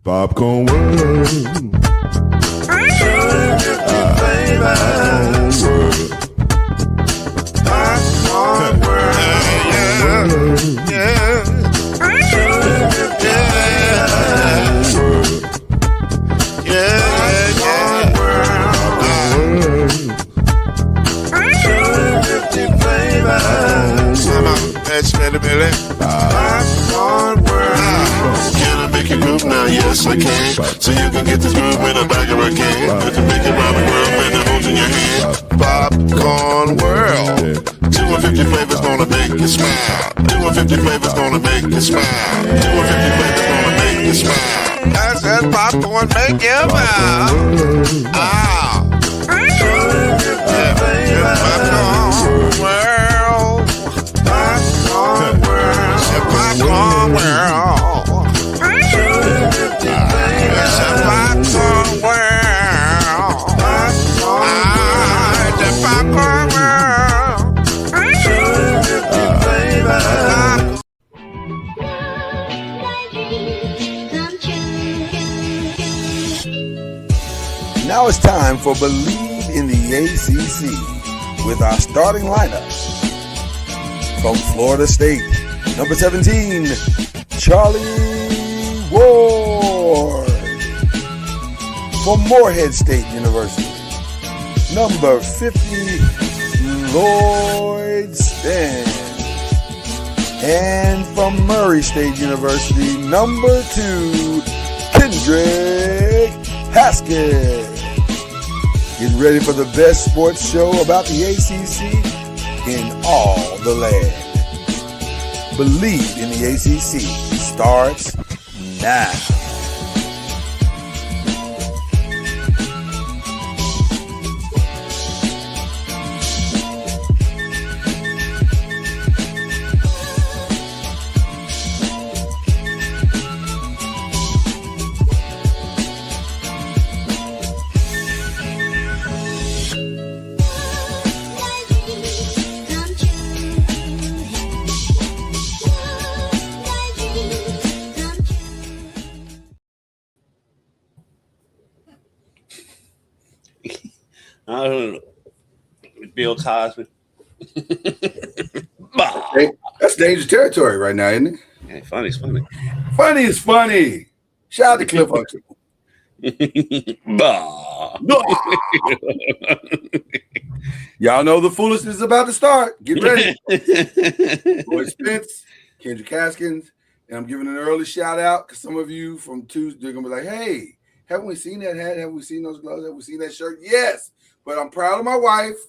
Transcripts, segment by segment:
Popcorn World. Popcorn World. Yeah. Can I make you groove now? Yes, I can. So you can get this groove in a bag of a can. I can make it round the world when it holds in your hand. Popcorn World. 250 flavors gonna make you smile. 250 flavors gonna make you smile. 250 flavors gonna make you smile. I said popcorn make you smile. Ah. Popcorn World. Popcorn World. Popcorn World. Popcorn World. The Popcorn World. Now it's time for Believe in the ACC with our starting lineup. From Florida State, number 17, Charlie Ward. From Morehead State University, number 50, Lloyd Stan. And from Murray State University, number 2, Kendrick Haskett. Get ready for the best sports show about the ACC in all the land. Believe in the ACC starts now. I don't know. Bill Cosby. That's dangerous territory right now, isn't it? Yeah, funny's funny. Funny is funny. Shout out to Cliff Huxtable. Y'all know the foolishness is about to start. Get ready. Lloyd Spence, Kendrick Haskins, and I'm giving an early shout out because some of you from Tuesday are gonna be like, "Hey, haven't we seen that hat? Have we seen those gloves? Have we seen that shirt?" Yes, but I'm proud of my wife,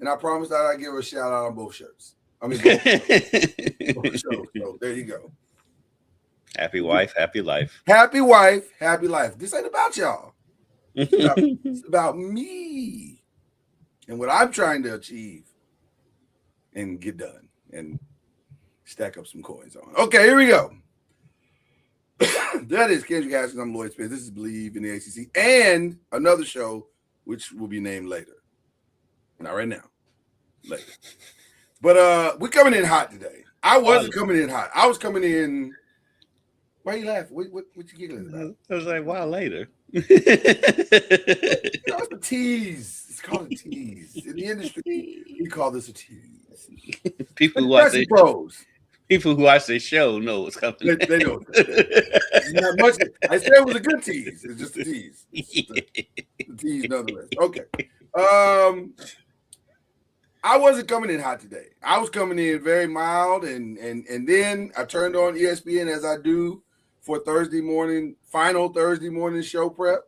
and I promised that I'd give her a shout out on both shirts. I mean, both shows. So there you go. Happy wife, happy life. Happy wife, happy life. This ain't about y'all. It's about me and what I'm trying to achieve and get done and stack up some coins on. Okay, here we go. That is Kendrick Haskins. I'm Lloyd Spence. This is Believe in the ACC and another show which will be named later. Not right now. Later. But we're coming in hot today. I wasn't coming in hot. I was coming in. Why are you laughing? What you giggling about? I was like, wow, later. It's a tease. It's called a tease. In the industry, we call this a tease. People who watch their show know what's coming. They know. It's not much. I said it was a good tease. It's just a tease. It's a tease nonetheless. Okay. I wasn't coming in hot today. I was coming in very mild, and then I turned on ESPN as I do for final Thursday morning show prep.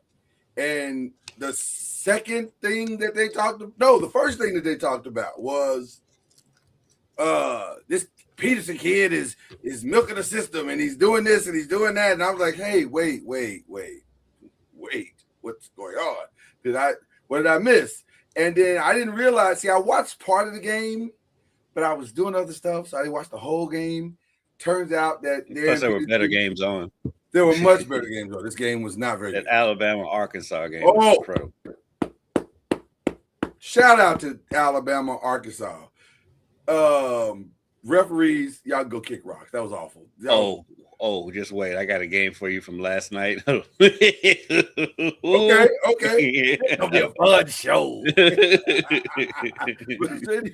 And the second thing that they talked about, the first thing that they talked about was this Peterson kid is milking the system and he's doing this and he's doing that. And I was like, hey, wait, what's going on? What did I miss? And then I didn't realize, I watched part of the game, but I was doing other stuff, so I didn't watch the whole game. Turns out that there were better games on. There were much better games on. This game was not very good. That Alabama-Arkansas game was incredible. Shout out to Alabama, Arkansas. Referees, y'all go kick rocks. That was awful. Oh, just wait. I got a game for you from last night. Okay. It's gonna be a fun show.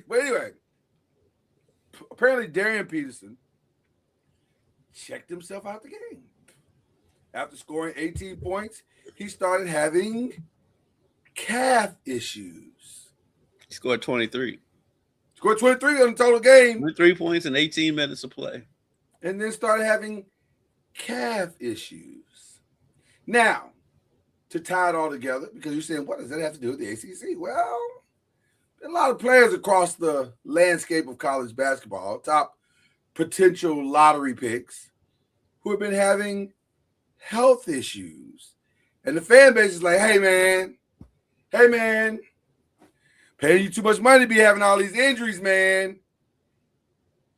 But anyway, apparently Darian Peterson checked himself out the game. After scoring 18 points, he started having calf issues. He scored 23. Scored 23 on the total game. 3 points in 18 minutes of play. And then started having calf issues. Now, to tie it all together, because you're saying, what does that have to do with the ACC? Well, a lot of players across the landscape of college basketball, top potential lottery picks, who have been having health issues. And the fan base is like, hey, man, paying you too much money to be having all these injuries, man.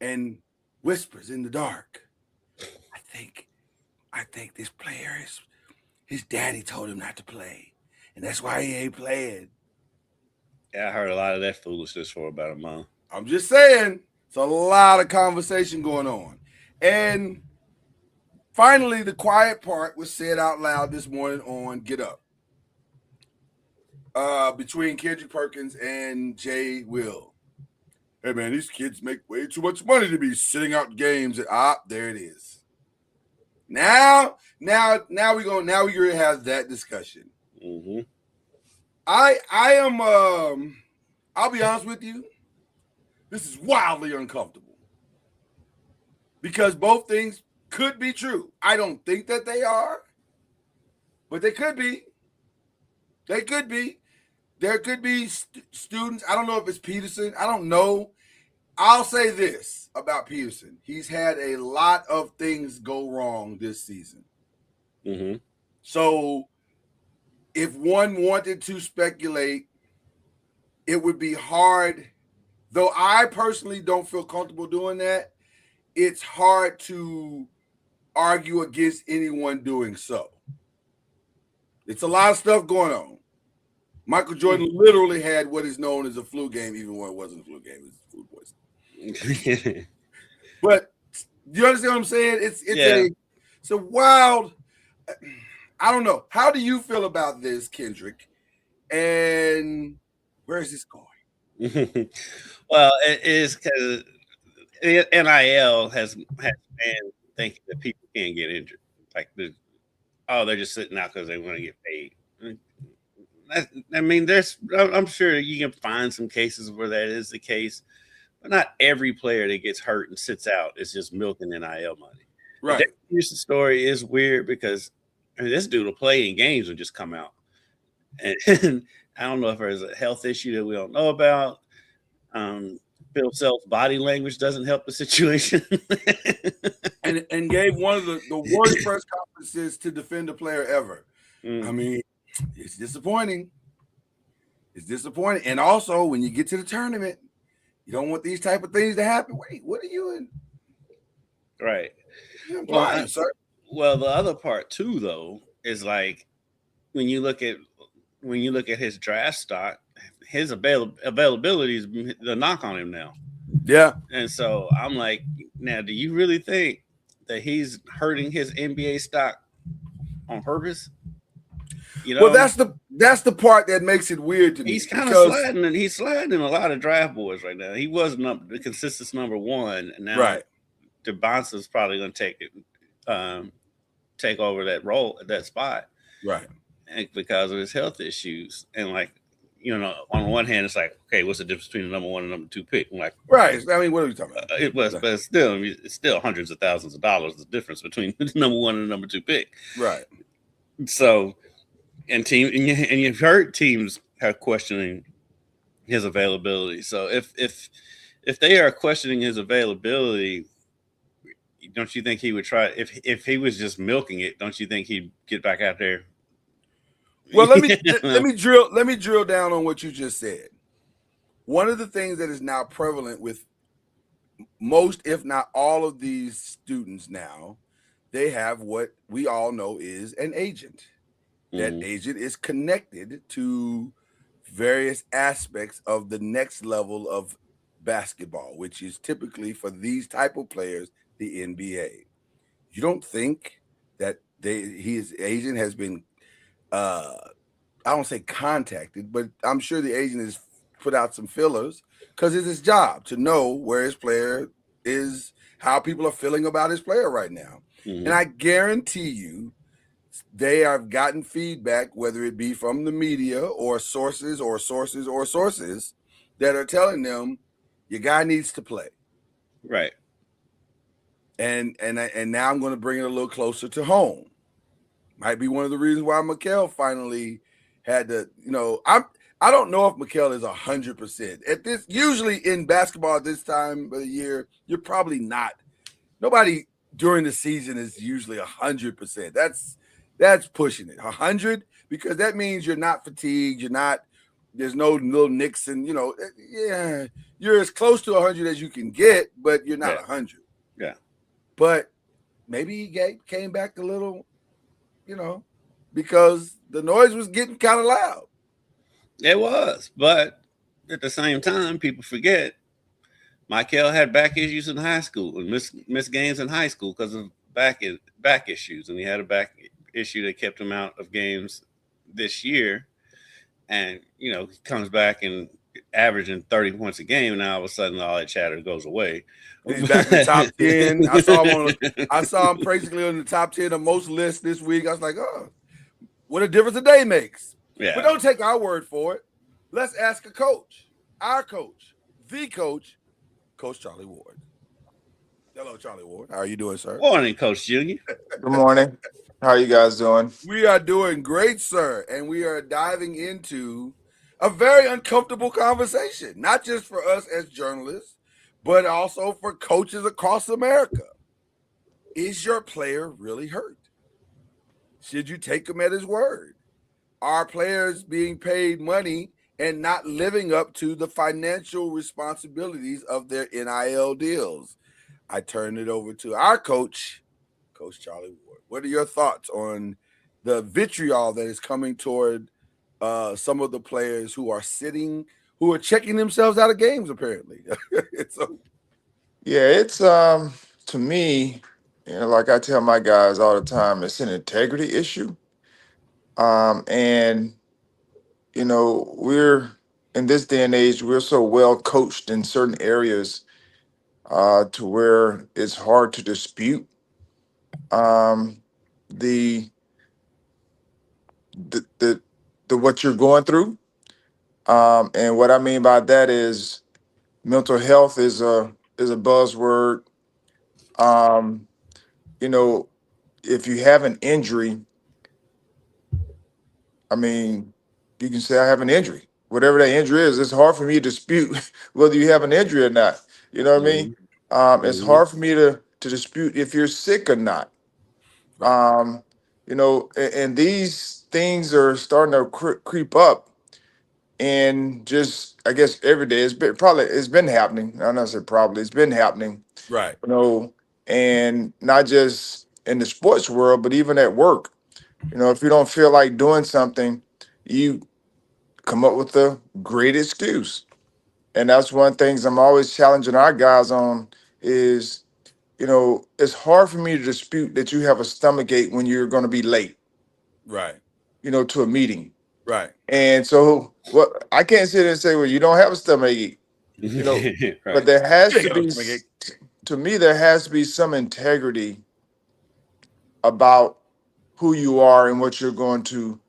And whispers in the dark. I think this player is, his daddy told him not to play. And that's why he ain't playing. Yeah, I heard a lot of that foolishness for about a month. I'm just saying, it's a lot of conversation going on. And finally, the quiet part was said out loud this morning on Get Up. Between Kendrick Perkins and Jay Will. Hey man, these kids make way too much money to be sitting out games. There it is. Now we're gonna have that discussion. Mm-hmm. I am I'll be honest with you, this is wildly uncomfortable. Because both things could be true. I don't think that they are, but they could be. They could be. There could be students. I don't know if it's Peterson. I don't know. I'll say this about Peterson. He's had a lot of things go wrong this season. Mm-hmm. So if one wanted to speculate, it would be hard. Though I personally don't feel comfortable doing that, it's hard to argue against anyone doing so. It's a lot of stuff going on. Michael Jordan literally had what is known as a flu game, even when it wasn't a flu game, it was food poisoning. But you understand what I'm saying? It's a wild. I don't know. How do you feel about this, Kendrick? And where is this going? Well, it is because NIL has been thinking that people can't get injured. Like, they're just sitting out because they want to get paid. I mean, I'm sure you can find some cases where that is the case, but not every player that gets hurt and sits out is just milking NIL money. Right. The Houston story is weird because this dude will play in games and just come out. And I don't know if there's a health issue that we don't know about. Bill Self's body language doesn't help the situation. and gave one of the worst press conferences to defend a player ever. I mean, it's disappointing. It's disappointing. And also, when you get to the tournament, you don't want these type of things to happen. Wait, what are you in? Right. Well, the other part too, though, is like when you look at his draft stock, his availability is the knock on him now. Yeah. And so I'm like, now, do you really think that he's hurting his NBA stock on purpose? You know, well, that's the part that makes it weird to me. He's kind of sliding, and he's sliding in a lot of draft boards right now. He was the consistent number one, and now right. DeBonsa's probably going to take over that role, that spot, right? And because of his health issues, and like, you know, on one hand, it's like, okay, what's the difference between the number one and number two pick? I'm like, right. I mean, what are we talking about? But it's still hundreds of thousands of dollars the difference between the number one and the number two pick, right? So. And you've heard teams are questioning his availability. So if they are questioning his availability, don't you think he would try? If he was just milking it, don't you think he'd get back out there? Well, let me drill down on what you just said. One of the things that is now prevalent with most, if not all, of these students now, they have what we all know is an agent. That agent is connected to various aspects of the next level of basketball, which is typically for these type of players, the NBA. you don't think that his agent has been I don't say contacted, but I'm sure the agent has put out some fillers because it's his job to know where his player is, how people are feeling about his player right now. Mhm. And I guarantee you they have gotten feedback, whether it be from the media or sources that are telling them your guy needs to play. Right. And now I'm going to bring it a little closer to home. Might be one of the reasons why Mikal finally had to, I don't know if Mikal is 100%. At this, usually in basketball at this time of the year, you're probably not. Nobody during the season is usually 100%. That's pushing it. 100, because that means you're not fatigued. There's no little nicks and, yeah, you're as close to 100 as you can get, but you're not 100. Yeah. But maybe he came back a little, because the noise was getting kind of loud. It was, but at the same time, people forget Michael had back issues in high school and missed games in high school because of back issues, and he had a back issue that kept him out of games this year. And he comes back and averaging 30 points a game, and now all of a sudden all that chatter goes away. He's back in the top 10. I saw him basically on the top 10 of most lists this week. I was like, oh, what a difference a day makes. Yeah. But don't take our word for it. Let's ask a coach, our coach, the coach, Coach Charlie Ward. Hello, Charlie Ward. How are you doing, sir? Morning, Coach Junior. Good morning. How are you guys doing? We are doing great, sir. And we are diving into a very uncomfortable conversation, not just for us as journalists, but also for coaches across America. Is your player really hurt? Should you take him at his word? Are players being paid money and not living up to the financial responsibilities of their NIL deals? I turn it over to our coach, Coach Charlie Ward. What are your thoughts on the vitriol that is coming toward some of the players who are checking themselves out of games, apparently? It's to me, like I tell my guys all the time, it's an integrity issue. And we're in this day and age, we're so well coached in certain areas to where it's hard to dispute the what you're going through. And what I mean by that is mental health is a buzzword. Um, if you have an injury, I mean, you can say I have an injury. Whatever that injury is, it's hard for me to dispute whether you have an injury or not. You know what I mean? It's hard for me to dispute if you're sick or not. And these things are starting to creep up, and just I guess every day it's been happening. I'm not saying probably it's been happening. Right. And not just in the sports world, but even at work. If you don't feel like doing something, you come up with a great excuse. And that's one of the things I'm always challenging our guys on is, it's hard for me to dispute that you have a stomach ache when you're going to be late. Right. To a meeting. Right. And so what I can't sit there and say, well, you don't have a stomach ache. Right. But there has to be, to me, there has to be some integrity about who you are and what you're going to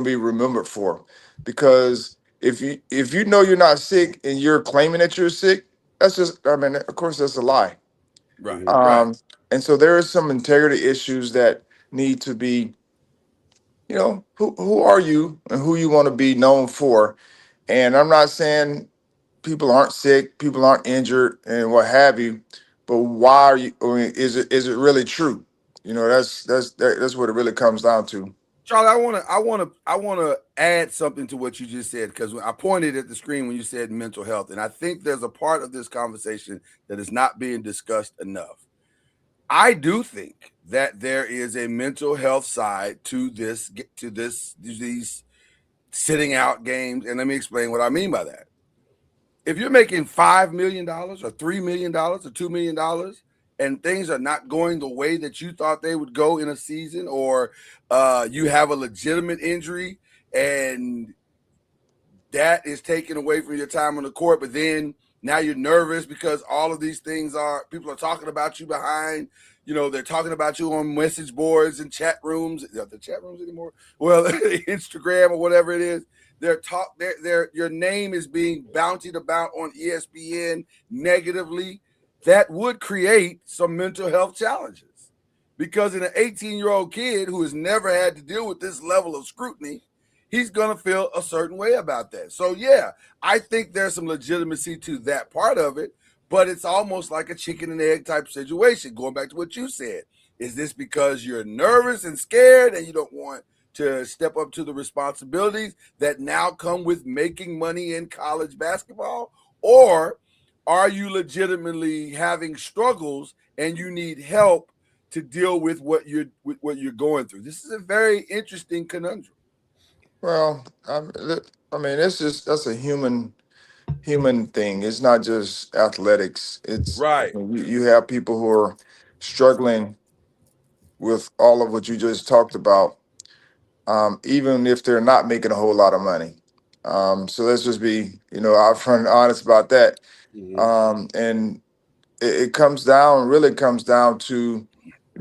be remembered for. Because if you know you're not sick and you're claiming that you're sick, that's just, of course that's a lie. Right. And so there are some integrity issues that need to be, who are you and who you want to be known for. And I'm not saying people aren't sick, people aren't injured and what have you, but why are you, is it really true? That's what it really comes down to. Charlie, I want to add something to what you just said, because I pointed at the screen when you said mental health, and I think there's a part of this conversation that is not being discussed enough. I do think that there is a mental health side to these sitting out games, and let me explain what I mean by that. If you're making $5 million or $3 million or $2 million, and things are not going the way that you thought they would go in a season, or you have a legitimate injury and that is taken away from your time on the court, but then now you're nervous because all of these things people are talking about you behind, they're talking about you on message boards and chat rooms. Are the chat rooms anymore? Well, Instagram or whatever it is. Your name is being bountied about on ESPN negatively. That would create some mental health challenges, because in an 18-year-old kid who has never had to deal with this level of scrutiny, he's going to feel a certain way about that. So, yeah, I think there's some legitimacy to that part of it, but it's almost like a chicken and egg type situation. Going back to what you said, is this because you're nervous and scared and you don't want to step up to the responsibilities that now come with making money in college basketball? Or are you legitimately having struggles and you need help to deal with what you're going through? This is a very interesting conundrum. Well, that's a human thing. It's not just athletics. It's Right. you have people who are struggling with all of what you just talked about, even if they're not making a whole lot of money. So let's just be, upfront and honest about that. Mhm. And it really comes down to,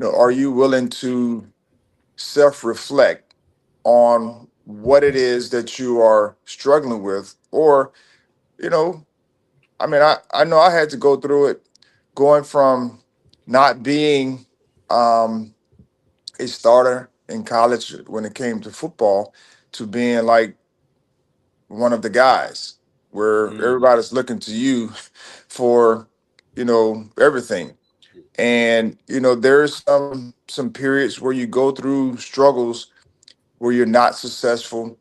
are you willing to self-reflect on what it is that you are struggling with? Or, you know, I know I had to go through it, going from not being a starter in college when it came to football to being like one of the guys where everybody's looking to you for, everything. And, there's some periods where you go through struggles where you're not successful.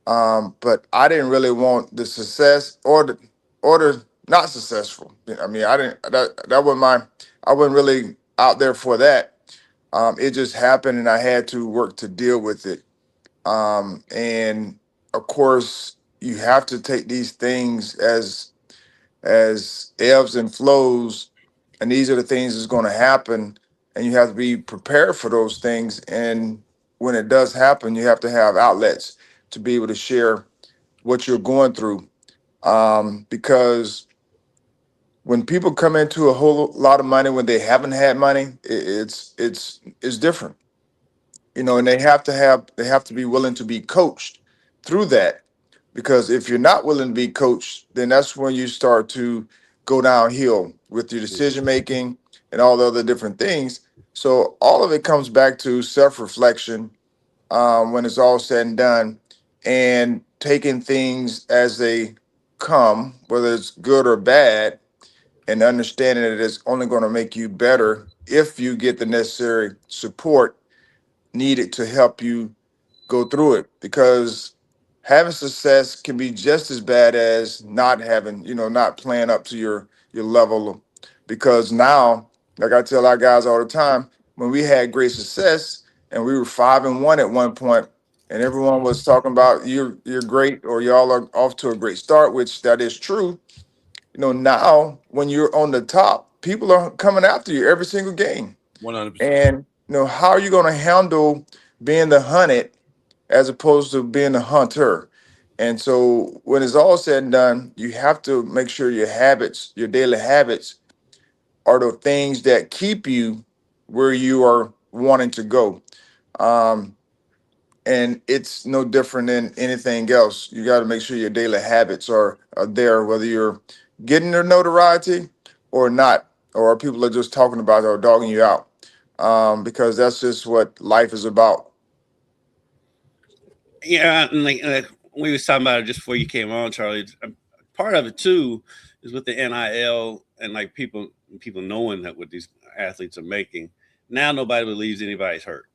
But I didn't really want the success or the not successful. I mean, I didn't that wasn't I wasn't really out there for that. It just happened and I had to work to deal with it. And of course, you have to take these things as ebbs and flows, and these are the things that's going to happen, and you have to be prepared for those things. And when it does happen, you have to have outlets to be able to share what you're going through, because when people come into a whole lot of money when they haven't had money, it's different, and they have to be willing to be coached through that, because if you're not willing to be coached, then that's when you start to go downhill with your decision making and all the other different things. So all of it comes back to self-reflection, when it's all said and done, and taking things as they come, whether it's good or bad, and understanding that it's only going to make you better if you get the necessary support needed to help you go through it. Because having success can be just as bad as not having, not playing up to your level. Because now, like I tell our guys all the time, when we had great success and we were 5-1 at one point, and everyone was talking about you're great, or y'all are off to a great start, which that is true. Now when you're on the top, people are coming after you every single game. 100%. And how are you going to handle being the hunted as opposed to being the hunter? And so when it's all said and done, you have to make sure your daily habits, are the things that keep you where you are wanting to go. Um, and it's no different than anything else. You got to make sure your daily habits are there, whether you're getting the notoriety or not, or people are just talking about it or dogging you out, because that's just what life is about. Yeah, and like we was talking about it just before you came on, Charlie. Part of it too is with the NIL and like people knowing that what these athletes are making. Now nobody believes anybody's hurt,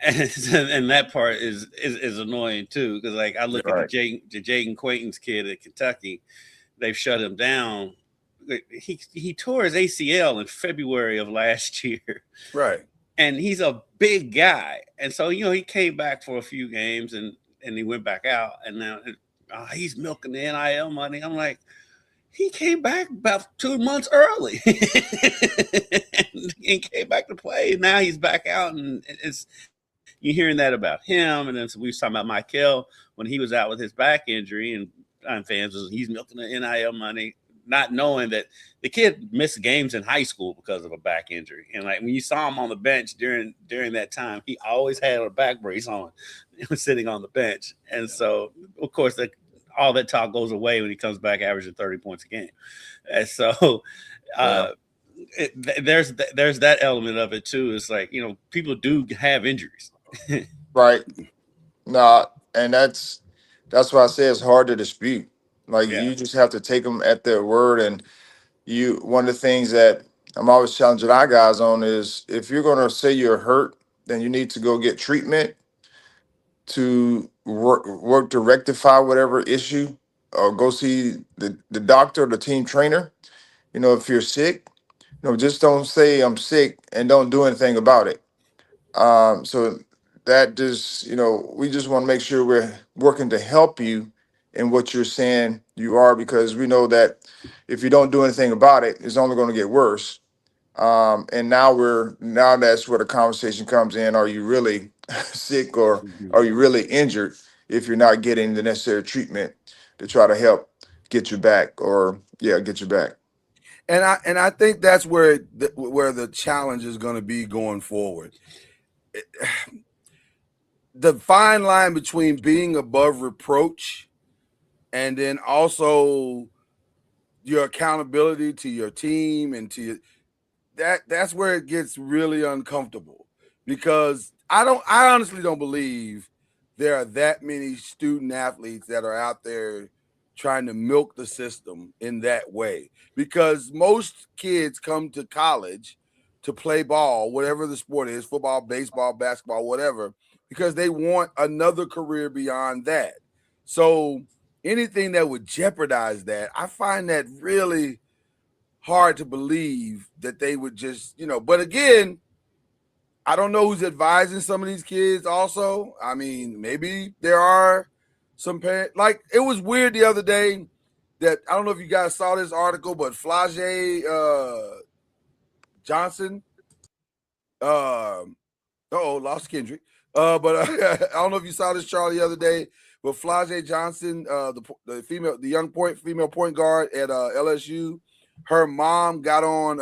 and that part is annoying too, because like I look at the Right. Jaden Quayton's kid at Kentucky, they've shut him down. He tore his ACL in February of last year, Right. and he's a big guy, and so he came back for a few games and he went back out, and now he's milking the NIL money. I'm like, he came back about 2 months early and came back to play. Now he's back out, and it's you're hearing that about him. And then we was talking about Michael when he was out with his back injury, and fans was he's milking the NIL money, not knowing that the kid missed games in high school because of a back injury. And like when you saw him on the bench during that time, he always had a back brace on, sitting on the bench. And so, of course, all that talk goes away when he comes back averaging 30 points a game. And so there's that element of it too. It's like, people do have injuries. Right. No, and that's why I say it's hard to dispute. Like you just have to take them at their word. And one of the things that I'm always challenging our guys on is if you're going to say you're hurt, then you need to go get treatment to work to rectify whatever issue, or go see the doctor or the team trainer. If you're sick, just don't say I'm sick and don't do anything about it. So that just, we just want to make sure we're working to help you in what you're saying you are, because we know that if you don't do anything about it, it's only going to get worse. And now that's where the conversation comes in. Are you really sick, or are you really injured if you're not getting the necessary treatment to try to help get you back, get you back? And I think that's where the challenge is going to be going forward. The fine line between being above reproach and then also your accountability to your team and to that's where it gets really uncomfortable, because I honestly don't believe there are that many student athletes that are out there trying to milk the system in that way, because most kids come to college to play ball, whatever the sport is, football, baseball, basketball, whatever, because they want another career beyond that. So anything that would jeopardize that, I find that really hard to believe that they would just, but again, I don't know who's advising some of these kids also. I mean, maybe there are some parents. Like, it was weird the other day that, I don't know if you guys saw this article, but Flage Johnson, lost Kendrick. But I don't know if you saw this, Charlie, the other day, but Flage Johnson, the young female point guard at LSU, her mom got on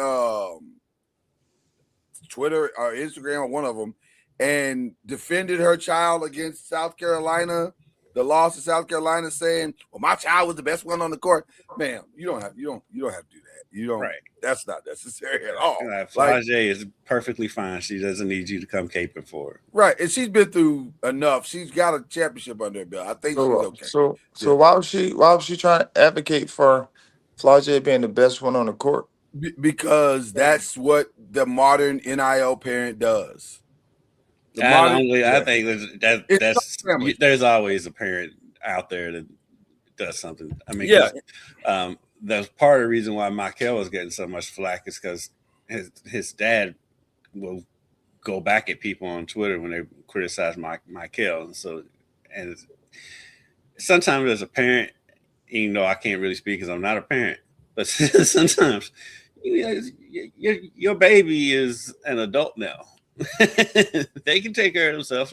Twitter or Instagram, or one of them, and defended her child against South Carolina, the loss of South Carolina, saying, "Well, my child was the best one on the court." Man, you don't have to do that. You don't. Right. That's not necessary at all. Flage is perfectly fine. She doesn't need you to come caping for her. Right, and she's been through enough. She's got a championship under her belt. I think she's okay. So why was she trying to advocate for Flage being the best one on the court? Because that's what the modern NIL parent does. I think there's always a parent out there that does something. I mean, that's part of the reason why Michael was getting so much flack is because his dad will go back at people on Twitter when they criticize Michael. And sometimes as a parent, even though I can't really speak because I'm not a parent, but sometimes your baby is an adult now. They can take care of themselves.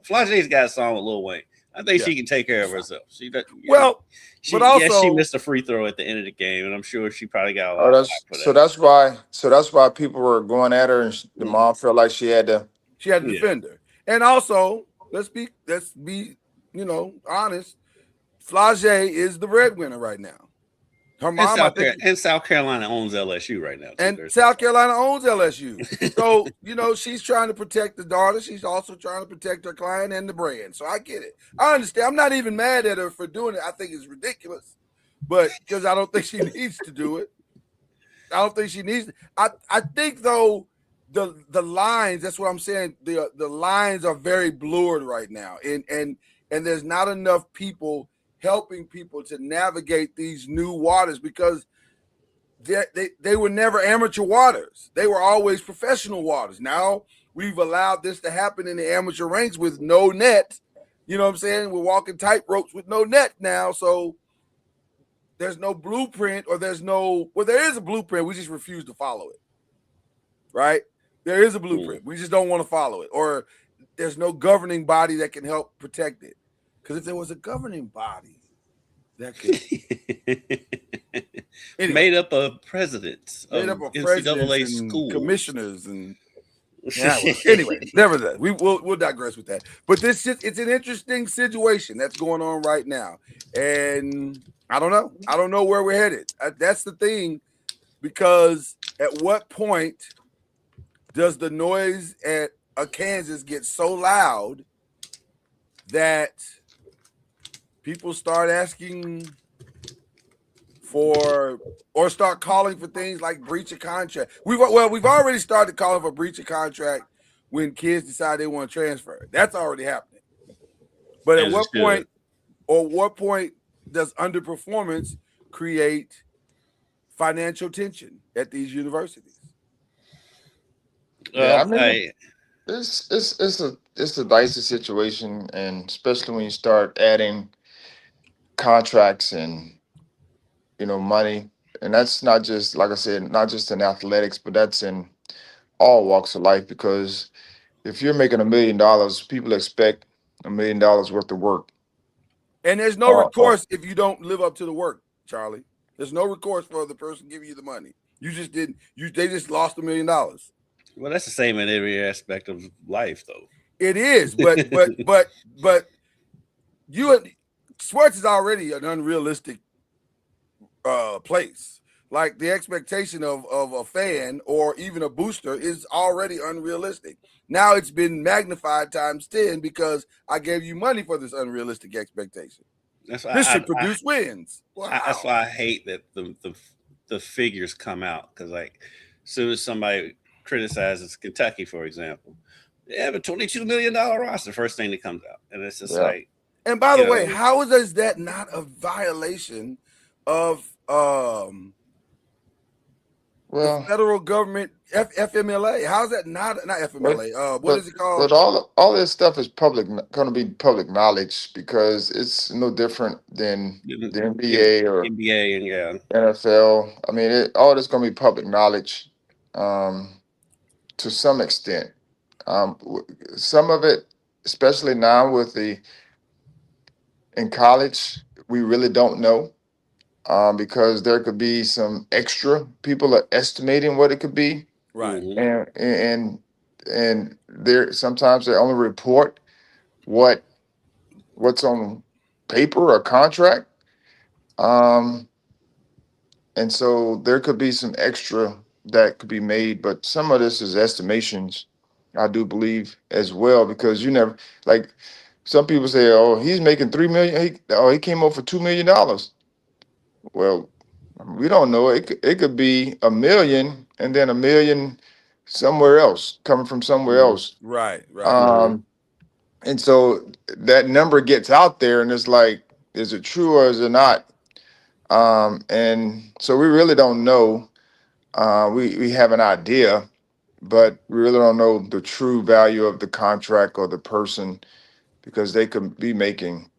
Flage's got a song with Lil Wayne. I think she can take care of herself. She missed a free throw at the end of the game, and I'm sure she probably got a lot of for that. So that's why people were going at her, and the mom felt like she had to defend her. And also, let's be honest. Flage is the breadwinner right now. Her mom, and South Carolina owns LSU right now. And South Carolina owns LSU. So, she's trying to protect the daughter. She's also trying to protect her client and the brand. So I get it. I understand. I'm not even mad at her for doing it. I think it's ridiculous. But because I don't think she needs to do it. I don't think she needs to. I think, though, the lines, that's what I'm saying. The lines are very blurred right now. And there's not enough people helping people to navigate these new waters, because they were never amateur waters. They were always professional waters. Now we've allowed this to happen in the amateur ranks with no net. You know what I'm saying? We're walking tight ropes with no net now. So there's no blueprint, or there is a blueprint, we just refuse to follow it. Right? There is a blueprint. We just don't want to follow it. Or there's no governing body that can help protect it. Because if there was a governing body that could made up of presidents made of up of NCAA presidents and schools, commissioners, and anyway, nevertheless, we'll digress with that. But it's an interesting situation that's going on right now, and I don't know where we're headed. That's the thing, because at what point does the noise at Kansas get so loud that people start asking for, or start calling for things like breach of contract? We've already started calling for breach of contract when kids decide they want to transfer. That's already happening. But at what point does underperformance create financial tension at these universities? Yeah, I mean, it's a dicey situation, and especially when you start adding contracts and money, and that's not just, like I said, not just in athletics, but that's in all walks of life. Because if you're making $1 million, people expect $1 million worth of work. And there's no recourse if you don't live up to the work, Charlie. There's no recourse for the person giving you the money. You just didn't. They just lost $1 million. Well, that's the same in every aspect of life, though. It is, but sports is already an unrealistic place. Like, the expectation of a fan or even a booster is already unrealistic. Now it's been magnified times 10 because I gave you money for this unrealistic expectation. This should produce wins. Wow. That's why I hate that the figures come out, because, like, as soon as somebody criticizes Kentucky, for example, they have a $22 million roster. First thing that comes out, and it's just like. And by the way, how is that not a violation of the federal government, FMLA? How is that not FMLA? What is it called? But all this stuff is going to be public knowledge, because it's no different than the NBA or NBA and NFL. I mean, all this going to be public knowledge, to some extent. Some of it, especially now in college, we really don't know. Because there could be some extra. People are estimating what it could be, right? And there sometimes they only report what's on paper or contract, and so there could be some extra that could be made. But some of this is estimations, I do believe, as well, because you never, like, some people say, "Oh, he's making $3 million. He came over for $2 million." Well, we don't know. It could be $1 million and then $1 million somewhere else, coming from somewhere else. Right. And so that number gets out there, and it's like, is it true or is it not? And so we really don't know. We have an idea, but we really don't know the true value of the contract or the person, because they could be making,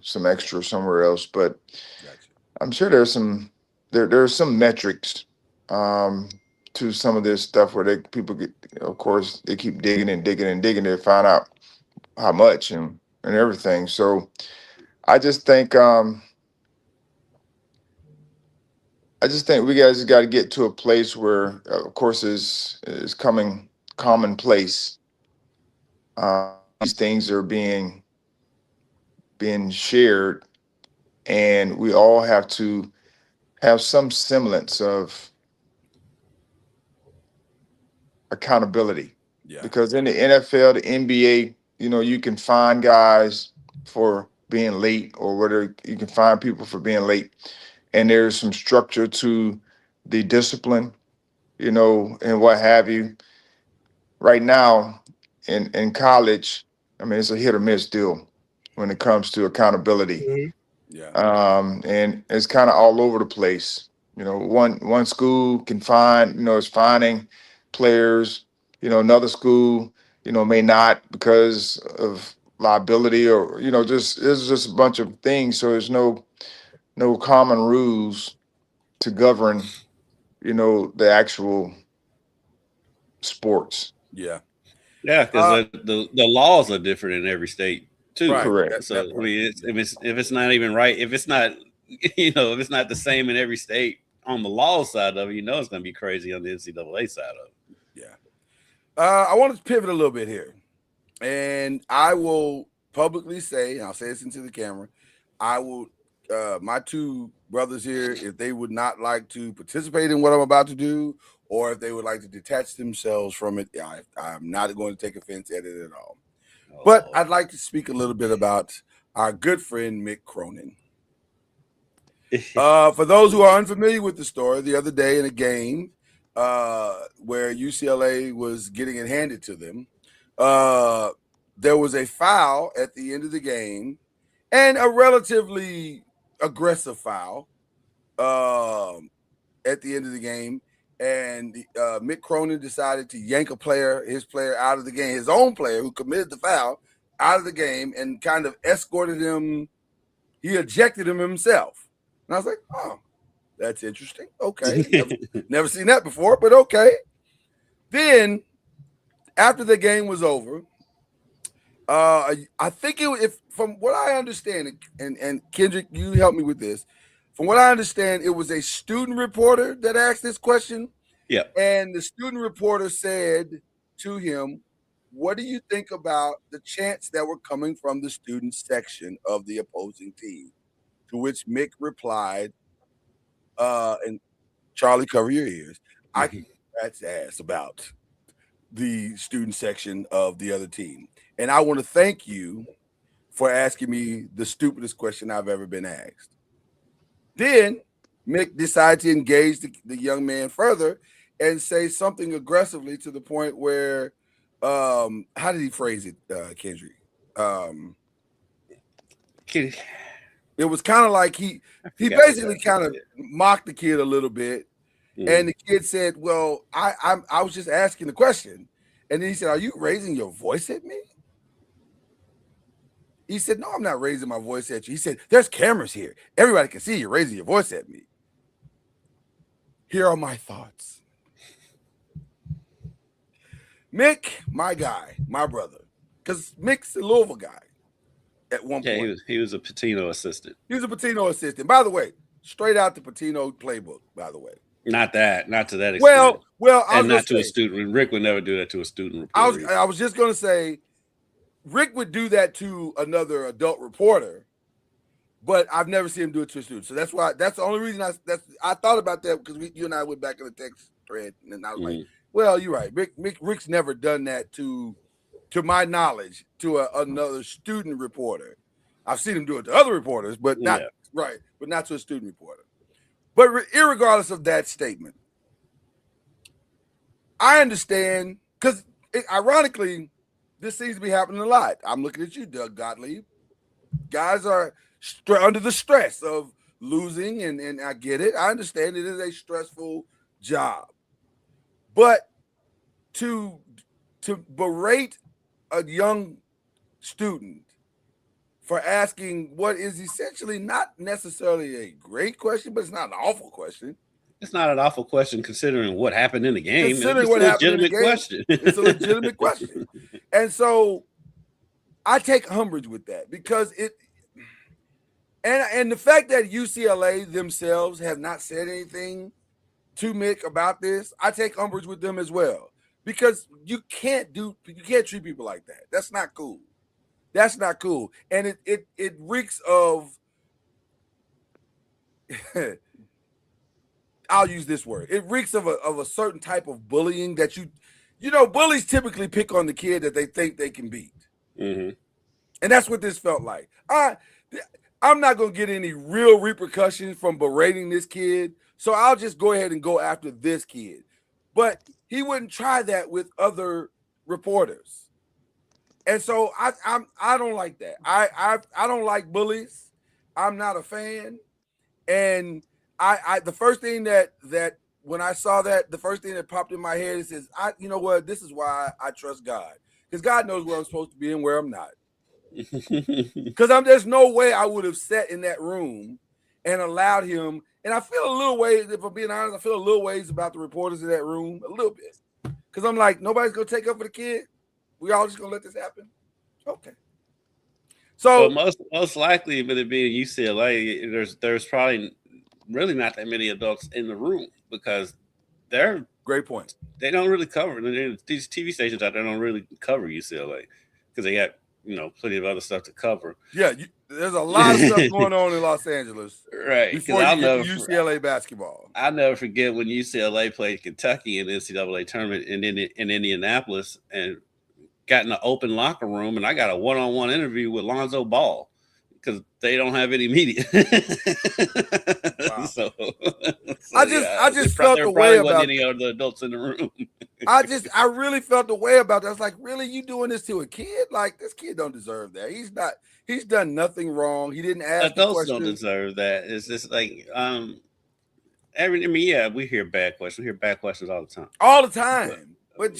some extra somewhere else. But I'm sure there's some metrics to some of this stuff where people get, of course, they keep digging and digging and digging to find out how much and everything. So I just think we guys got to get to a place where, of course, is coming commonplace. These things are being shared, and we all have to have some semblance of accountability. Yeah. Because in the NFL, the NBA, you can find guys for being late, or whether you can find people for being late, and there's some structure to the discipline, and what have you. Right now, in college, I mean, it's a hit or miss deal when it comes to accountability. Yeah. And it's kind of all over the place. One school can find, is finding players, another school, may not, because of liability, or, it's just a bunch of things. So there's no no common rules to govern, the actual sports. Yeah. Yeah, because the laws are different in every state too. Right. Correct. So That I part. mean, if it's not even right, if it's not, if it's not the same in every state on the law side of it, it's going to be crazy on the NCAA side of it. Yeah. I want to pivot a little bit here, and I will publicly say, and I'll say this into the camera, I will, my two brothers here, if they would not like to participate in what I'm about to do, or if they would like to detach themselves from it, I'm not going to take offense at it at all. But I'd like to speak a little bit about our good friend Mick Cronin. For those who are unfamiliar with the story, the other day in a game where UCLA was getting it handed to them, there was a foul at the end of the game, and a relatively aggressive foul at the end of the game. And Mick Cronin decided to yank his player out of the game, his own player who committed the foul, out of the game, and kind of escorted him. He ejected him himself. And I was like, oh, that's interesting. Okay. Never seen that before, but okay. Then, after the game was over, I think from what I understand, and Kendrick, you help me with this. From what I understand, it was a student reporter that asked this question. Yeah. And the student reporter said to him, what do you think about the chants that were coming from the student section of the opposing team? To which Mick replied, and Charlie, cover your ears, I can rat's ass about the student section of the other team. And I want to thank you for asking me the stupidest question I've ever been asked. Then Mick decided to engage the young man further and say something aggressively to the point where, how did he phrase it, Kendrick? It was kind of like he basically kind of mocked the kid a little bit. And the kid said, well, I was just asking the question. And then he said, are you raising your voice at me? He said, no, I'm not raising my voice at you. He said, there's cameras here. Everybody can see you raising your voice at me. Here are my thoughts. Mick, my guy, my brother, because Mick's a Louisville guy at one point. Yeah, he was a Patino assistant. He was a Patino assistant. By the way, straight out the Patino playbook, by the way. Not to that extent. Well, and not to a student. Rick would never do that to a student reporter. I was just going to say, Rick would do that to another adult reporter, but I've never seen him do it to a student. So that's the only reason I thought about that, because you and I went back in the text thread, and I was like, well, you're right. Rick's never done that to my knowledge to another student reporter. I've seen him do it to other reporters, but not but not to a student reporter. But irregardless of that statement, I understand, because ironically, this seems to be happening a lot. I'm looking at you, Doug Gottlieb. Guys are under the stress of losing, and I get it. I understand it is a stressful job. But to berate a young student for asking what is essentially not necessarily a great question, but it's not an awful question. It's not an awful question considering what happened in the game. Considering what happened in the game, question. It's a legitimate question. And so I take umbrage with that, because and the fact that UCLA themselves have not said anything to Mick about this, I take umbrage with them as well, because you can't treat people like that. That's not cool. That's not cool. And it reeks of I'll use this word. It reeks of a certain type of bullying that bullies typically pick on the kid that they think they can beat. Mm-hmm. And that's what this felt like. I'm not going to get any real repercussions from berating this kid, so I'll just go ahead and go after this kid. But he wouldn't try that with other reporters. And so I don't like that. I don't like bullies. I'm not a fan. And I the first thing that when I saw that, the first thing that popped in my head is you know what? This is why I trust God, because God knows where I'm supposed to be and where I'm not. Because there's no way I would have sat in that room and allowed him. And I feel a little ways, if I'm being honest, I feel a little ways about the reporters in that room, a little bit. Because I'm like, nobody's going to take up for the kid. We all just going to let this happen? Okay. So Well, most likely, with it being UCLA, there's probably really not that many adults in the room because they're great point. They don't really cover these TV stations out there don't really cover UCLA because they got plenty of other stuff to cover. Yeah, there's a lot of stuff going on in Los Angeles, right? Before you get to UCLA basketball, I'll never forget when UCLA played Kentucky in the NCAA tournament in Indianapolis and got in an open locker room, and I got a one-on-one interview with Lonzo Ball because they don't have any media. Wow. so I just felt the way about any other adults in the room. I really felt the way about that. I was like, really, you doing this to a kid? Like, this kid don't deserve that. He's done nothing wrong. He didn't ask. Adults don't deserve that. It's just like we hear bad questions. We hear bad questions all the time. All the time. But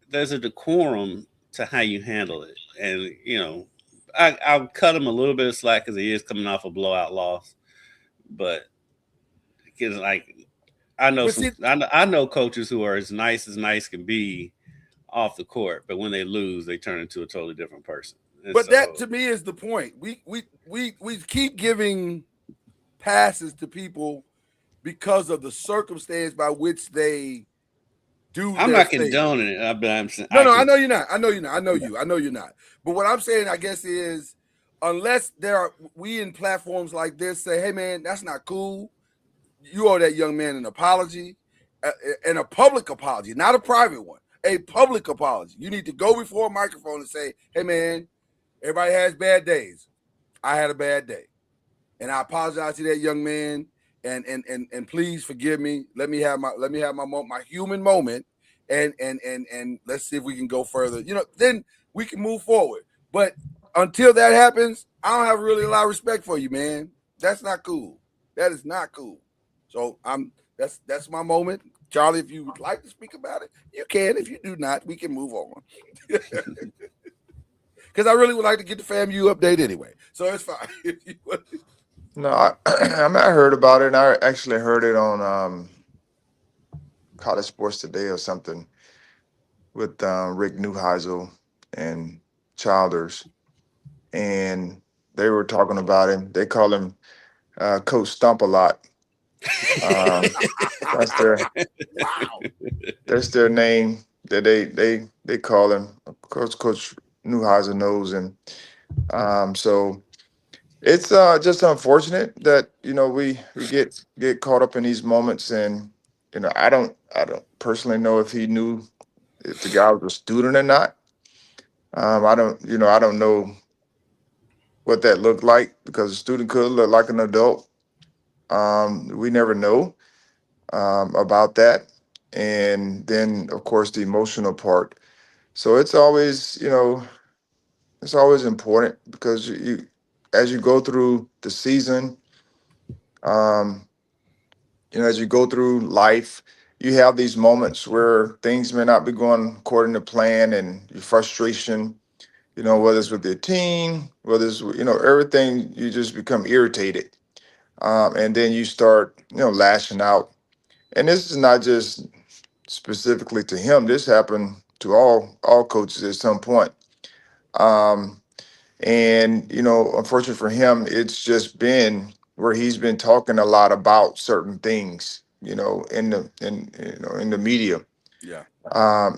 there's a decorum to how you handle it. And I'll cut him a little bit of slack because he is coming off a blowout loss. But because I know coaches who are as nice can be off the court, but when they lose, they turn into a totally different person. And but that to me is the point. We keep giving passes to people because of the circumstance by which they do. I'm not condoning it. I'm saying, I know you're not. I know you're not. But what I'm saying, I guess, is unless we in platforms like this say, hey man, that's not cool. You owe that young man an apology, and a public apology, not a private one, a public apology. You need to go before a microphone and say, hey man, everybody has bad days. I had a bad day, and I apologize to that young man. And please forgive me. Let me have my human moment, and let's see if we can go further. Then we can move forward. But until that happens, I don't have really a lot of respect for you, man. That's not cool. That is not cool. So that's my moment. Charlie, if you would like to speak about it, you can. If you do not, we can move on. Because I really would like to get the FAMU update anyway. So it's fine. No, I heard about it, and I actually heard it on College Sports Today or something with Rick Neuheisel and Childers, and they were talking about him. They call him Coach Stump a lot. That's their name that they call him. Of course, Coach Neuheisel knows him. So it's just unfortunate that we get caught up in these moments, and I don't personally know if he knew if the guy was a student or not. I don't know what that looked like because a student could look like an adult. We never know about that, and then of course the emotional part. So it's always important because as you go through the season, as you go through life, you have these moments where things may not be going according to plan, and your frustration, whether it's with your team, whether it's everything, you just become irritated, and then you start lashing out. And this is not just specifically to him. This happened to all coaches at some point. And unfortunately for him, it's just been where he's been talking a lot about certain things, in the media. Yeah.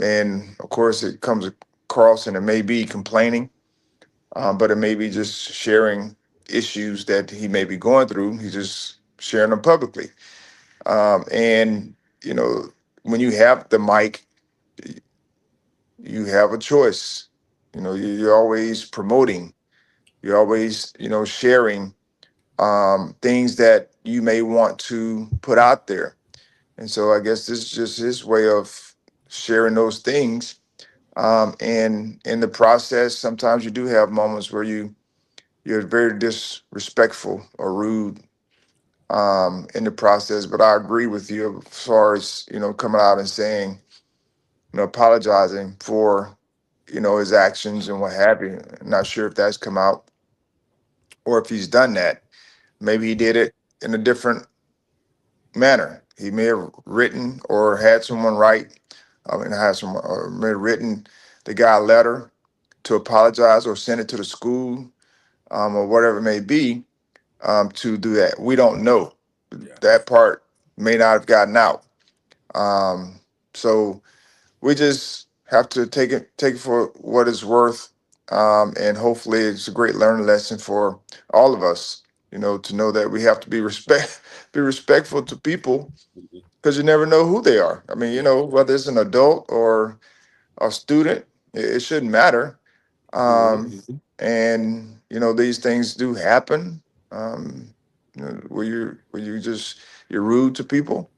And of course, it comes across, and it may be complaining, but it may be just sharing issues that he may be going through. He's just sharing them publicly. And when you have the mic, you have a choice. You're always promoting. You're always, sharing things that you may want to put out there. And so I guess this is just his way of sharing those things. And in the process, sometimes you do have moments where you're very disrespectful or rude in the process. But I agree with you as far as, coming out and saying, apologizing for, his actions and what have you. I'm not sure if that's come out or if he's done that. Maybe he did it in a different manner. He may have written or had someone write, and had someone or may have written the guy a letter to apologize or send it to the school, or whatever it may be, to do that. We don't know. Yeah. That part may not have gotten out. So we just have to take it for what it's worth, and hopefully it's a great learning lesson for all of us. To know that we have to be respectful to people because you never know who they are. I mean, whether it's an adult or a student, it shouldn't matter. And these things do happen. Where you're rude to people,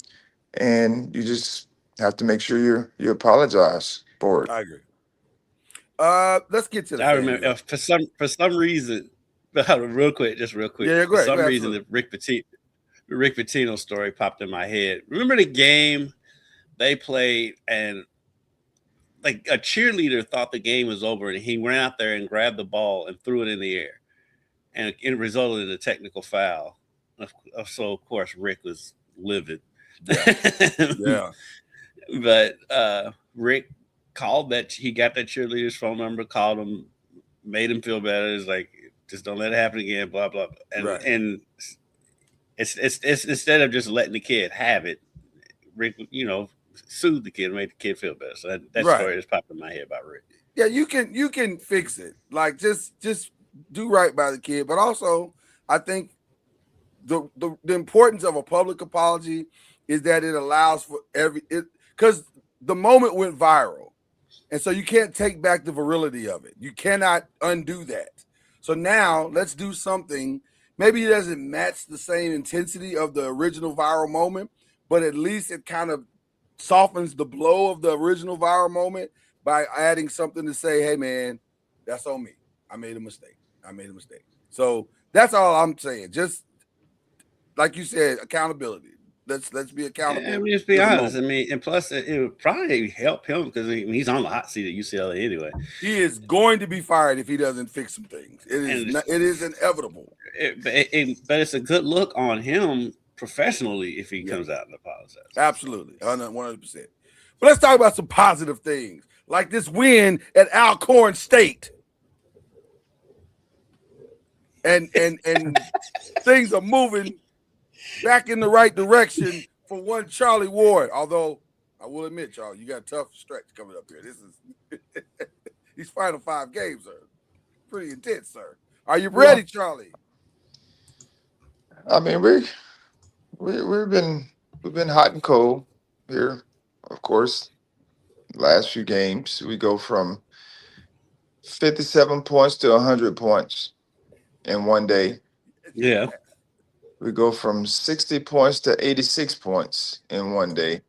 and you just have to make sure you apologize for it. I agree. Let's get to the I fan remember mail. for some reason, real quick. Yeah, go For ahead, some go ahead, reason, the Rick Pitino story popped in my head. Remember the game they played, and like a cheerleader thought the game was over, and he went out there and grabbed the ball and threw it in the air, and it resulted in a technical foul. So of course Rick was livid. Yeah. But Rick called that. He got that cheerleader's phone number, called him, made him feel better. It's like, just don't let it happen again. Blah blah. And Right. and it's instead of just letting the kid have it, Rick, soothed the kid and made the kid feel better. So that Right. story just popped in my head about Rick. Yeah, you can fix it. Like just do right by the kid, but also I think the importance of a public apology is that it allows for because the moment went viral, and so you can't take back the virility of it. You cannot undo that. So now let's do something. Maybe it doesn't match the same intensity of the original viral moment, but at least it kind of softens the blow of the original viral moment by adding something to say, hey man, that's on me. I made a mistake. So that's all I'm saying. Just like you said, accountability. Let's be accountable. I mean, just be honest. I mean, and plus it would probably help him because he's on the hot seat at UCLA anyway. He is going to be fired if he doesn't fix some things. It is inevitable. But it's a good look on him professionally if he comes out and apologizes. Absolutely, 100%. But let's talk about some positive things, like this win at Alcorn State. And things are moving back in the right direction for one Charlie Ward. Although I will admit, Charlie, you got a tough stretch coming up here. This is these final 5 games are pretty intense, sir. Are you ready, Charlie? I mean, we've been hot and cold here. Of course, last few games we go from 57 points to 100 points in one day. Yeah. We go from 60 points to 86 points in one day.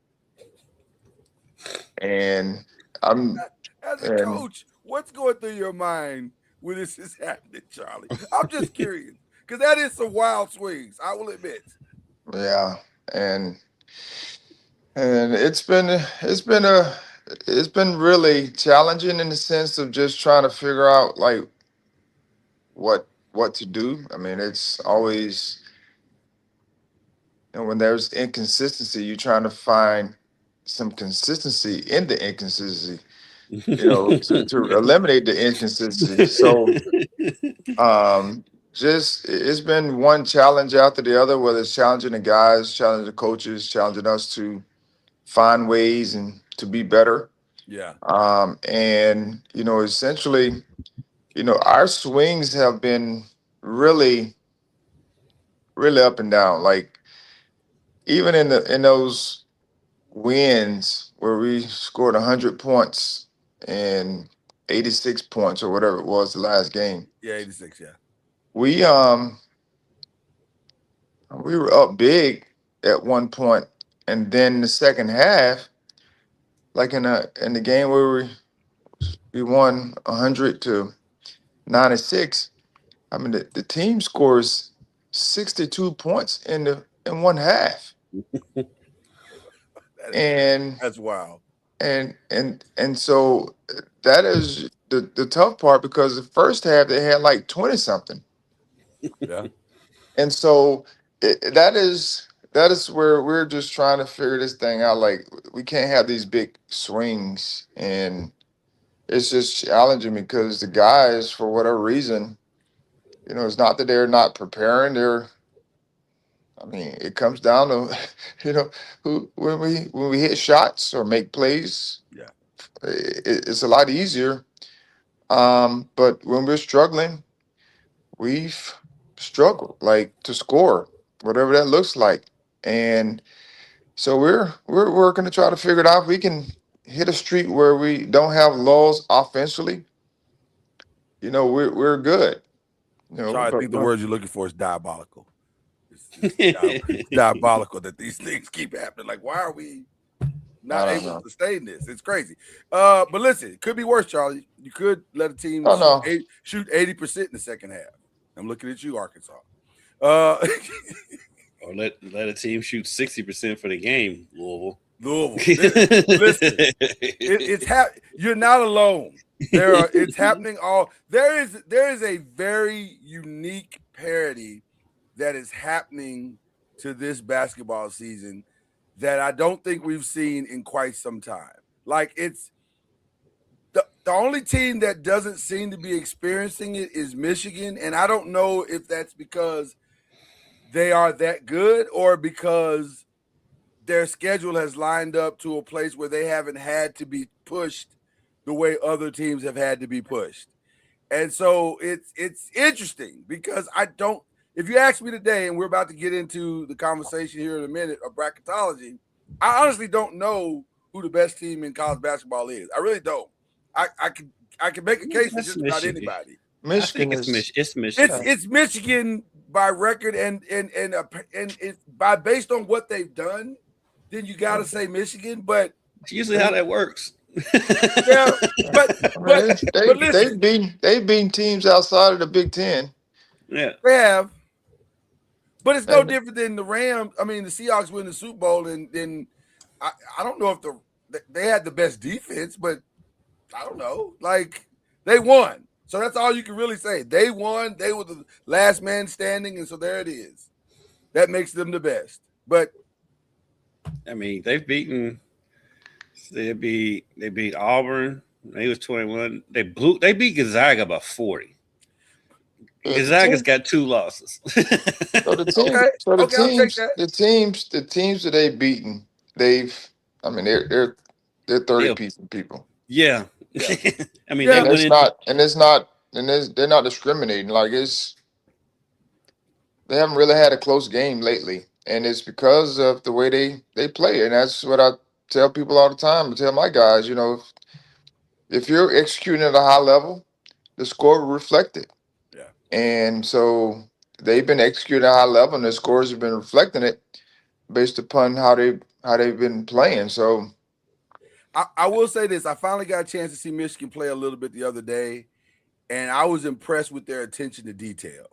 And As a coach, what's going through your mind when this is happening, Charlie? I'm just curious because that is some wild swings. I will admit. Yeah, and it's been really challenging in the sense of just trying to figure out like what to do. I mean, it's always, when there's inconsistency, you're trying to find some consistency in the inconsistency, to eliminate the inconsistency. So just it's been one challenge after the other, whether it's challenging the guys, challenging the coaches, challenging us to find ways and to be better. Yeah. And essentially, our swings have been really, really up and down. Like even in those wins where we scored 100 points and 86 points or whatever it was the last game. Yeah, 86. Yeah. We were up big at one point, and then the second half, like in the game where we won 100 to 96. I mean, the team scores 62 points in one half, and That's wild. and so that is the tough part because the first half they had like 20 something. Yeah. And so that is where we're just trying to figure this thing out. Like we can't have these big swings, and it's just challenging because the guys, for whatever reason, it's not that they're not preparing. I mean, it comes down to, who when we hit shots or make plays, Yeah. it's a lot easier. But when we're struggling, we've struggled like to score, whatever that looks like, and so we're working to try to figure it out. If we can hit a streak where we don't have lulls offensively, we're good. Sorry, I But think the word you're looking for is diabolical. It's diabolical that these things keep happening. Like, why are we not I don't able know. to sustain this? It's crazy. But listen, it could be worse, Charlie. You could let a team Oh, no. shoot 80% in the second half. I'm looking at you, Arkansas. Or let a team shoot 60% for the game, Louisville. Listen, you're not alone. It's happening there is a very unique parity that is happening to this basketball season that I don't think we've seen in quite some time. Like, it's the only team that doesn't seem to be experiencing it is Michigan, and I don't know if that's because they are that good or because their schedule has lined up to a place where they haven't had to be pushed the way other teams have had to be pushed. And so it's interesting because if you ask me today, and we're about to get into the conversation here in a minute of bracketology, I honestly don't know who the best team in college basketball is. I really don't. I can make a case for just about anybody. Michigan it's Michigan. It's Michigan by record and it's by based on what they've done, then you got to say Michigan. But it's usually how that works. Yeah, but they've beaten teams outside of the Big Ten. Yeah, they have. But it's no different than the Rams. I mean, the Seahawks win the Super Bowl, and then I don't know if they had the best defense, but I don't know. Like, they won. So that's all you can really say. They won. They were the last man standing, and so there it is. That makes them the best. But I mean, they beat Auburn. They was 21. They beat Gonzaga by 40. Gonzaga's got 2 losses. So the teams that they've beaten, they're 30 people. Yeah. I mean, they're not discriminating. Like, they haven't really had a close game lately, and it's because of the way they play. And that's what I tell people all the time. I tell my guys, if you're executing at a high level, the score will reflect it. Yeah. And so they've been executing at a high level, and the scores have been reflecting it based upon how they've been playing. So I will say this. I finally got a chance to see Michigan play a little bit the other day, and I was impressed with their attention to detail,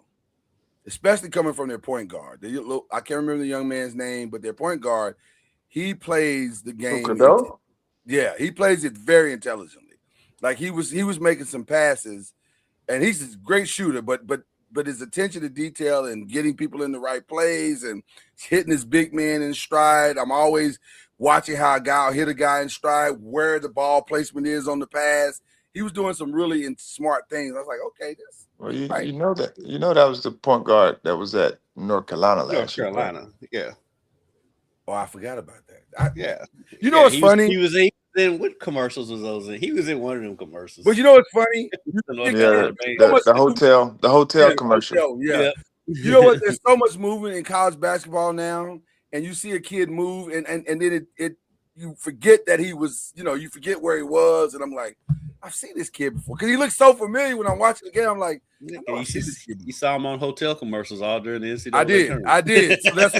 especially coming from their point guard. I can't remember the young man's name, but their point guard, he plays the game. Yeah, he plays it very intelligently. Like, he was making some passes, and he's a great shooter, but his attention to detail and getting people in the right plays and hitting his big man in stride. I'm always watching how a guy will hit a guy in stride, where the ball placement is on the pass. He was doing some really smart things. I was like, okay, this. Well, you right. know that was the point guard that was at North Carolina last year. North Carolina, yeah. Oh, I forgot about that. Yeah. You know what's funny? He was in what commercials was those in? He was in one of them commercials. But you know what's funny? The hotel commercial. Yeah. You know what? There's so much movement in college basketball now, and you see a kid move, and then it you forget that he was, you forget where he was, and I'm like, I've seen this kid before because he looks so familiar when I'm watching the game. I'm like, you saw him on hotel commercials all during the NCAA. I did. So that's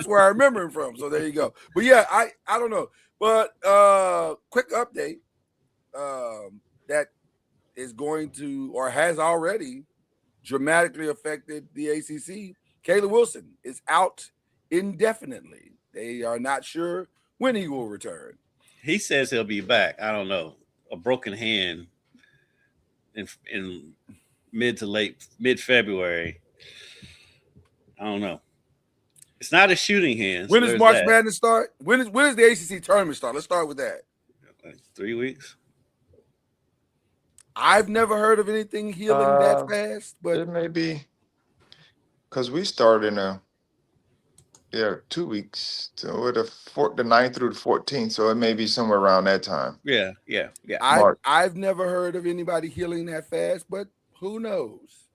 where I remember him from. So there you go. But yeah, I don't know. But quick update that is going to or has already dramatically affected the ACC. Caleb Wilson is out indefinitely. They are not sure when he will return. He says he'll be back. I don't know. A broken hand in mid February. I don't know. It's not a shooting hand. When so does there's March that. Madness start? When is the ACC tournament start? Let's start with that. Like 3 weeks. I've never heard of anything healing that fast, but It may be because we started in 2 weeks with the 9th through the 14th, so it may be somewhere around that time. Yeah. March. I've never heard of anybody healing that fast, but who knows?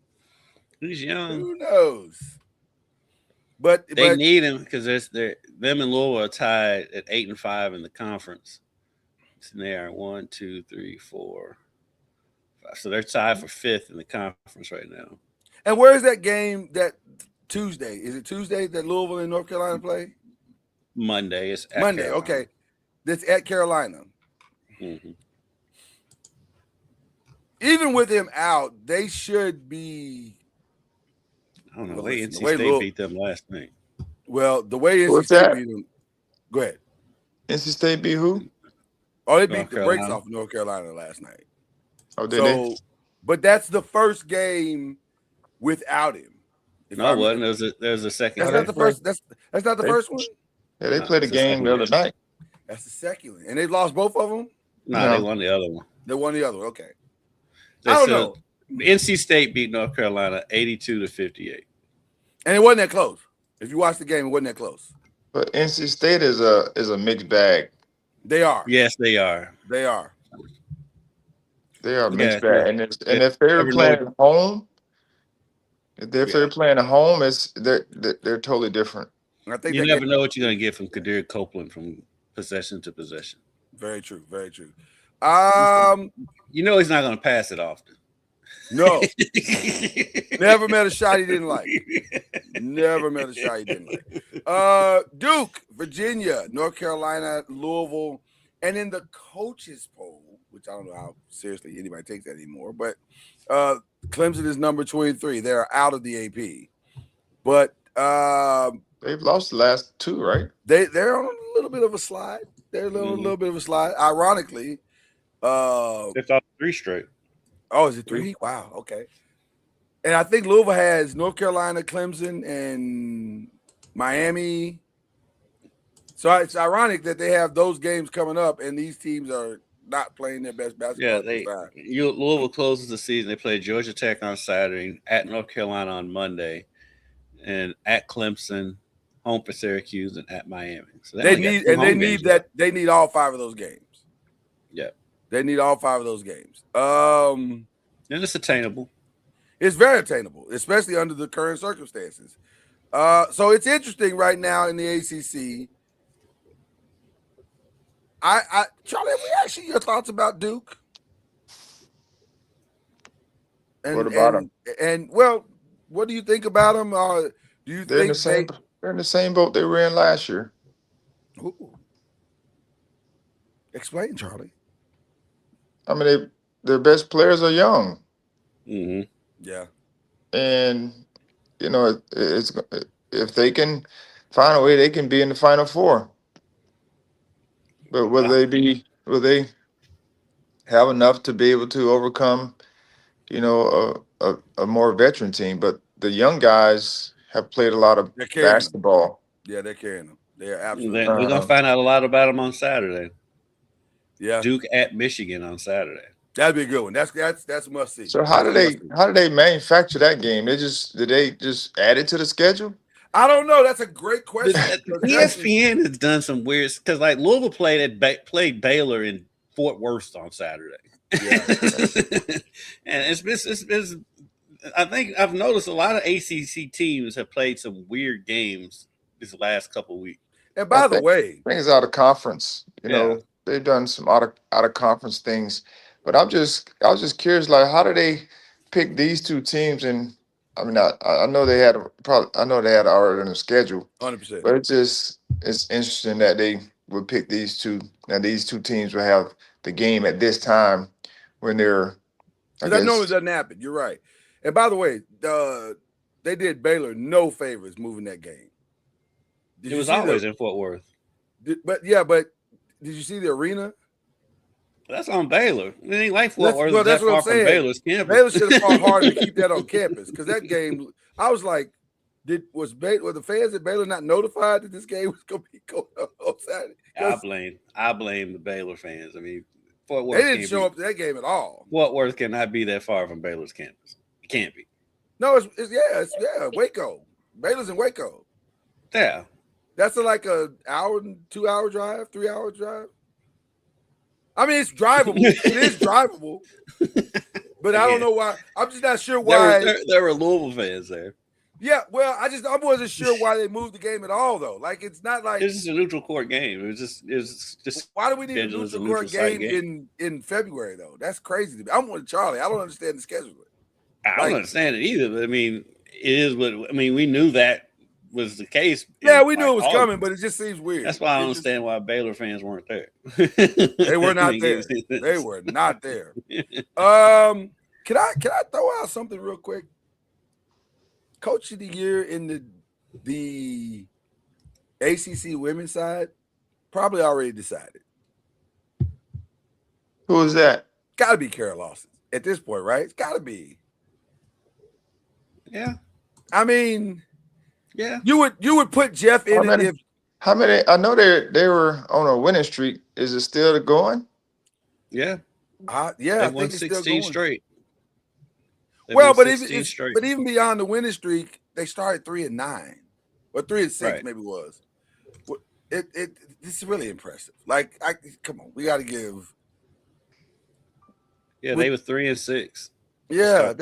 He's young. Who knows? But They need him because them and Louisville are tied at 8-5 in the conference. So they are 1, 2, 3, 4, 5. So they're tied for 5th in the conference right now. And where is that game that Tuesday? Is it Tuesday that Louisville and North Carolina play? Monday. It's at Monday. Carolina. Okay. That's at Carolina. Mm-hmm. Even with him out, they should be. I don't know. Well, The way listen, NC the way State Louisville- beat them last night. Well, the way NC What's State that? beat them. Go ahead. NC State beat who? Oh, they beat North the brakes Carolina. off of North Carolina last night. Oh, did they? So, but that's the first game without him. If No, I'm- it wasn't. There was a second. That's No, not the first. That's not the they- first one. Yeah, they No, played a it's the game second the other game. night. That's the second one, and they lost both of them. No, No. they won the other one. They won the other one. Okay. They I don't said know, NC State beat North Carolina 82-58. and it wasn't that close. If you watch the game, it wasn't that close. But NC State is a mixed bag. They are. Yes, they are. They are. They are a mixed Yeah, bag, and if they're Never playing know. at home, if Yeah. they're playing at home, they're totally different. I think You that never game- know what you're going to get from Kadir Copeland from possession to possession. Very true. Very true. You know he's not going to pass it often. No. Never met a shot he didn't like. Never met a shot he didn't like. Duke, Virginia, North Carolina, Louisville, and in the coaches poll, which I don't know how seriously anybody takes that anymore, but Clemson is number 23. They're out of the AP, but They've lost the last 2, right? they're on a little bit of a slide. They're a little bit of a slide. Ironically, They've lost 3 straight. oh, is it 3? Wow. Okay. And I think Louisville has North Carolina, Clemson, and Miami. So it's ironic that they have those games coming up, and these teams are not playing their best basketball. Yeah, Louisville closes the season. They play Georgia Tech on Saturday, at North Carolina on Monday, and at Clemson, home for Syracuse, and at Miami. So They only got need 2 and they home need games that. left. They need all 5 of those games. Yeah, They need all 5 of those games. and it's attainable. It's very attainable, especially under the current circumstances. So it's interesting right now in the ACC. Charlie, have we asked you your thoughts about Duke? And, What about them? And well, what do you think about them? Do you They're in think the same. They're in the same boat they were in last year. Ooh. Explain, Charlie. I mean, their best players are young, Mm-hmm. Yeah. and it's if they can find a way, they can be in the Final Four. But will they have enough to be able to overcome, a more veteran team? But the young guys have played a lot of They're carrying them. basketball. Yeah, they're carrying them. They're We're absolutely. going to find out a lot about them on Saturday. Yeah. Duke at Michigan on Saturday. That'd be a good one. That's must see. So how do they manufacture that game? Did they just add it to the schedule? I don't know. That's a great question. ESPN has done some weird because like Louisville played Baylor in Fort Worth on Saturday. Yeah. And it's I think I've noticed a lot of ACC teams have played some weird games this last couple of weeks. And by the way, Things out of conference, Yeah. they've done some out of conference things. But I was just curious, like, how do they pick these 2 teams? And I mean, I know they had already in the schedule, 100%. but it's interesting that they would pick these 2. Now these 2 teams will have the game at this time when they're. That normally doesn't happen. You're right. And by the way, they did Baylor no favors moving that game. Did It you was see always in Fort Worth. but did you see the arena? That's on Baylor. It ain't like Fort Worth. Well, that's that what far I'm from saying. Baylor's campus. Baylor should have fought harder to keep that on campus because that game, I was like, were the fans at Baylor not notified that this game was going to be going on Saturday? I blame the Baylor fans. I mean, Fort They Worth didn't show up to that game at all. Fort Worth cannot be that far from Baylor's campus. It can't be. No, it's Waco. Baylor's in Waco. Yeah. That's like a 2-hour drive, 3-hour drive. I mean, it's drivable. It is drivable. But I don't know why. I'm just not sure why. There were Louisville fans there. Yeah, well, I wasn't sure why they moved the game at all, though. Like, it's not like it's just a neutral court game. It was just why do we need a neutral court game in February though? That's crazy to me. I'm with Charlie. I don't understand the schedule. I don't understand it either. But I mean, it is what I mean. We knew that was the case. Yeah, we knew it was coming, but it just seems weird. That's why I don't understand why Baylor fans weren't there. They were not there. They were not there. Can I throw out something real quick? Coach of the year in the ACC women's side, probably already decided. Who is that? Got to be Kara Lawson at this point, right? It's got to be. Yeah. I mean, yeah. You would put Jeff in it if. How many? I know they were on a winning streak. Is it still going? Yeah. Yeah. They I won think 16 straight. Well, but even beyond the winning streak, they started 3-9, or 3-6 right. maybe it was. It's really impressive. Like, come on, we got to give. Yeah, they were 3-6. Yeah,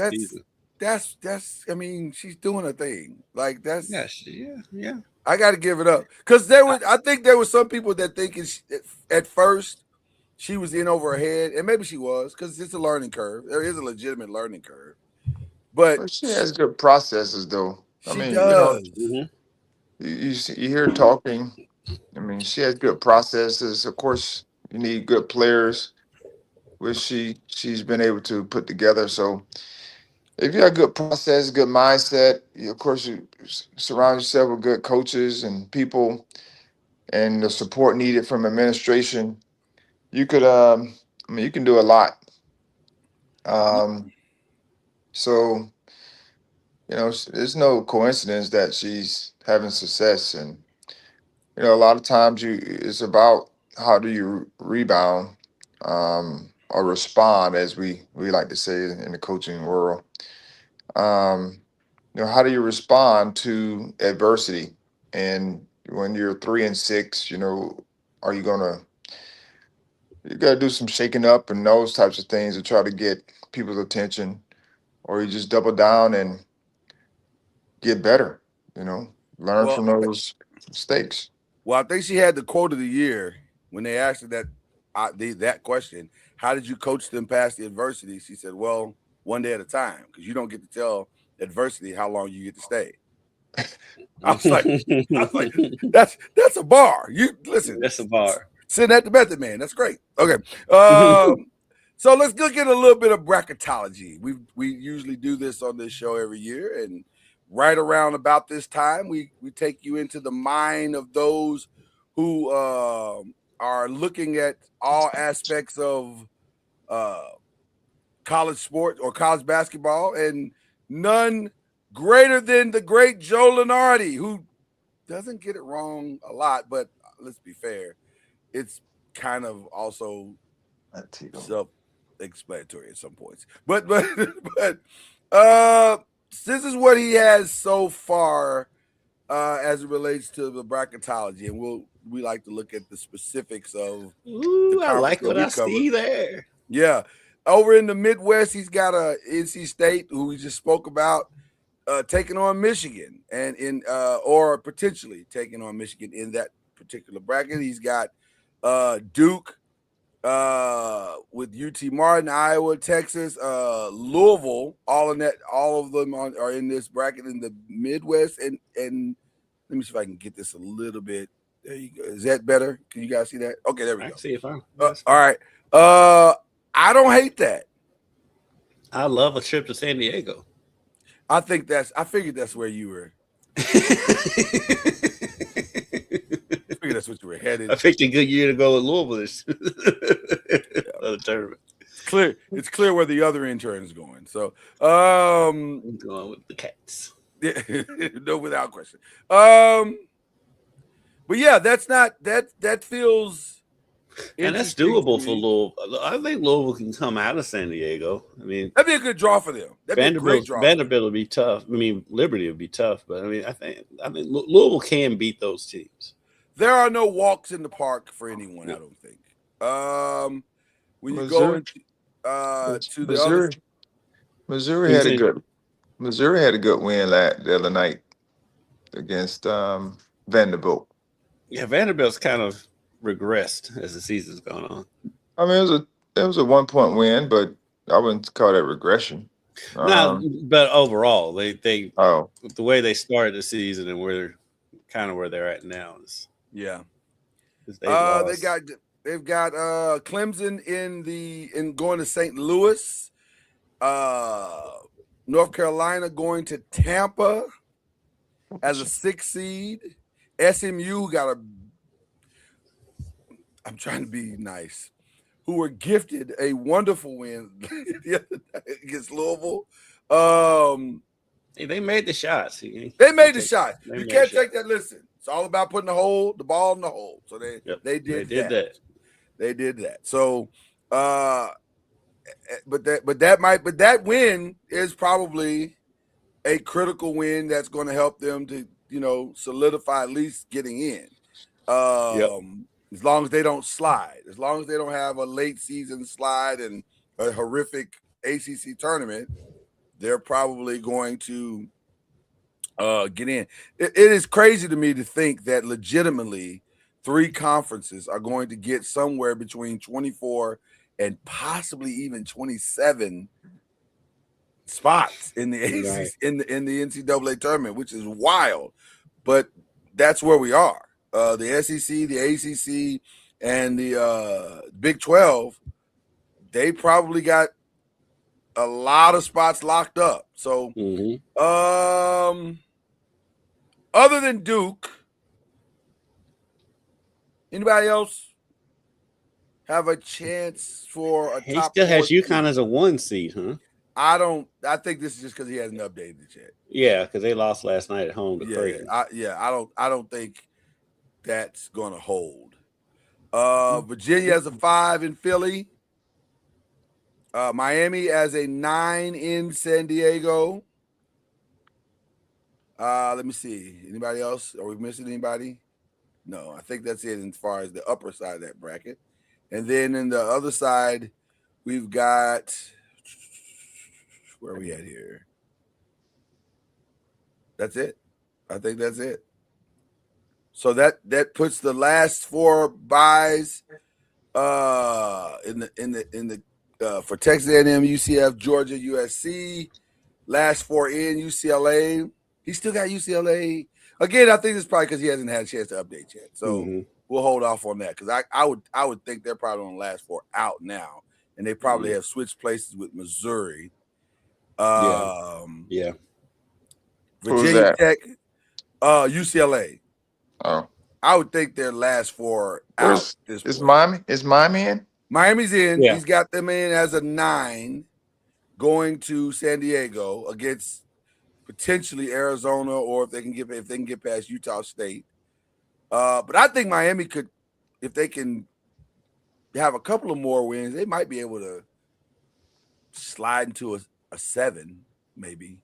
that's. I mean, she's doing a thing. Like that's. Yeah. I got to give it up because I think there were some people that think at first she was in over her head, and maybe she was because it's a learning curve. There is a legitimate learning curve. But she has good processes, though. I mean, does. You hear her talking. I mean, she has good processes. Of course, you need good players, which she's been able to put together. So, if you have good process, good mindset, of course, you surround yourself with good coaches and people, and the support needed from administration. You could, you can do a lot. So, there's no coincidence that she's having success. And, a lot of times it's about how do you rebound or respond, as we like to say in the coaching world. How do you respond to adversity? And when you're 3-6, are you you got to do some shaking up and those types of things to try to get people's attention, or you just double down and get better, learn from those mistakes. Well, I think she had the quote of the year when they asked her that question. How did you coach them past the adversity? She said, well, one day at a time, because you don't get to tell adversity how long you get to stay. I was like, that's a bar. You listen. That's a bar. Sitting at the method man. That's great. Okay. So let's look at a little bit of bracketology. We usually do this on this show every year, and right around about this time, we take you into the mind of those who are looking at all aspects of college sport or college basketball, and none greater than the great Joe Lunardi, who doesn't get it wrong a lot, but let's be fair, it's kind of also self-explanatory at some points. But this is what he has so far as it relates to the bracketology, and we like to look at the specifics of. Ooh, I like what I see there. Yeah, over in the Midwest, he's got a NC State, who we just spoke about, taking on Michigan, and or potentially taking on Michigan in that particular bracket. He's got Duke with UT Martin, Iowa, Texas, Louisville, all of them are in this bracket in the Midwest. And let me see if I can get this a little bit. There you go. Is that better? Can you guys see that? Okay, there we go. I can see it fine. All right. I don't hate that. I love a trip to San Diego. I figured that's where you were. I figured that's what you were headed. I picked a good year to go with Louisville this other tournament. It's clear where the other intern is going. So I'm going with the Cats. No, without question. But yeah, that feels And that's interesting to doable for me. Louisville. I think Louisville can come out of San Diego. I mean, That'd be a good draw for them. That'd be a great draw. Vanderbilt will be tough. I mean, Liberty will be tough, but I mean, I think Louisville can beat those teams. There are no walks in the park for anyone, I don't think. When you go into to the other, Missouri had a good win the other night against Vanderbilt. Yeah, Vanderbilt's kind of regressed as the season's gone on. I mean, it was a 1-point win, but I wouldn't call that regression. No, but overall, they the Oh, way they started the season and where they're at now is they've got Clemson in going to St. Louis, North Carolina going to Tampa as a 6th seed. SMU I'm trying to be nice, who were gifted a wonderful win the other night against Louisville. They made the shots. They made the shot. You can't take that. Listen, it's all about putting the ball in the hole. So they did that. They did that. So, but that win is probably a critical win that's going to help them to solidify at least getting in. As long as they don't slide, as long as they don't have a late season slide and a horrific ACC tournament, they're probably going to get in. It is crazy to me to think that legitimately 3 conferences are going to get somewhere between 24 and possibly even 27 spots in the ACC, in the NCAA tournament, which is wild. But that's where we are. The SEC, the ACC, and the Big 12, they probably got a lot of spots locked up. So, other than Duke, anybody else have a chance for a He top still has 14? UConn as a 1 seed, huh? I think this is just because he hasn't updated it yet. Yeah, because they lost last night at home to Creighton. I don't think that's gonna hold. Virginia as a 5 in Philly. Miami as a 9 in San Diego. Let me see. Anybody else? Are we missing anybody? No, I think that's it as far as the upper side of that bracket. And then in the other side, we've got, where are we at here? That's it. I think that's it. So that puts the last 4 buys in the for Texas A&M, UCF, Georgia, USC. Last 4 in UCLA. He still got UCLA. Again, I think it's probably because he hasn't had a chance to update yet. So we'll hold off on that because I would think they're probably on the last 4 out now, and they probably have switched places with Missouri. Virginia Tech, UCLA. Oh, I would think their last 4 out. Is Miami in? Miami's in. Yeah. He's got them in as a 9 going to San Diego against potentially Arizona, or if they can get past Utah State. But I think Miami could, if they can have a couple of more wins, they might be able to slide into a 7, maybe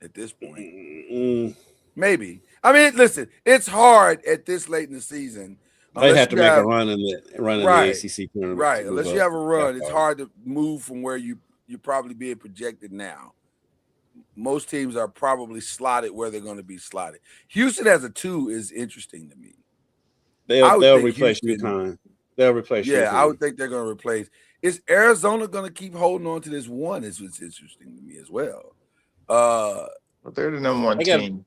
at this point. Maybe. I mean, listen, it's hard at this late in the season. They have to make a run in the ACC tournament. Right. Unless you have a run, it's hard to move from where you're probably being projected now. Most teams are probably slotted where they're going to be slotted. Houston as a 2 is interesting to me. They'll replace UConn. They'll replace UConn. I would think they're going to replace. Is Arizona going to keep holding on to this 1? It's interesting to me as well. But they're the number 1 team.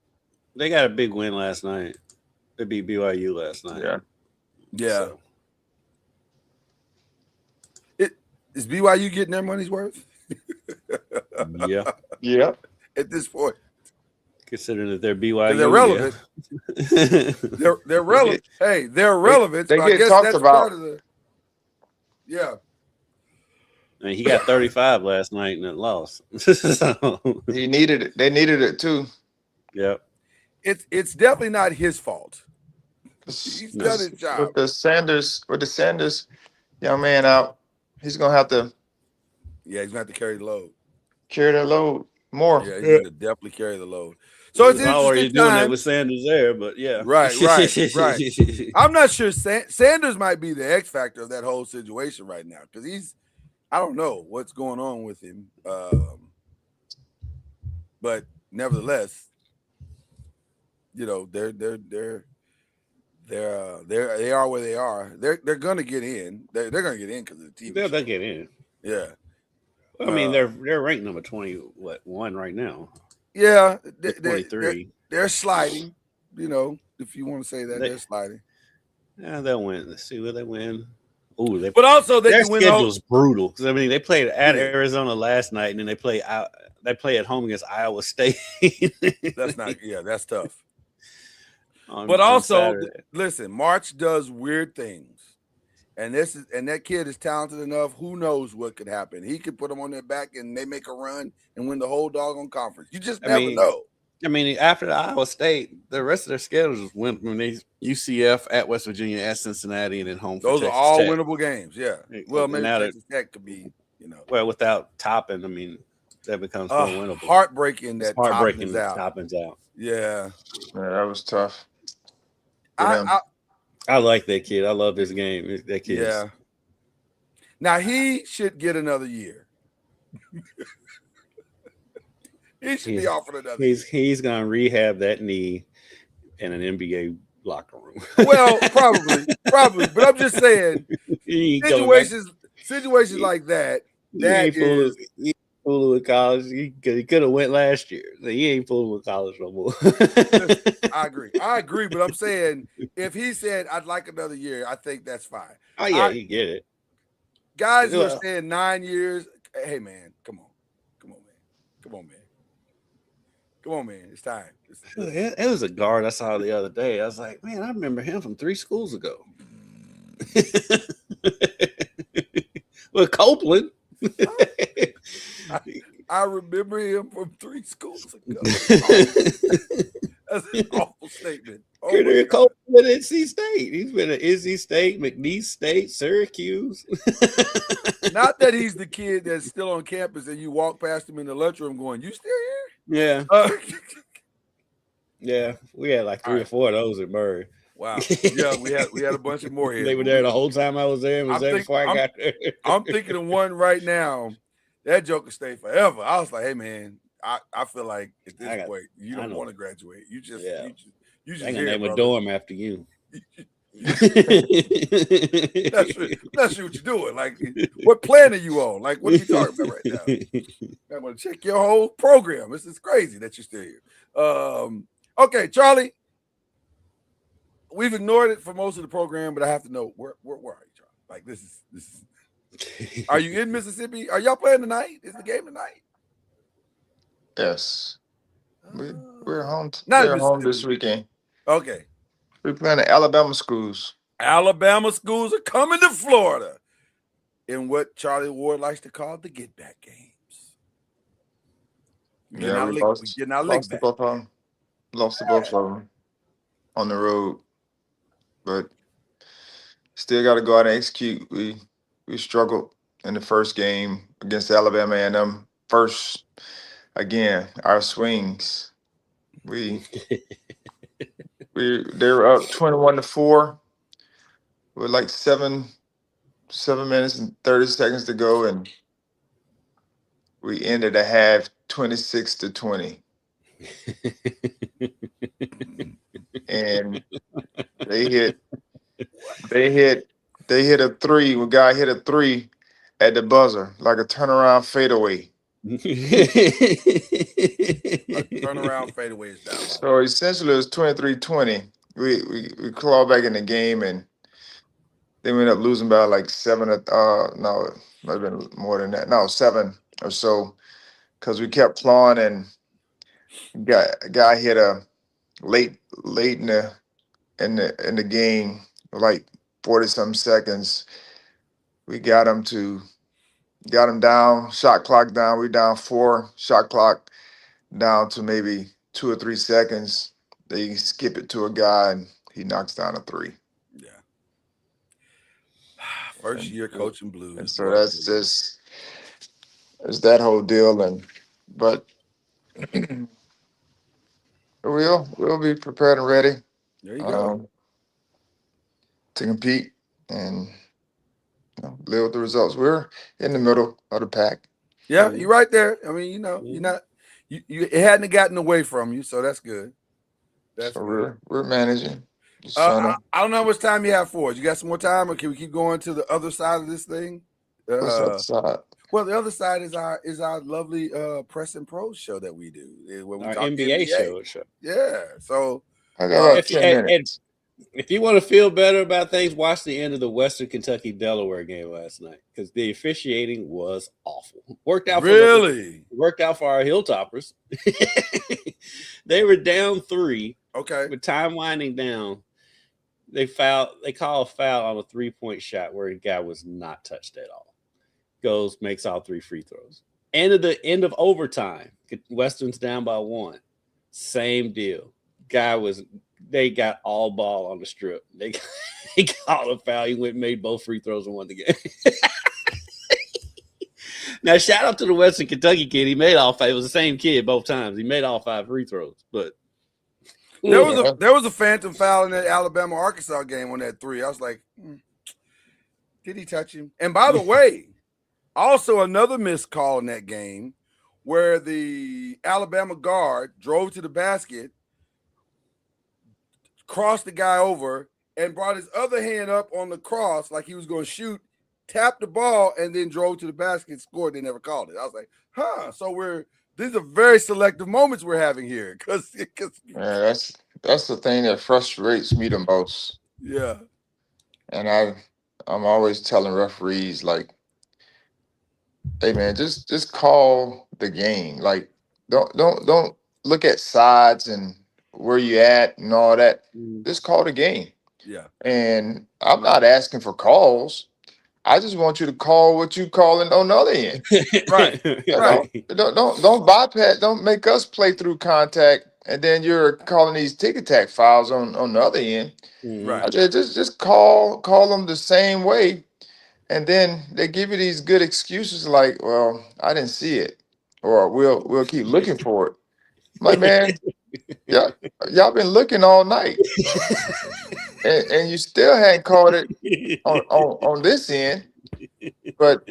They got a big win last night. They beat BYU last night. Yeah. So. Is BYU getting their money's worth? Yeah. At this point, considering that they're BYU, they're relevant. They're relevant. Hey, they're relevant. They so get I guess talked that's about. Part of the, I mean, he got 35 last night and it lost. So. They needed it too. Yep. It's definitely not his fault. He's No. done his job. With the Sanders young man out, he's gonna have to Yeah, he's gonna have to carry the load. carry that load more. Yeah, he's gonna definitely carry the load. So it's He's an already interesting doing that time. with Sanders there, but yeah. Right. I'm not sure Sanders might be the X factor of that whole situation right now because I don't know what's going on with him. But nevertheless, you know, they are where they are. They're gonna get in. They're gonna get in because of the TV. They'll get in. Yeah. I mean, they're ranked number 1 right now. Yeah, 23. They're sliding. You know, if you want to say that, they're sliding. Yeah, they'll win. Let's see where they win. Ooh, But also they their can win. schedule's brutal because I mean they played at Arizona last night and then they play at home against Iowa State. That's not. Yeah, that's tough. But also, listen, March does weird things, and that kid is talented enough. Who knows what could happen? He could put them on their back and they make a run and win the whole doggone conference. You just never know. I mean, after the Iowa State, the rest of their schedules went when they UCF at West Virginia, at Cincinnati, and then home. Those are all Tech. winnable games. Yeah. Well, maybe Texas Tech could be. You know. Well, without Toppin, I mean, that becomes more winnable. Heartbreaking that Toppin's out. Yeah. That was tough. I like that kid. I love this game. That kid. Yeah. Now he should get another year. He should be offered another year. He's gonna rehab that knee in an NBA locker room. Well, probably. But I'm just saying situations like that. He ain't fooling with college. He could have went last year. So he ain't fooling with college no more. I agree. But I'm saying if he said I'd like another year, I think that's fine. Oh yeah, you get it. Guys who are saying 9 years, hey man, come on, man. It's time. It was a guard I saw the other day. I was like, man, I remember him from 3 schools ago. With Copeland. I remember him from 3 schools ago. That's an awful statement. Copeland at NC State. He's been at NC State, McNeese State, Syracuse. Not that he's the kid that's still on campus and you walk past him in the lunchroom going, "You still here?" Yeah. Yeah. We had like 3 or 4 of those at Murray. Wow. Yeah, we had a bunch of more here. They were there the whole time I was there. Before I got there. I'm thinking of one right now. That joker stayed forever. I was like, hey man, I feel like at this point you don't want to graduate. You just I'm gonna name a dorm after you. That's what you're doing. Like, what plan are you on? Like, what are you talking about right now? I'm gonna check your whole program. This is crazy that you're still here. Okay, Charlie. We've ignored it for most of the program, but I have to know where are you, Charlie? Like, this is. Are you in Mississippi? Are y'all playing tonight? Is the game tonight? Yes. We're home. We're home this weekend. Okay. We're playing the Alabama schools. Alabama schools are coming to Florida in what Charlie Ward likes to call the get back games. We lost to both of them on the road, but still got to go out and execute. We struggled in the first game against Alabama A&M. First, again, our swings. They were up 21-4 with like 7 minutes and 30 seconds to go, and we ended the half 26-20. And they hit a 3. When guy hit a 3 at the buzzer, like a turnaround fadeaway. Turnaround fadeaway is down. So essentially, it was 23-20. We clawed back in the game, and then we ended up losing by like 7. No, it might have been more than that. No, 7 or so, because we kept clawing, and guy hit a late in the game, like 40-something seconds. We got him down, shot clock down. We down 4, shot clock down to maybe 2 or 3 seconds, they skip it to a guy and he knocks down a three. Yeah. First And, year coaching Blues. and so that's just it's that whole deal. But we'll be prepared and ready There you go. to compete and live with the results. We're in the middle of the pack. Yeah, you're right there. I mean, you're not you it hadn't gotten away from you, so that's good. That's So good. we're managing. I don't know how much time you have for us. You got some more time, or can we keep going to the other side of this thing? What's the other side? Well, the other side is our lovely Press and Pros show that we do. Where we Our talk NBA show. Yeah. So I got about 10 minutes. If you want to feel better about things, watch the end of the Western Kentucky Delaware game last night because the officiating was awful. Worked out for our Hilltoppers. They were down 3. Okay. With time winding down, they call a foul on a 3-point shot where the guy was not touched at all. Goes, makes all 3 free throws. End of overtime. Western's down by 1. Same deal. They got all ball on the strip. They called a foul. He went and made both free throws and won the game. Now, shout out to the Western Kentucky kid. He made all 5. It was the same kid both times. He made all 5 free throws. But there was a phantom foul in that Alabama-Arkansas game on that 3. I was like, did he touch him? And by the way, also another missed call in that game where the Alabama guard drove to the basket, crossed the guy over, and brought his other hand up on the cross like he was going to shoot, tapped the ball, and then drove to the basket, scored. They never called it. I was like, so these are very selective moments we're having here. That's the thing that frustrates me the most. Yeah. And I'm always telling referees, like, hey man, just call the game. Like, don't look at sides and where you at and all that. Just call the game. Yeah. And I'm not asking for calls. I just want you to call what you calling on the other end. Right. Right. Don't bypass. Don't make us play through contact, and then you're calling these tick tack fouls on the other end. Right. Just call them the same way, and then they give you these good excuses like, "Well, I didn't see it," or "We'll keep looking for it." I'm like, man, y'all been looking all night, and you still hadn't caught it on this end. But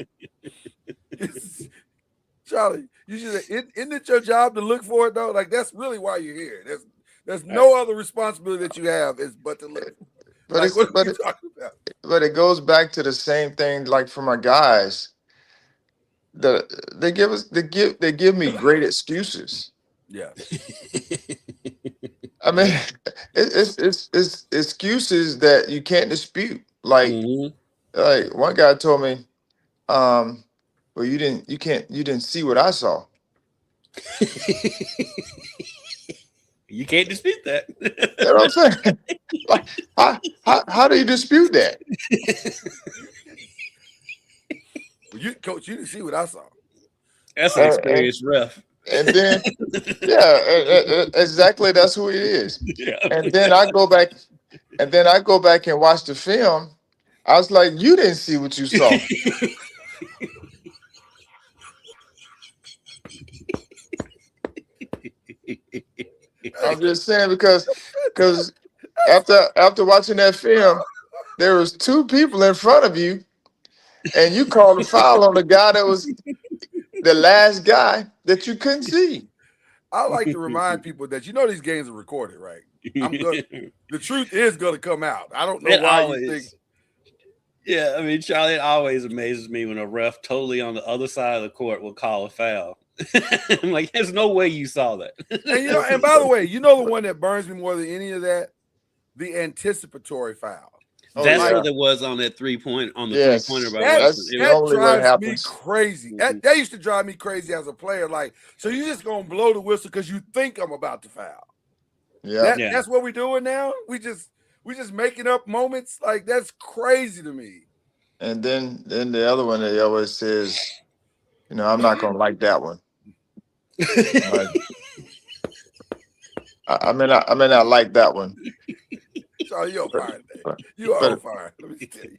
Charlie, you should say, isn't it your job to look for it though? Like that's really why you're here. There's no other responsibility that you have but to look. But it goes back to the same thing. Like for my guys, they give me great excuses. Yeah. I mean, it's excuses that you can't dispute. Like one guy told me, well, you didn't see what I saw. You can't dispute that. You know what I'm saying? Like, how do you dispute that? Well, Coach, you didn't see what I saw. That's an experienced ref. And then, exactly. That's who he is. Yeah. And then I go back and watch the film. I was like, you didn't see what you saw. I'm just saying because after watching that film, there was 2 people in front of you, and you called a foul on the guy that was the last guy that you couldn't see. I like to remind people that these games are recorded, right? The truth is going to come out. I don't know why you think. Yeah, I mean, Charlie, it always amazes me when a ref totally on the other side of the court will call a foul. I'm like, there's no way you saw that. And by the way, the one that burns me more than any of that, the anticipatory foul. That's what it was on that 3-point on the 3-pointer. That drives me crazy. That used to drive me crazy as a player. Like, so you just gonna blow the whistle because you think I'm about to foul. Yeah, that's what we're doing now. We just making up moments. Like that's crazy to me. And then the other one that he always says, I'm not gonna like that one. I may not like that one, Charlie, you're on fire today. but You are on but fire. Let me tell you.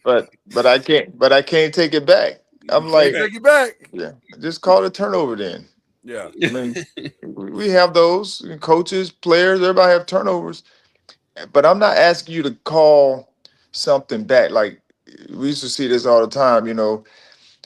but I can't take it back. I'm Can't like, take it back. yeah, just call it a turnover then. Yeah. I mean, we have those coaches, players, everybody have turnovers, but I'm not asking you to call something back. Like we used to see this all the time. You know,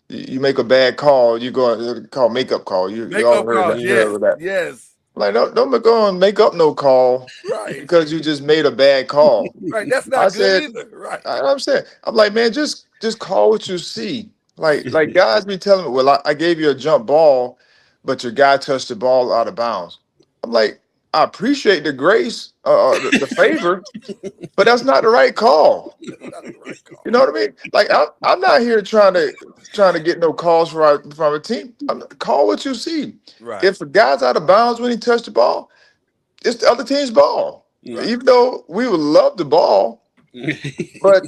you make a bad call, you go call makeup call. You all Makeup heard calls. that. Yes. Heard that. Yes. Like don't go and make up no call Right. because you just made a bad call. Right. That's I not good said, either. Right. I'm saying, I'm like, man, just call what you see. Like guys be telling me, well, I gave you a jump ball, but your guy touched the ball out of bounds. I'm like, I appreciate the grace, the favor, but that's not the right call. That's not the right call. You know what I mean? Like I'm not here trying to get no calls from a team. Call what you see. Right. If a guy's out of bounds when he touched the ball, it's the other team's ball. Right. Even though we would love the ball, but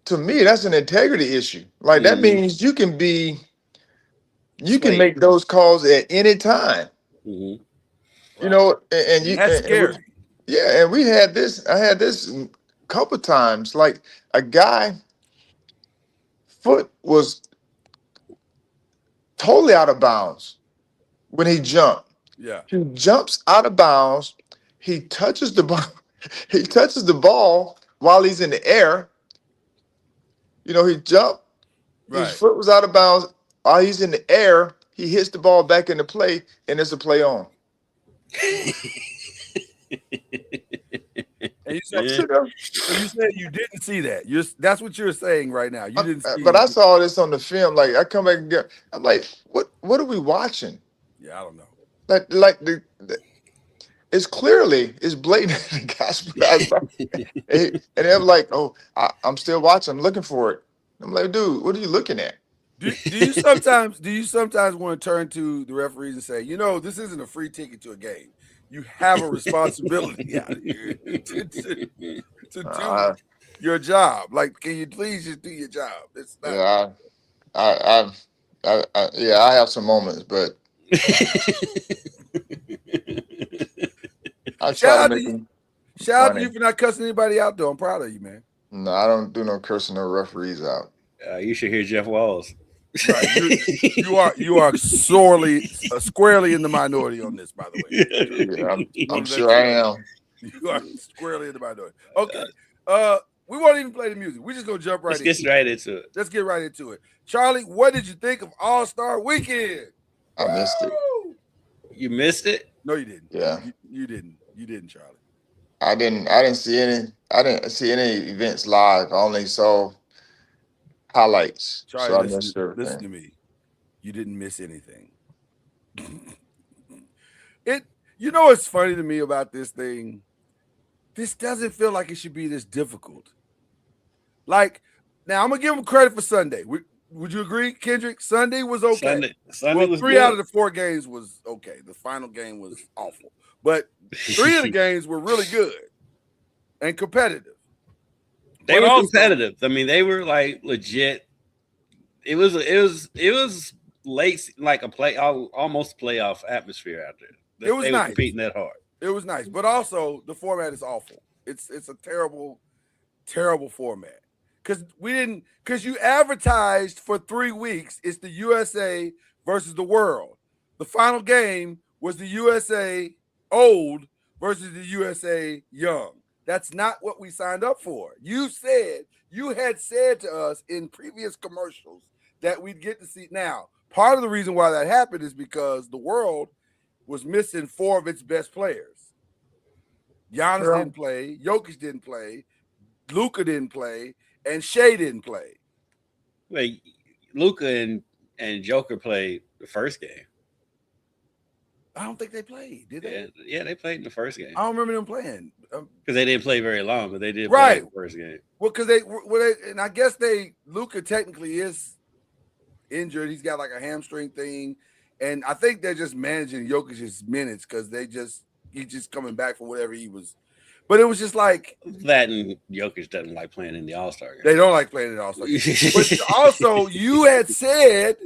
to me, that's an integrity issue. Like that means you can make those calls at any time. Mhm. You know, and you That's and scary. yeah, and we had this. I had this a couple times. Like a guy foot was totally out of bounds when he jumped. Yeah. He jumps out of bounds. He touches the ball. He touches the ball while he's in the air. You know, he jumped. Right. His foot was out of bounds. While he's in the air, he hits the ball back into play, and it's a play on. And you said, Yeah. so you said you didn't see that. That's what you're saying right now. You didn't see. But I saw this on the film. Like I come back and get, I'm like, what are we watching? Yeah, I don't know. Like it's blatant. And they're like, oh, I'm still watching. I'm looking for it. I'm like, dude, what are you looking at? Do you sometimes want to turn to the referees and say, you know, this isn't a free ticket to a game. You have a responsibility out here to do your job. Like, can you please just do your job? It's not. Yeah, I have some moments, but I try to make them. Shout out to funny. you for not cussing anybody out, though. I'm proud of you, man. No, I don't do no cursing no referees out. You should hear Jeff Walls. Right. You are squarely in the minority on this, by the way. Yeah, I'm sure I am. You are squarely in the minority. Okay. We won't even play the music. We're just gonna jump right in. Let's get right into it. Let's get right into it. Charlie, what did you think of All-Star Weekend? I missed it. Woo! You missed it? No, you didn't. Yeah. You didn't. You didn't, Charlie. I didn't see any events live. I only saw highlights. Charlie, So I missed everything. listen to me. You didn't miss anything. You know what's funny to me about this thing? This doesn't feel like it should be this difficult. Like, now I'm gonna give them credit for Sunday. Would you agree, Kendrick? Sunday was okay. Sunday was three good. out of the 4 games was okay. The final game was awful, but 3 of the games were really good and competitive. They But were also- competitive. I mean, they were like legit. It was late, like almost playoff atmosphere out there. It was they were nice. competing that hard. It was nice, but also the format is awful. It's a terrible, terrible format. Because you advertised for 3 weeks. It's the USA versus the world. The final game was the USA old versus the USA young. That's not what we signed up for. You had said to us in previous commercials that we'd get to see. Now, part of the reason why that happened is because the world was missing 4 of its best players. Giannis didn't play, Jokic didn't play, Luka didn't play, and Shea didn't play. Wait, Luka and Joker played the first game. I don't think they played, did they? Yeah, they played in the first game I don't remember them playing. because they didn't play very long, but they did Right. play the first game. Well, because and I guess Luka technically is injured. He's got like a hamstring thing, and I think they're just managing Jokic's minutes because he's just coming back from whatever he was. But it was just like That and Jokic doesn't like playing in the All-Star game. they don't like playing it also. But also, you had said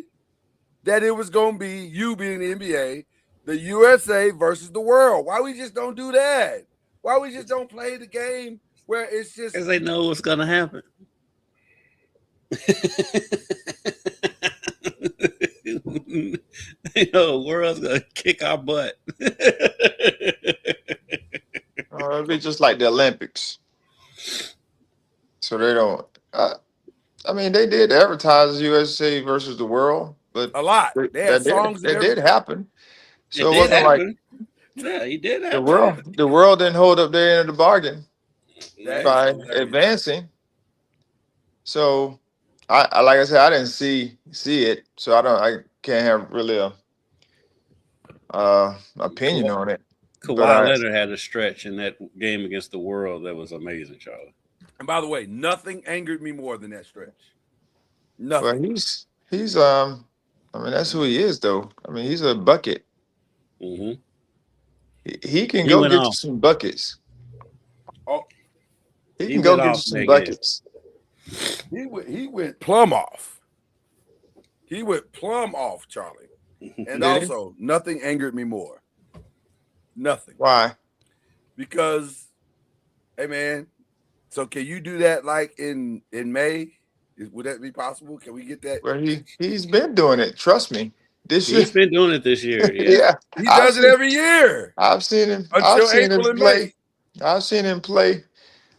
that it was going to be you being the NBA the USA versus the world. Why we just don't do that? Why we just don't play the game where it's just Because they know what's gonna happen. They know the world's gonna kick our butt. It'd be just like the Olympics. So they don't. I mean, they did advertise USA versus the world, but a lot. They had songs. That did happen. So It it wasn't like yeah, he did the happen. world didn't hold up their end of the bargain by hilarious. advancing. So I like I said, I didn't see it, so I can't have really a opinion on it. Kawhi Leonard had a stretch in that game against the world that was amazing, Charlie. And by the way, nothing angered me more than that stretch. Nothing. Well, he's I mean, that's who he is, though. I mean, he's a bucket. Mm-hmm. He can go get you some buckets. Oh, he can go get you some buckets. He went plumb off. He went plumb off, Charlie. And also, nothing angered me more. Nothing. Why? Because, hey man, so can you do that like in May? Would that be possible? Can we get that? Well, he's been doing it. Trust me. He's been doing it this year. Yeah, yeah. He does it every year. I've seen him. Until April and May. I've seen him play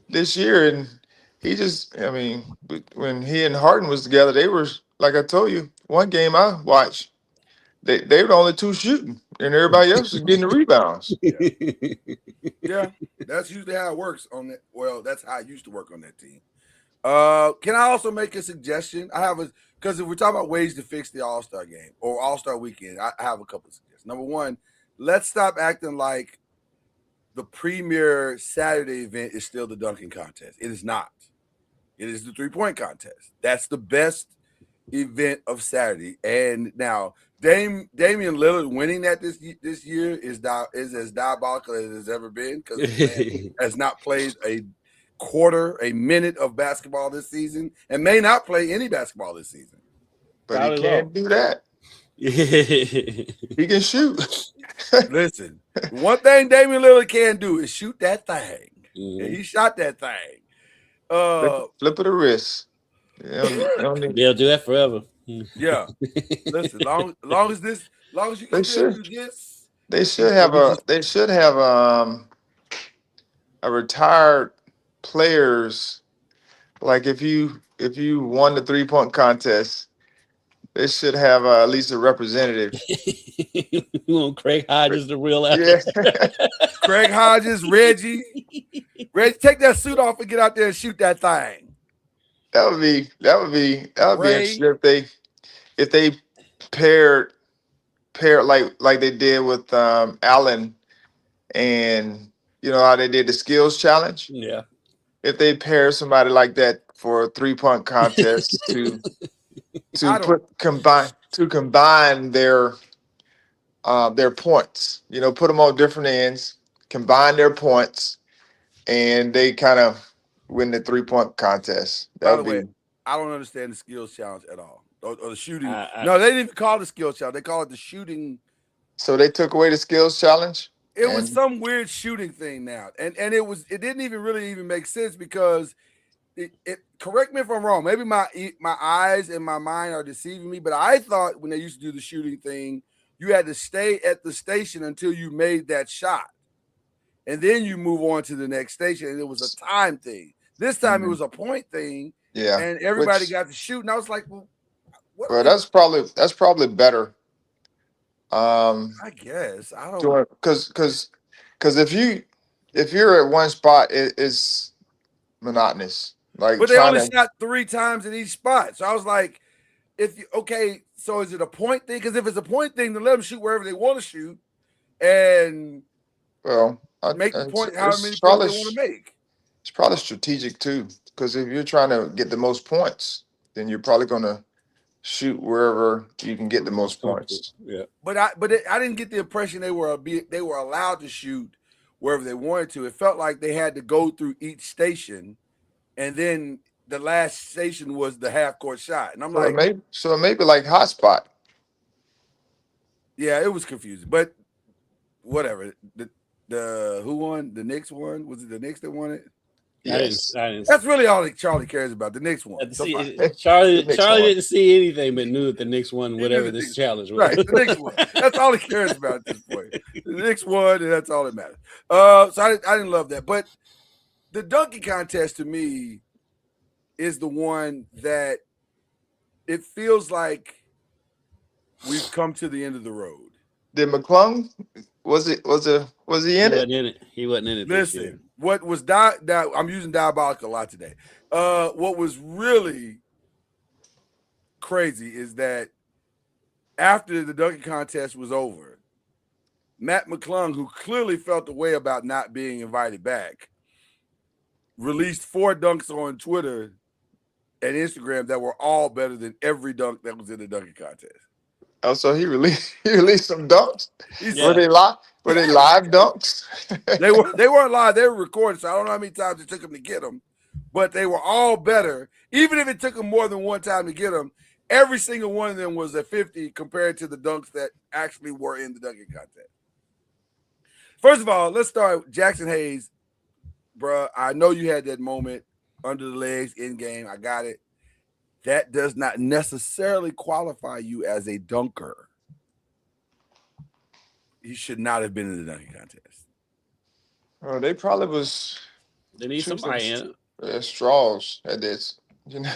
this year, and he just. I mean, when he and Harden was together, they were like I told you. One game I watched, they were the only two shooting, and everybody else was getting the rebounds. Yeah, that's usually how it works on that. Well, that's how I used to work on that team. Can I also make a suggestion? I have because if we're talking about ways to fix the All-Star game or All-Star weekend, I have a couple of suggestions. Number one, let's stop acting like the premier Saturday event is still the dunking contest. It is not. It is the three-point contest. That's the best event of Saturday. And now Damian Lillard winning that this year is as diabolical as it has ever been because he has not played a minute of basketball this season and may not play any basketball this season. But he can't do that. He can shoot. Listen, one thing Damian Lillard can do is shoot that thing. Mm-hmm. And he shot that thing. Flip of the wrist. They'll do that forever. Yeah. Listen, long as you can do this. They should have a retired players, like if you won the 3-point contest, they should have at least a representative. You want Craig Hodges, the real athlete? Yeah. Craig Hodges, Reggie, take that suit off and get out there and shoot that thing. That would be interesting if they paired like they did with Allen, and you know how they did the skills challenge. Yeah. If they pair somebody like that for a 3-point contest to combine their points, you know, put them on different ends, combine their points, and they kind of win the 3-point contest. By the way, I don't understand the skills challenge at all, or the shooting. No, they didn't even call it the skills challenge. They call it the shooting. So they took away the skills challenge. It was some weird shooting thing now, and it didn't even really make sense because it. Correct me if I'm wrong. Maybe my eyes and my mind are deceiving me, but I thought when they used to do the shooting thing, you had to stay at the station until you made that shot, and then you move on to the next station. And it was a time thing. This time it was a point thing. Yeah, and everybody got to shoot, and I was like, well, that's probably better. I guess I don't because if you're at one spot, it's monotonous. Like, but they only shot 3 times in each spot, so I was like, so is it a point thing? Because if it's a point thing, then let them shoot wherever they want to shoot, and make the point how many points they want to make. It's probably strategic too, because if you're trying to get the most points, then you're probably going to shoot wherever you can get the most points. Yeah, but I didn't get the impression they were allowed to shoot wherever they wanted to. It felt like they had to go through each station, and then the last station was the half-court shot. And I'm maybe like hotspot. Yeah, it was confusing. But whatever. The who won? The Knicks won. Was it the Knicks that won it? Yes. I didn't That's really all that Charlie cares about. The Knicks won. So see, fine. Charlie The Knicks won. didn't see anything but knew that the Knicks won He knew whatever the this Knicks- challenge was. Right, the Knicks won. That's all he cares about at this point. The Knicks won, and that's all that matters. So I didn't love that, but the dunking contest to me is the one that it feels like we've come to the end of the road. Did McClung was he in He it? wasn't in it. He wasn't in it this year. Listen, what was I'm using diabolical a lot today. What was really crazy is that after the dunking contest was over, Matt McClung, who clearly felt the way about not being invited back, released 4 dunks on Twitter and Instagram that were all better than every dunk that was in the dunking contest. Oh, so he released some dunks. Yeah. Were they live? Were they live dunks? They weren't live, they were recorded, so I don't know how many times it took them to get them, but they were all better. Even if it took them more than one time to get them, every single one of them was a 50 compared to the dunks that actually were in the dunking contest. First of all, let's start with Jackson Hayes. Bruh, I know you had that moment under the legs in game. I got it. That does not necessarily qualify you as a dunker. He should not have been in the dunking contest. Oh, they probably was They need somebody in it. straws at this. You know,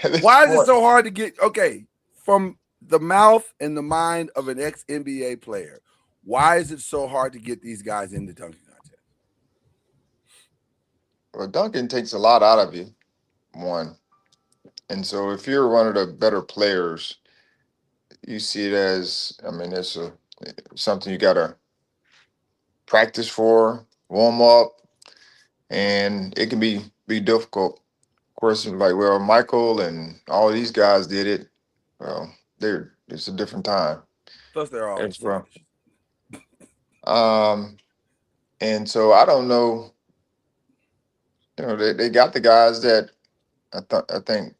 at this Why is it point. so hard to get from the mouth and the mind of an ex-NBA player? Why is it so hard to get these guys in the dunking contest? Well, dunking takes a lot out of you, one. And so if you're one of the better players, you see it as, I mean, it's something you gotta practice for, warm up, and it can be difficult. Of course, like, well, Michael and all these guys did it. Well, it's a different time. Plus, they're all It's from- Spanish. And so I don't know. You know, they got the guys that I think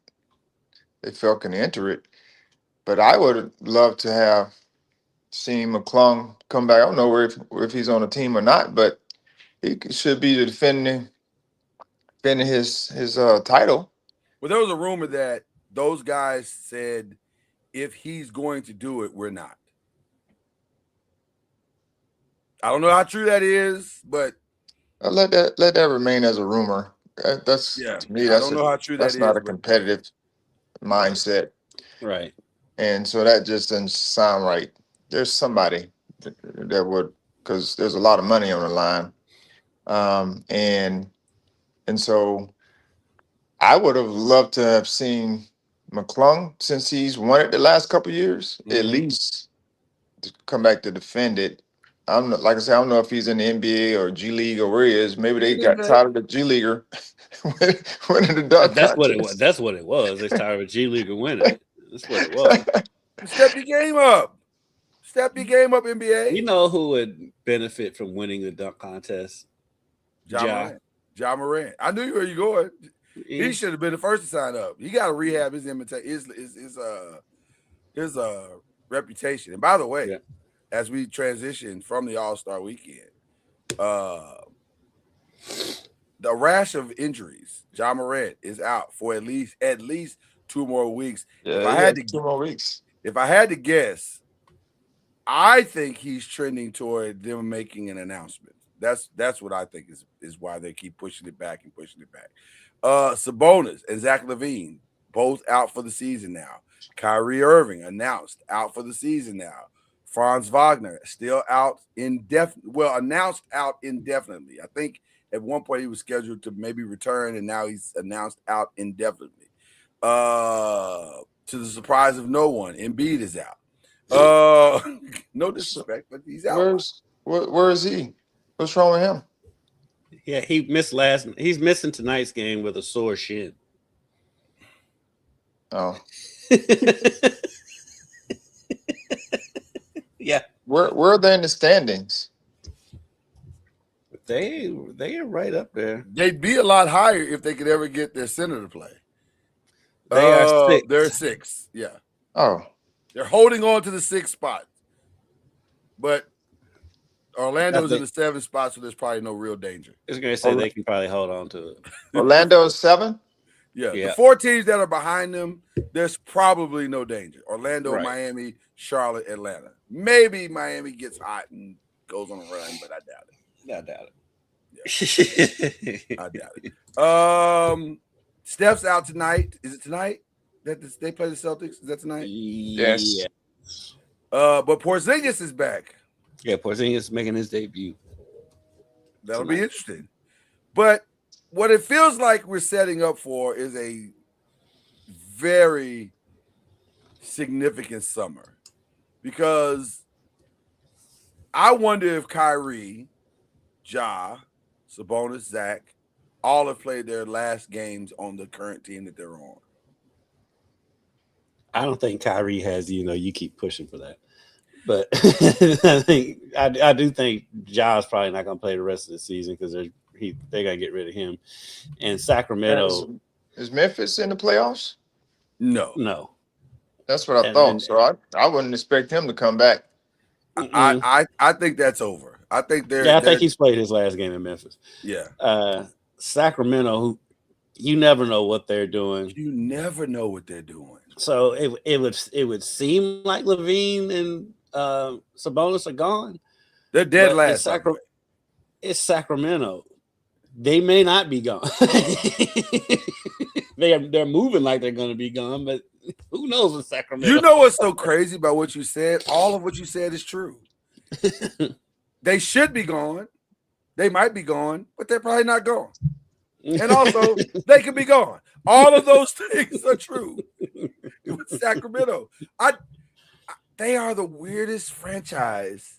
they felt can enter it, but I would love to have seen McClung come back. I don't know if he's on a team or not, but he should be defending his title. Well, there was a rumor that those guys said, if he's going to do it, we're not. I don't know how true that is, but Let that remain as a rumor. That's yeah, to me. I don't know how true that that's is. not a but- competitive mindset, Right. and so that just doesn't sound right. There's somebody that would, because there's a lot of money on the line, and so I would have loved to have seen McClung, since he's won it the last couple of years, at Mhm. least to come back to defend it. I'm not, like I said, I don't know if he's in the NBA or G League or where he is. Maybe they got tired of the G Leaguer winning the dunk That's what it contest. was. That's what it was. They tired of a G League winning. That's what it was. Step your game up. Step your game up, NBA. You know who would benefit from winning the dunk contest? Ja Morant. I knew where you going. He should have been the first to sign up. He got to rehab his his reputation. And by the way, Yeah. as we transition from the All-Star weekend, the rash of injuries, Ja Morant is out for at least 2 more weeks. Yeah, If I had to 2 more weeks. If I had to guess, I think he's trending toward them making an announcement. That's what I think is why they keep pushing it back. Sabonis and Zach LaVine both out for the season now. Kyrie Irving announced out for the season now. Franz Wagner still out announced out indefinitely. I think at one point he was scheduled to maybe return, and now he's announced out indefinitely. To the surprise of no one, Embiid is out. No disrespect, but he's out. Where is he? What's wrong with him? Yeah, he's missing tonight's game with a sore shin. Oh, Yeah. where are they in the standings? They are right up there. They'd be a lot higher if they could ever get their center to play. They are 6. They're 6. Yeah. Oh, They're holding on to the 6th spot. But Orlando's I in the 7th spot, so there's probably no real danger. was going to say they can probably hold on to it. Orlando is 7. Yeah, Yeah. the 4 teams that are behind them, there's probably no danger. Orlando, Right. Miami, Charlotte, Atlanta. Maybe Miami gets hot and goes on a run, but I doubt it. I doubt it. I doubt it. Steph's out tonight. Is it tonight that they play the Celtics? Is that tonight? Yes. Yeah. But Porzingis is back. Yeah, Porzingis making his debut. That'll tonight. be interesting. But what it feels like we're setting up for is a very significant summer, because I wonder if Kyrie, Ja, Sabonis, Zach, all have played their last games on the current team that they're on. I don't think Kyrie has, you keep pushing for that. But I do think Ja's probably not going to play the rest of the season because they're going to get rid of him. And Sacramento. Is Memphis in the playoffs? No. That's what I thought. So I wouldn't expect him to come back. I think that's over. I think I think he's played his last game in Memphis. Yeah. Sacramento, who you never know what they're doing. You never know what they're doing. So it would seem like Levine and Sabonis are gone. They're dead last. It's Sacramento. They may not be gone. They're moving like they're going to be gone, but who knows with Sacramento? You know what's so crazy about what you said? All of what you said is true. They should be gone. They might be gone, but they're probably not gone. And also, they could be gone. All of those things are true with Sacramento. They are the weirdest franchise,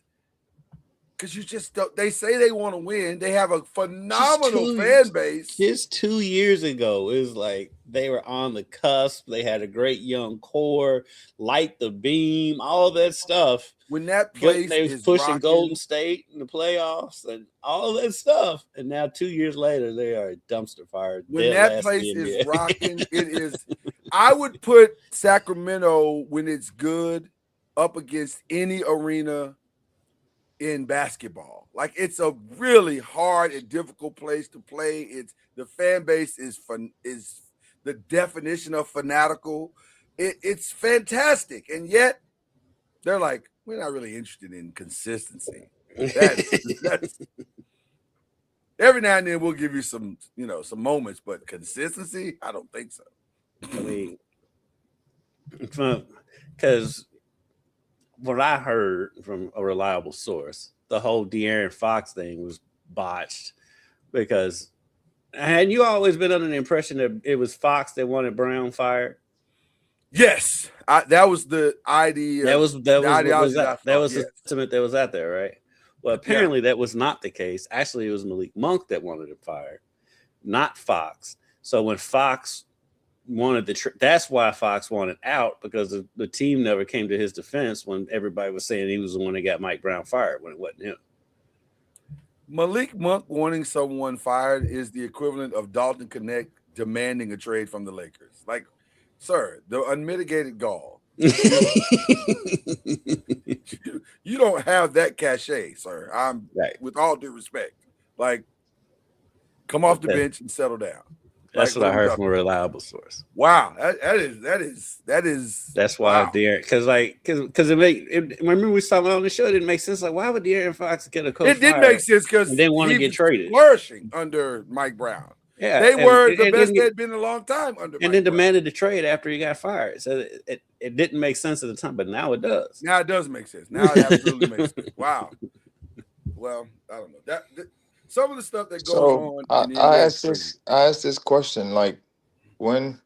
because you just don't. They say they want to win. They have a phenomenal fan base. Just 2 years ago, it was like they were on the cusp. They had a great young core, light the beam, all that stuff. When that place they was is pushing rocking, Golden State in the playoffs and all that stuff, and now 2 years later, they are a dumpster fire. When that place is rocking, it is. I would put Sacramento, when it's good, up against any arena in basketball. Like, it's a really hard and difficult place to play. It's the fan base is the definition of fanatical. It's fantastic, and yet they're like, we're not really interested in consistency. That's every now and then we'll give you some moments, but consistency, I don't think so. I mean, because what I heard from a reliable source, the whole De'Aaron Fox thing was botched, because had you always been under the impression that it was Fox that wanted Brown fired? Yes, that was the idea. That was the yes. sentiment that was out there, right? Well, apparently that was not the case. Actually, it was Malik Monk that wanted him fired, not Fox. So when Fox wanted that's why Fox wanted out, because the team never came to his defense when everybody was saying he was the one that got Mike Brown fired when it wasn't him. Malik Monk wanting someone fired is the equivalent of Dalton Connect demanding a trade from the Lakers. Like, sir, the unmitigated gall. You don't have that cachet, sir. I'm right. With all due respect. Like, come off the bench and settle down. That's what I heard from a reliable source. Wow, that is. That's why De'Aaron, because remember we saw on the show, it didn't make sense. Like, why would De'Aaron Fox get a coach? It didn't make sense because they want to get traded, flourishing under Mike Brown. Yeah, they were the best they'd been in a long time under. And then demanded a trade after he got fired. So it didn't make sense at the time, but now it does. Now it does make sense. Now it absolutely makes sense. Wow. Well, I don't know that. Some of the stuff that goes on. I asked this question, like, when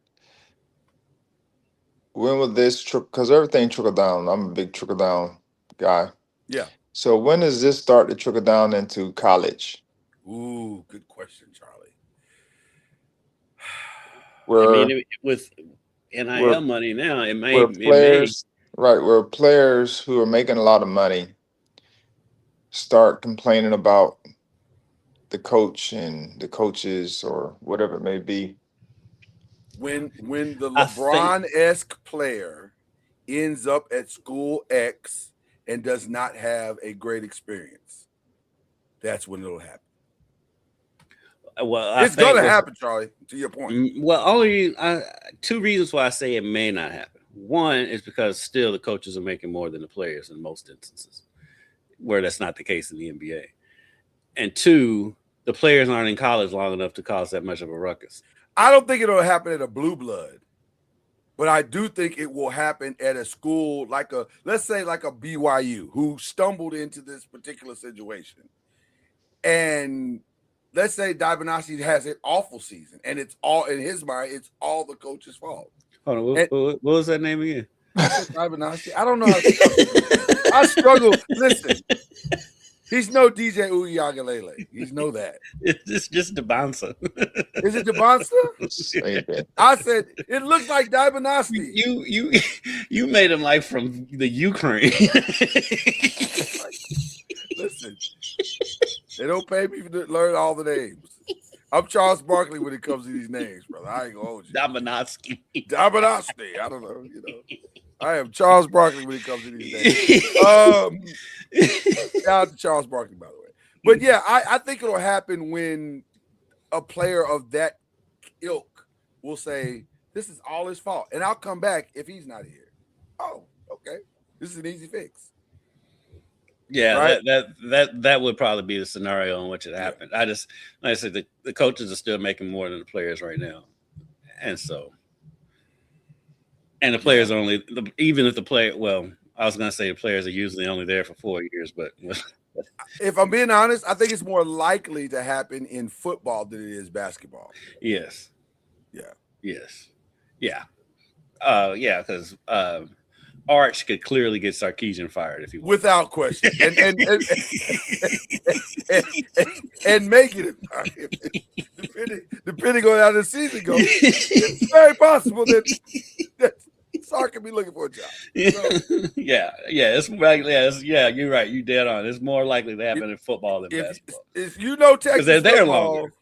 will this because everything trickle down? I'm a big trickle down guy. Yeah. So when does this start to trickle down into college? Ooh, good question, Charlie. With NIL money now, it may where players who are making a lot of money start complaining about the coach and the coaches or whatever it may be. When the LeBron-esque player ends up at school X and does not have a great experience. that's when it'll happen. Well, It's going to happen, Charlie, to your point. Well, only two reasons why I say it may not happen. One is because still the coaches are making more than the players in most instances, where that's not the case in the NBA. And two, the players aren't in college long enough to cause that much of a ruckus. I don't think it'll happen at a blue blood, but I do think it will happen at a school like let's say like a BYU who stumbled into this particular situation. And let's say Dibanasi has an awful season, and it's all in his mind, it's all the coach's fault. Hold on, what was that name again? Dibanasi. I don't know how to I struggle. Listen, he's no DJ Uyagalele. He's no that. It's just the bouncer. Is it the monster? I said it looks like Dibanasi. You made him like from the Ukraine. Listen, they don't pay me to learn all the names. I'm Charles Barkley when it comes to these names, brother. I ain't gonna hold you. Dabanowski. Dabanowski. I don't know. I am Charles Barkley when it comes to these names. Shout out to Charles Barkley, by the way. But yeah, I think it'll happen when a player of that ilk will say, this is all his fault. And I'll come back if he's not here. Oh, okay. This is an easy fix. Yeah, right? that would probably be the scenario in which it happened. I just, like I said, the coaches are still making more than the players right now. And so, and the players are only, even if the player, well, I was going to say the players are usually only there for 4 years, but if I'm being honest, I think it's more likely to happen in football than it is basketball. Yes. Yeah. Yes. Yeah. Yeah, because Arch could clearly get Sarkisian fired if he wanted. Without question. And make it depending on how the season goes. It's very possible that Sark could be looking for a job. So, yeah, it's likely. Yeah, you're right. You dead on. It's more likely to happen in football than basketball. If you know Texas, they're there football, longer.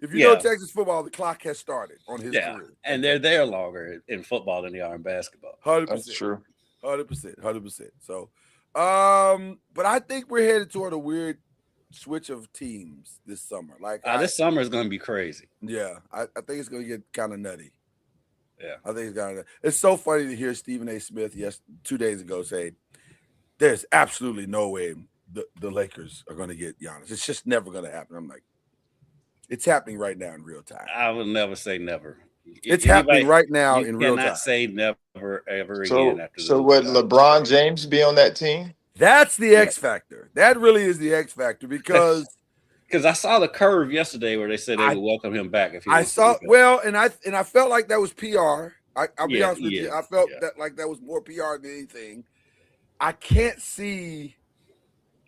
If you know Texas football, the clock has started on his career. And they're there longer in football than they are in basketball. 100%. That's true. 100%. So, but I think we're headed toward a weird switch of teams this summer. Like this summer is going to be crazy. Yeah, I think it's going to get kind of nutty. Yeah, I think it's so funny to hear Stephen A. Smith 2 days ago say, "There's absolutely no way the Lakers are going to get Giannis. It's just never going to happen." I'm like, it's happening right now in real time. I would never say never. It's happening right now in real time. You cannot say never ever again after this. So would LeBron James be on that team? That's the X factor. That really is the X factor because I saw the curve yesterday where they said they would welcome him back if he I saw and I felt like that was PR. I'll be honest with you. I felt that was more PR than anything. I can't see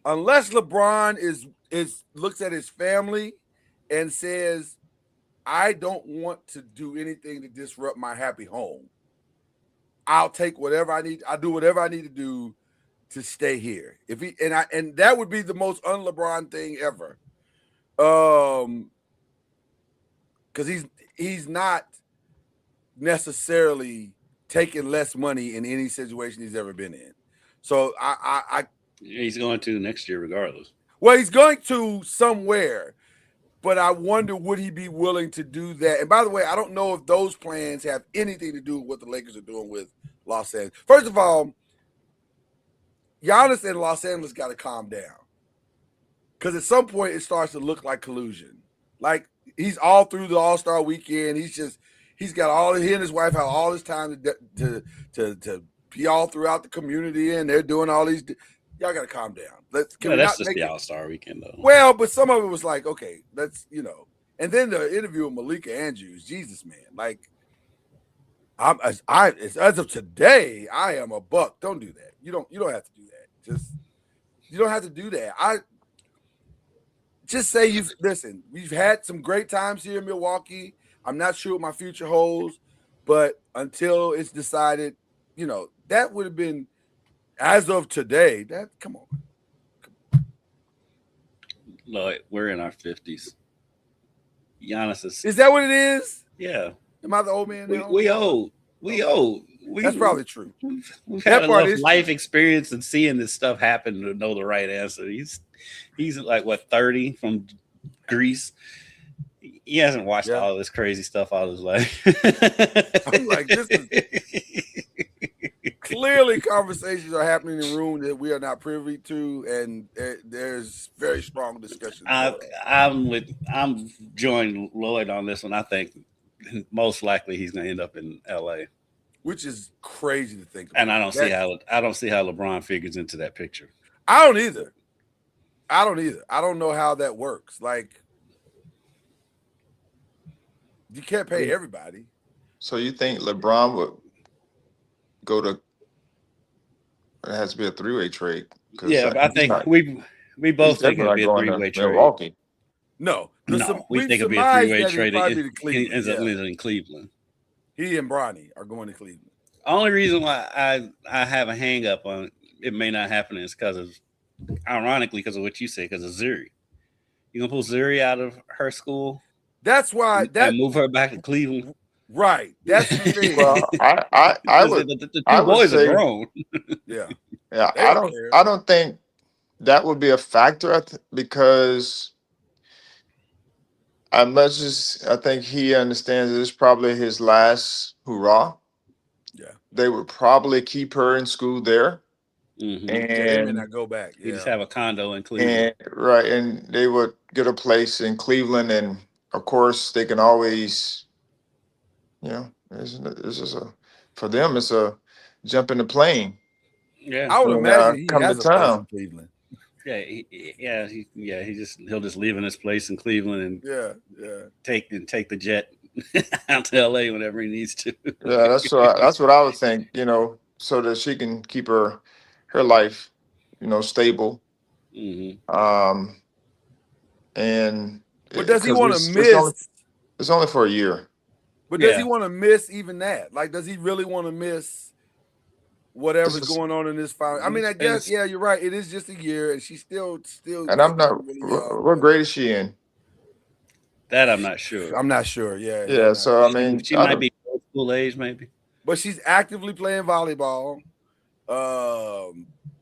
unless LeBron is looks at his family and says, I don't want to do anything to disrupt my happy home. I'll take whatever I need. I'll do whatever I need to do to stay here. If he and that would be the most un-LeBron thing ever. Because he's not necessarily taking less money in any situation he's ever been in. So he's going to next year regardless. Well, he's going to somewhere. But I wonder, would he be willing to do that? And by the way, I don't know if those plans have anything to do with what the Lakers are doing with Los Angeles. First of all, Giannis and Los Angeles got to calm down. Because at some point, it starts to look like collusion. Like, he's all through the All-Star weekend. He's got he and his wife have all this time to be all throughout the community, and they're doing all these. Y'all got to calm down. That's just the All-Star weekend, though. Well, but some of it was like, okay, let's, And then the interview with Malika Andrews, Jesus, man. Like, as of today, I am a buck. Don't do that. You don't have to do that. You don't have to do that. Just say we've had some great times here in Milwaukee. I'm not sure what my future holds, but until it's decided, that would have been, as of today, come on. Lloyd, we're in our 50s. Giannis is that what it is? Yeah. Am I the old man now? We old. That's probably true. We've That had part enough is life experience and seeing this stuff happen to know the right answer. He's like what 30 from Greece. He hasn't watched Yeah. all this crazy stuff all his life. I'm like, this is clearly conversations are happening in the room that we are not privy to, and there's very strong discussion. I'm joining Lloyd on this one. I think most likely he's going to end up in LA, which is crazy to think about. and I don't see how LeBron figures into that picture. I don't either. I don't know how that works. Like, you can't pay everybody. So you think LeBron would go to? It has to be a three-way trade. Yeah, but I think we both think it'll be a three-way trade. Milwaukee. No, We think it'll be a three-way trade. He Ends up living in Cleveland. He and Bronny are going to Cleveland. Only reason why I have a hang up on it may not happen is ironically, because of what you say, because of Zuri. You gonna pull Zuri out of her school? That's why and move her back to Cleveland. Right. That's the thing. Well, I would. The two I would boys say, are grown. Yeah. Yeah, They don't care. I don't think that would be a factor because as much as I think he understands this is probably his last hurrah. Yeah. They would probably keep her in school there. Mm-hmm. They may And not go back. You Yeah. just have a condo in Cleveland. and they would get a place in Cleveland, and of course they can always, this is for them it's a jump in the plane. Yeah, I would imagine he come has to a place town. in Cleveland. he'll just live in his place in Cleveland and Yeah. take the jet out to LA whenever he needs to. Yeah, that's what I would think. So that she can keep her life, stable. Mm-hmm. And But does he because want to miss? It's only for a year. But does he want to miss even that? Like, does he really want to miss whatever's going on in this final? I mean, I guess, yeah, you're right. It is just a year, and she's still. And I'm not. Really young. What grade is she in? That I'm not sure. I'm not sure. Yeah. Yeah. So I mean, she might be old school age, maybe. But she's actively playing volleyball.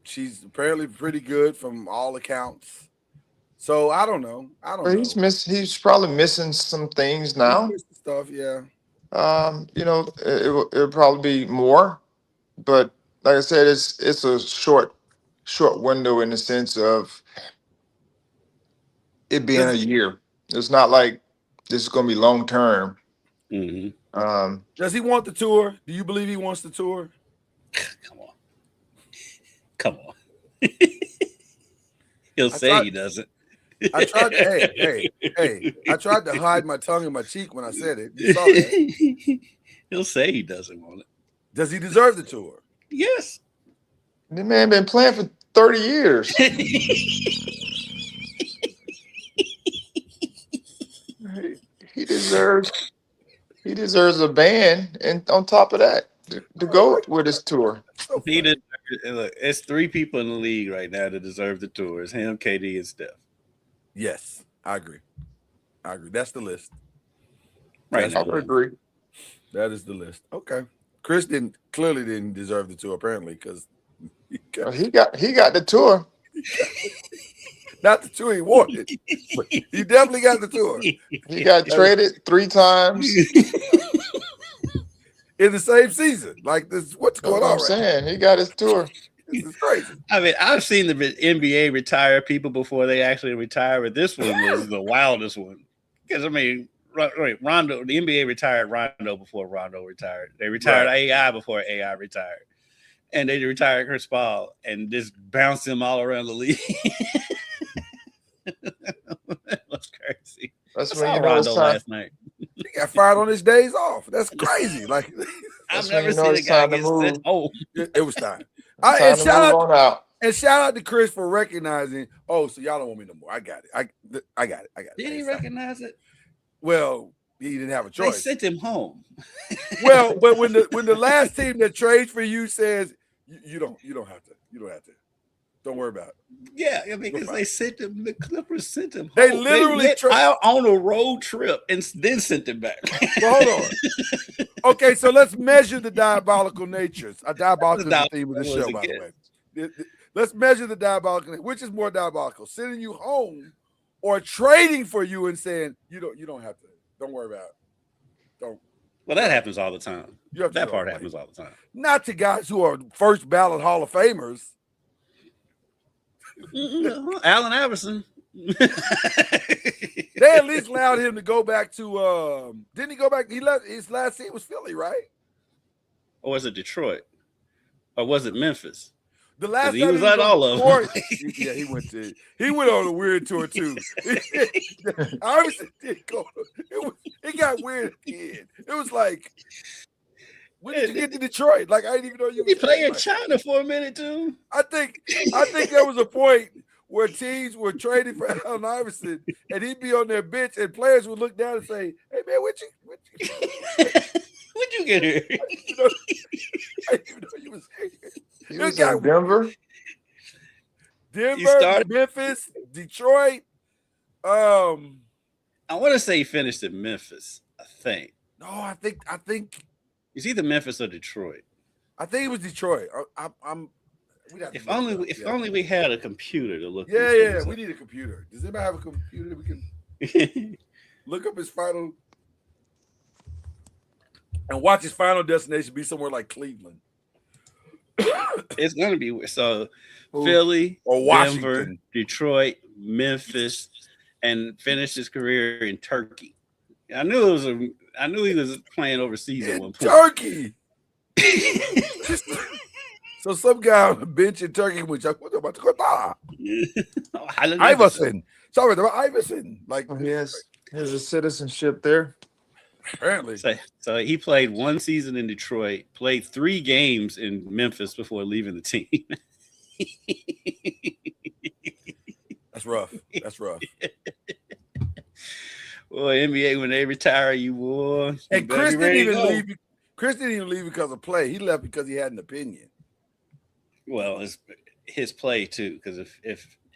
She's apparently pretty good from all accounts. So I don't know. He's probably missing some things now. Stuff, yeah. It'll probably be more, but like I said, it's a short window in the sense of it being a year. It's not like this is going to be long term. Mm-hmm. Does he want the tour? Do you believe he wants the tour? Come on. He'll say he doesn't. I tried to, I tried to hide my tongue in my cheek when I said it. You saw that. He'll say he doesn't want it. Does he deserve the tour? Yes. The man been playing for 30 years. He deserves a band, and on top of that, to go with his tour. It's three people in the league right now that deserve the tour. It's him, KD, and Steph. Yes, I agree. That's the list. Right. I would agree. That is the list. Okay. Chris clearly didn't deserve the tour, apparently, because he got the tour. Not the tour he wanted, but he definitely got the tour. He got traded 3 times in the same season. Like this, what's going on? I'm saying he got his tour. This is crazy. I mean, I've seen the NBA retire people before they actually retire, but this one was the wildest one. Because I mean, Rondo, the NBA retired Rondo before Rondo retired. They retired AI before AI retired, and they retired Chris Paul and just bounced him all around the league. That was crazy. That's when Rondo last night. He got fired on his days off. That's crazy. Like I've never seen a guy get sent home. It was time. And shout out to Chris for recognizing. Oh, so y'all don't want me no more. I got it. I got it. Did he recognize it? Well, he didn't have a choice. They sent him home. Well, but when the last team that trades for you says you don't have to. Don't worry about it. Yeah, because they sent him. The Clippers sent him. They home. literally went out on a road trip and then sent him back. Well, hold on. Okay, so let's measure the diabolical natures. Diabolical is the theme of the show, by the way. Let's measure the diabolical. Which is more diabolical, sending you home or trading for you and saying you don't have to. Don't worry about it. Don't. Well, that happens all the time. That part happens all the time. Not to guys who are first ballot Hall of Famers. Allen Iverson. They at least allowed him to go back to. Didn't he go back? He left. His last team was Philly, right? Or was it Detroit? Or was it Memphis? The last he was at all of them. Yeah, he went on a weird tour too. Iverson did go. It got weird at the end. It was like, when did you get to Detroit? Like, I didn't even know you. He played in China for a minute too. I think there was a point where teams were trading for Allen Iverson, and he'd be on their bench, and players would look down and say, "Hey man, what'd you get here?" I didn't even know you was here. He was in Denver. Memphis, Detroit. I want to say he finished in Memphis. I think. No, I think it's either Memphis or Detroit. I think it was Detroit. If only we had a computer to look. Yeah. We need a computer. Does anybody have a computer that we can look up his final and watch his final destination be somewhere like Cleveland? It's gonna be so. Philly or Washington, Denver, Detroit, Memphis, and finished his career in Turkey. I knew he was playing overseas at one point. Turkey. So some guy on the bench in Turkey, which what about Iverson? Sorry about Iverson. Like he has a citizenship there. Apparently. So he played one season in Detroit, played 3 games in Memphis before leaving the team. That's rough. Boy, NBA, when they retire you, boy. And Chris didn't even leave. Chris didn't even leave because of play. He left because he had an opinion. Well, his play too, because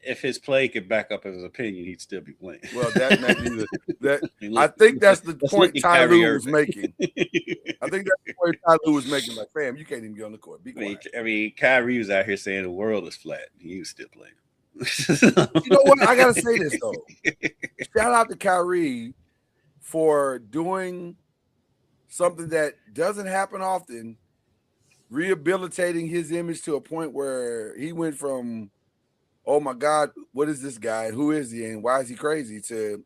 if his play could back up his opinion, he'd still be playing. Well, that may be that. I think that's the point Ty Lue was making. I think that's the point Ty Lue was making. Like, fam, you can't even get on the court. Be quiet. I mean, Kyrie was out here saying the world is flat. He was still playing. You know what? I gotta say this though. Shout out to Kyrie for doing something that doesn't happen often, rehabilitating his image to a point where he went from, oh my God, what is this guy? Who is he? And why is he crazy? To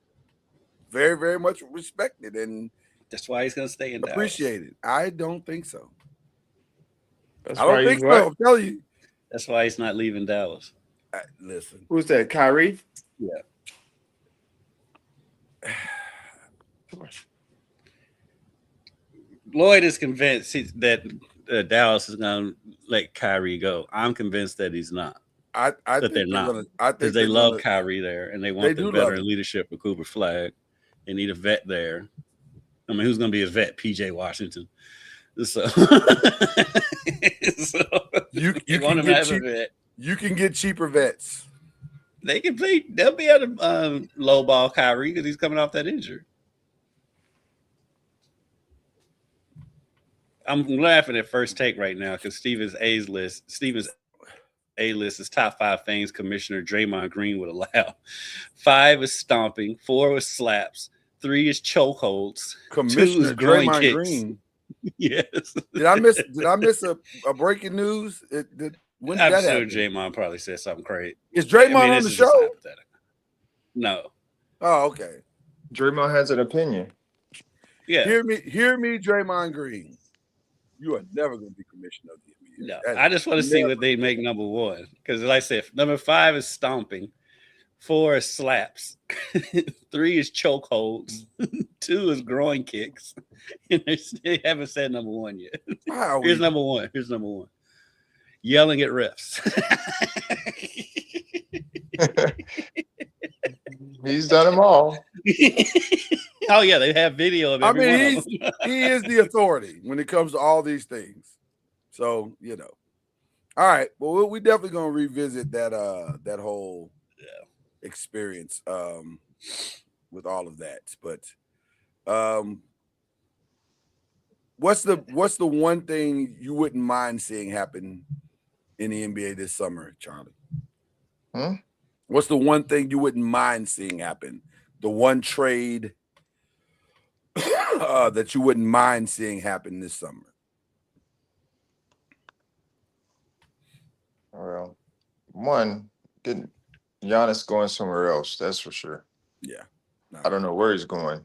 very, very much respected. And that's why he's going to stay in Dallas. Appreciated. I don't think so. I don't think so. I'm telling you. That's why he's not leaving Dallas. Listen. Who's that? Kyrie? Yeah. Lloyd is convinced that Dallas is going to let Kyrie go. I'm convinced that he's not. I think they're not. Because they love Kyrie there, and they want the veteran leadership of Cooper Flag. They need a vet there. I mean, who's going to be a vet? PJ Washington. So, you can get cheaper vets. They can play. They'll be able to lowball Kyrie because he's coming off that injury. I'm laughing at First Take right now because Steven's A-list is top 5 things Commissioner Draymond Green would allow. 5 is stomping, 4 is slaps, 3 is chokeholds, Commissioner 2 is groin Draymond kicks. Green. Yes. Did I miss a breaking news? When did that happen? Sure Draymond probably said something crazy. Is Draymond on the show? No. Oh, okay. Draymond has an opinion. Yeah. Hear me, Draymond Green. You are never going to be commissioner of the NBA. No, I just want to see what they make number 1. Because like I said, number 5 is stomping, 4 is slaps, 3 is chokeholds, 2 is groin kicks. And they haven't said number 1 yet. Here's number 1. Yelling at refs. He's done them all. Oh yeah, they have video of every one of them. He is the authority when it comes to all these things. So, All right. Well, we definitely gonna revisit that whole experience with all of that. But what's the one thing you wouldn't mind seeing happen in the NBA this summer, Charlie? What's the one thing you wouldn't mind seeing happen? The one trade that you wouldn't mind seeing happen this summer? Well, one, getting Giannis going somewhere else. That's for sure. Yeah. I don't know where he's going.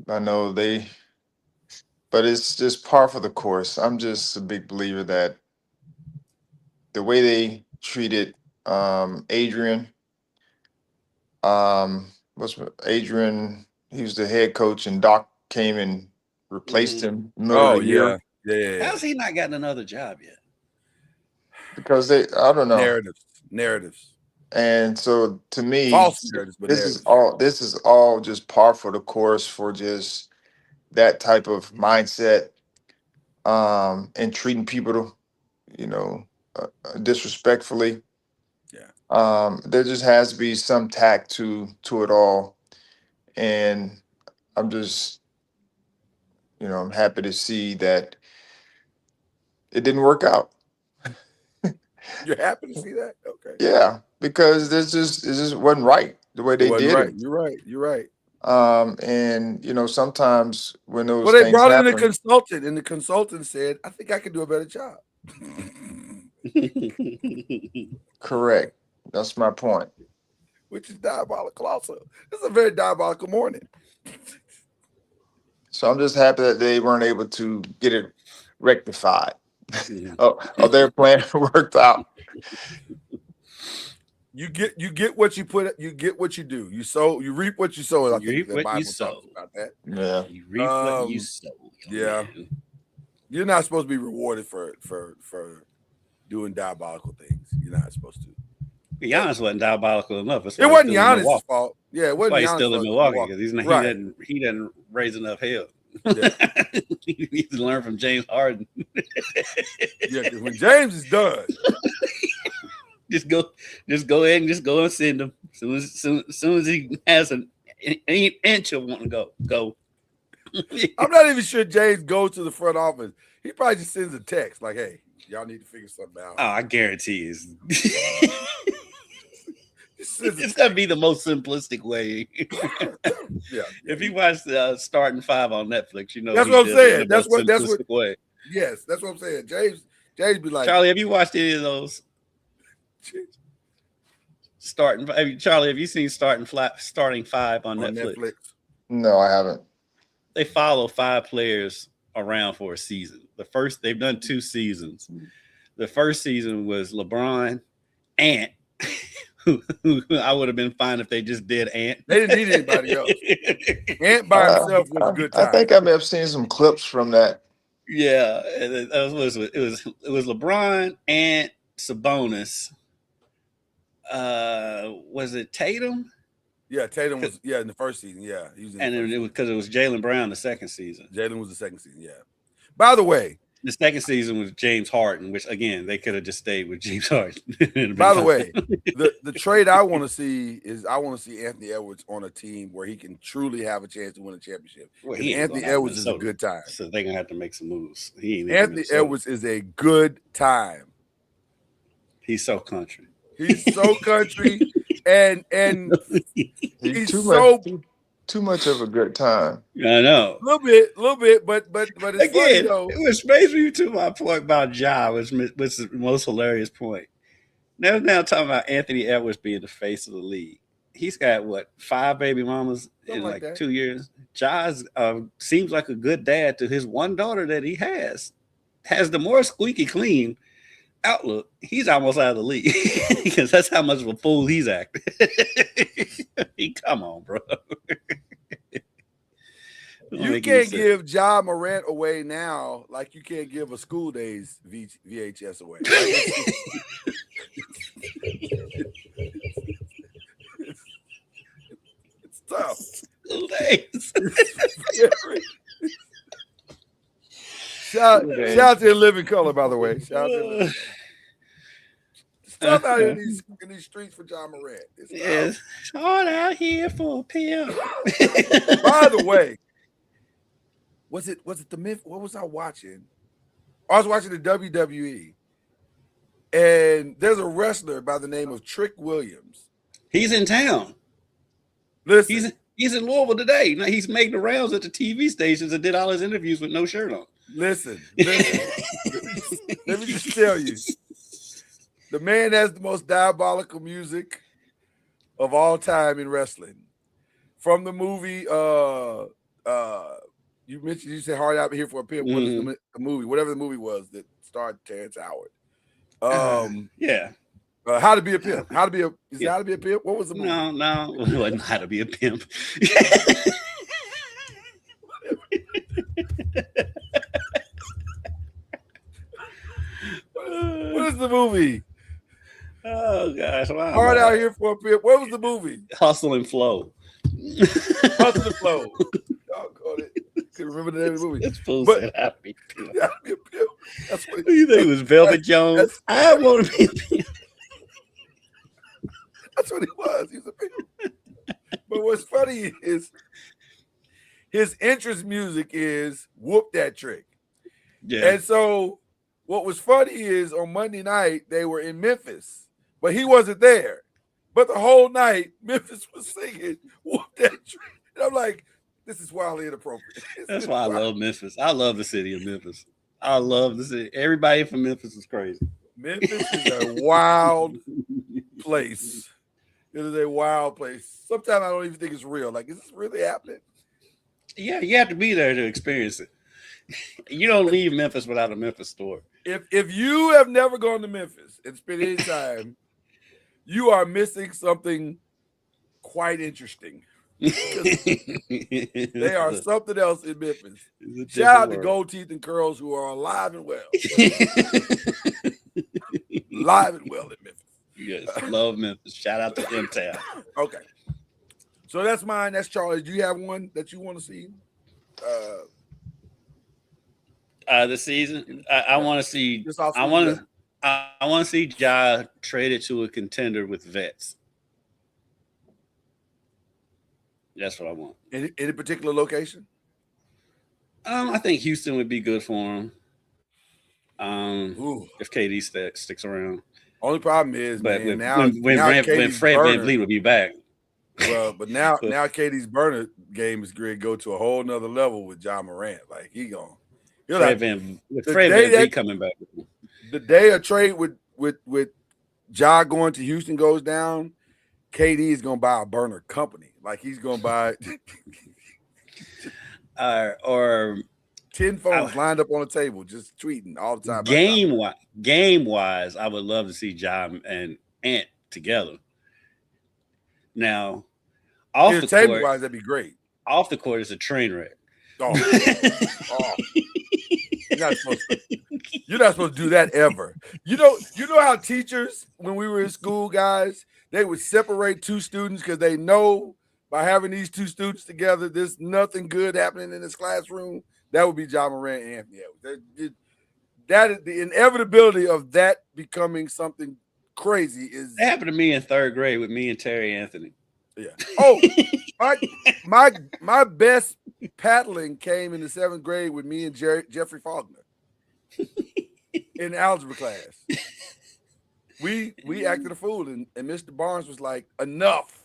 I know but it's just par for the course. I'm just a big believer that the way they treated Adrian, what's Adrian? He was the head coach, and Doc came and replaced him in the middle of the year yeah. How's he not gotten another job yet? because I don't know. Narratives. And so to me, False narratives, but this is all just par for the course for just that type of mindset, and treating people, disrespectfully. Yeah. There just has to be some tact to it all, and I'm just, I'm happy to see that it didn't work out. You're happy to see that? Okay. Yeah, because it just wasn't right the way It they wasn't did right. it. You're right. And sometimes when those Well, they things brought in a happen, consultant, and the consultant said, "I think I can do a better job." correct. That's my point. Which is diabolical. Also, this is a very diabolical morning. So I'm just happy that they weren't able to get it rectified. Or their plan worked out. You get what you put. You get what you do. You reap what you sow. I You think reap the what you Bible sow. talks about that. Yeah. You reap what you sow. Yeah. Man. You're not supposed to be rewarded for doing diabolical things. You're not supposed to. Giannis wasn't diabolical enough. It wasn't Giannis' fault. Yeah, it That's wasn't why he's Giannis' still in fault. Milwaukee because Right. he didn't raise enough hell. Yeah. He needs to learn from James Harden. Yeah, because when James is done, just go ahead and just go and send him. Soon as he has an inch of wanting to go. I'm not even sure James goes to the front office. He probably just sends a text like, "Hey, y'all need to figure something out." Oh, I guarantee It's it's gonna be the most simplistic way. Yeah. If you watch Starting Five on Netflix, That's what I'm saying. That's what way. Yes, that's what I'm saying. James be like, Charlie, have you watched any of those? Charlie, have you seen Starting Five on Netflix? No, I haven't. They follow 5 players around for a season. They've done 2 seasons. The first season was LeBron, Ant, who I would have been fine if they just did Ant. They didn't need anybody else. Ant by himself was a good time. I think I may have seen some clips from that. Yeah, it was LeBron, Ant, Sabonis. Was it Tatum? Yeah, Tatum was in the first season. Yeah, he was in And then it was because it was Jaylen Brown the second season. Jaylen was the second season. Yeah. By the way, the second season was James Harden, which again they could have just stayed with James Harden. By the way, the trade I want to see is Anthony Edwards on a team where he can truly have a chance to win a championship. Well, Anthony Edwards is a good time. So they're gonna have to make some moves. Anthony Edwards is a good time. He's so country. He's so country, and he's too much of a good time. I know. A little bit, but it's again, funny, though. It was basically to my point about Ja, which was the most hilarious point. Now talking about Anthony Edwards being the face of the league. He's got 5 baby mamas in like 2 years. Ja seems like a good dad to his one daughter that he has the more squeaky clean outlook. He's almost out of the league because that's how much of a fool he's acting. Come on, bro. You can't give Ja Morant away now like you can't give a School Days VHS away. It's tough. School Days. Shout out to In Living Color, by the way. Shout out to In Living Color. Stuff out here in these streets for John Morant. It's hard out here for a pimp. By the way, was it the myth? What was I watching? I was watching the WWE, and there's a wrestler by the name of Trick Williams. He's in town. Listen, he's in Louisville today. Now he's making the rounds at the TV stations and did all his interviews with no shirt on. Listen. Let me just tell you, the man has the most diabolical music of all time in wrestling. From the movie, you said Hard Out Here for a Pimp. What is the movie? Whatever the movie was that starred Terrence Howard. Yeah. How to Be a Pimp. How to Be a Pimp? What was the movie? No, it wasn't How to Be a Pimp. What is the movie? Oh gosh, wow. Hard Out Here for a Pimp. What was the movie? Hustle and Flow. Hustle and Flow. Doggone it. Couldn't remember the name of the movie. It's supposed But- to How to Be a Pimp. How to Be a Pimp. That's what Who you think it was Velvet Jones? I want to be a pimp. That's what he was. He was a pimp. But what's funny is his interest music is Whoop That Trick. Yeah. And so what was funny is on Monday night, they were in Memphis, but he wasn't there. But the whole night, Memphis was singing Whoop That Trick. And I'm like, this is wildly inappropriate. That's why I love Memphis. I love the city of Memphis. I love the city. Everybody from Memphis is crazy. Memphis is a wild place. It is a wild place. Sometimes I don't even think it's real. Like, is this really happening? Yeah, you have to be there to experience it. You don't leave Memphis without a Memphis store. If you have never gone to Memphis and spent any time, you are missing something quite interesting. They are something else in Memphis. Shout out to Gold Teeth and Curls, who are alive and well. Alive and well in Memphis. Yes, love Memphis. Shout out to M-Town. Okay. So that's mine. That's Charlie. Do you have one that you want to see? The season. I want to see. This off I want to see Ja traded to a contender with vets. That's what I want. Any particular location? I think Houston would be good for him. Ooh. If KD sticks around. Only problem is, But man, when Fred VanVleet will be back. Well, but now KD's burner game is going to go to a whole nother level with John Morant. Like Fred VanVleet coming back. The day a trade with Ja going to Houston goes down, KD is going to buy a burner company. Like he's going to buy or 10 phones lined up on the table, just tweeting all the time. Game wise, I would love to see Ja and Ant together. Now, off the table court, wise, that'd be great. Off the court is a train wreck. Oh. You're not supposed to do that ever. You know how teachers, when we were in school, guys, they would separate two students because they know by having these two students together, there's nothing good happening in this classroom. That would be John Morant and Anthony Edwards. That is the inevitability of that becoming something crazy. It happened to me in third grade with me and Terry Anthony. Yeah. Oh, my best paddling came in the 7th grade with me and Jeffrey Faulkner in algebra class. We acted a fool, and Mr. Barnes was like, enough.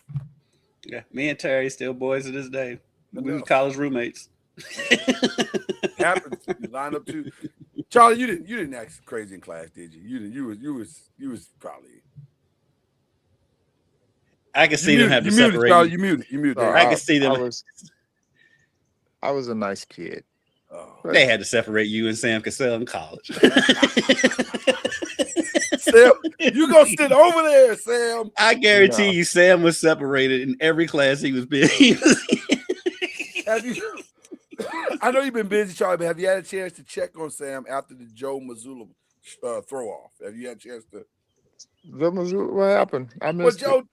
Yeah, me and Terry still boys to this day. We were college roommates. Happens. You line up too. Charlie, you didn't act crazy in class, did you? You was probably. I can see them having to separate. Charlie, you muted. I can see them. I was a nice kid. Oh. They had to separate you and Sam Cassell in college. Sam, you gonna sit over there, Sam? I guarantee you, Sam was separated in every class he was busy. Have you? I know you've been busy, Charlie, but have you had a chance to check on Sam after the Joe Mazzulla throw off? Have you had a chance to? What happened? I missed it.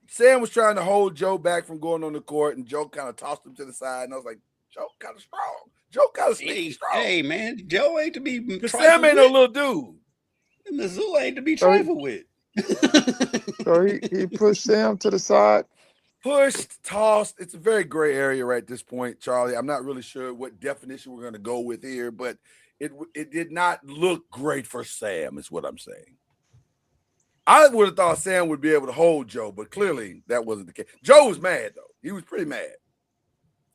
Sam was trying to hold Joe back from going on the court, and Joe kind of tossed him to the side, and I was like, Joe kind of strong. Joe got a sneaky strong. Hey, man, Joe ain't to be Sam trifled ain't no with. little dude. Mizzou ain't to be So he- trifled with. So he pushed Sam to the side. Pushed, tossed. It's a very gray area right at this point, Charlie. I'm not really sure what definition we're going to go with here, but it did not look great for Sam, is what I'm saying. I would have thought Sam would be able to hold Joe, but clearly that wasn't the case. Joe was mad, though. He was pretty mad.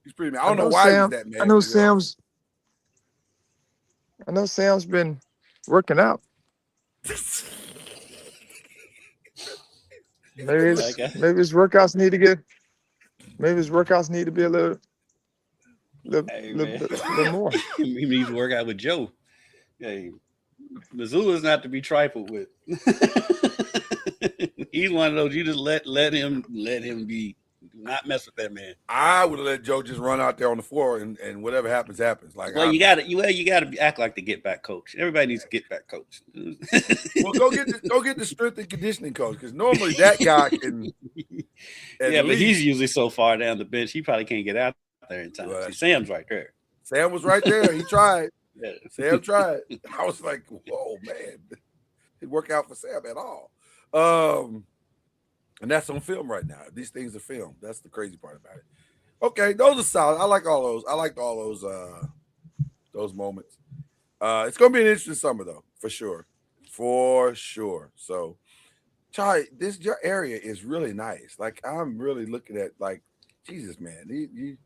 He's pretty mad. I don't know why he was that mad. I know Sam's been working out. Maybe his workouts need to be a little more. He needs to work out with Joe. Hey, Mizzou is not to be trifled with. He's one of those you just let him be. Do not mess with that man. I would have let Joe just run out there on the floor and whatever happens, happens. Like, well, you got to act like the get back coach. Everybody needs to get back coach. Well, go get the strength and conditioning coach, because normally that guy can. Yeah, but he's usually so far down the bench, he probably can't get out there in time. Well, See, Sam's right there. Sam was right there. He tried. Yeah. Sam tried. I was like, whoa, man. It didn't work out for Sam at all. And that's on film right now. These things are filmed. That's the crazy part about it. Okay, those are solid. I like all those. I liked all those moments. It's gonna be an interesting summer though, for sure. For sure. So Charlie, your area is really nice. Like, I'm really looking at, like, Jesus, man. You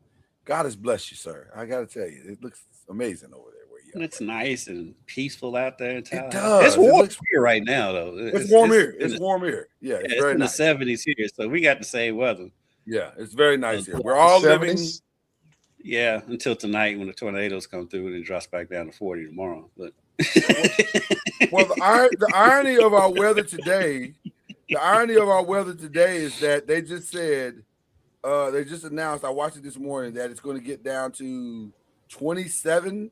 God has blessed you, sir. I gotta tell you, it looks amazing over there. It's nice and peaceful out there in town. It does. It's warm here right now, though. It's warm here. It's warm here. Yeah, it's very in nice. The 70s here, so we got the same weather. Yeah, it's very nice here. We're all 70s. Living. Yeah, until tonight when the tornadoes come through and it drops back down to 40 tomorrow. But well, the irony of our weather today, is that they just said, they just announced. I watched it this morning that it's going to get down to 27.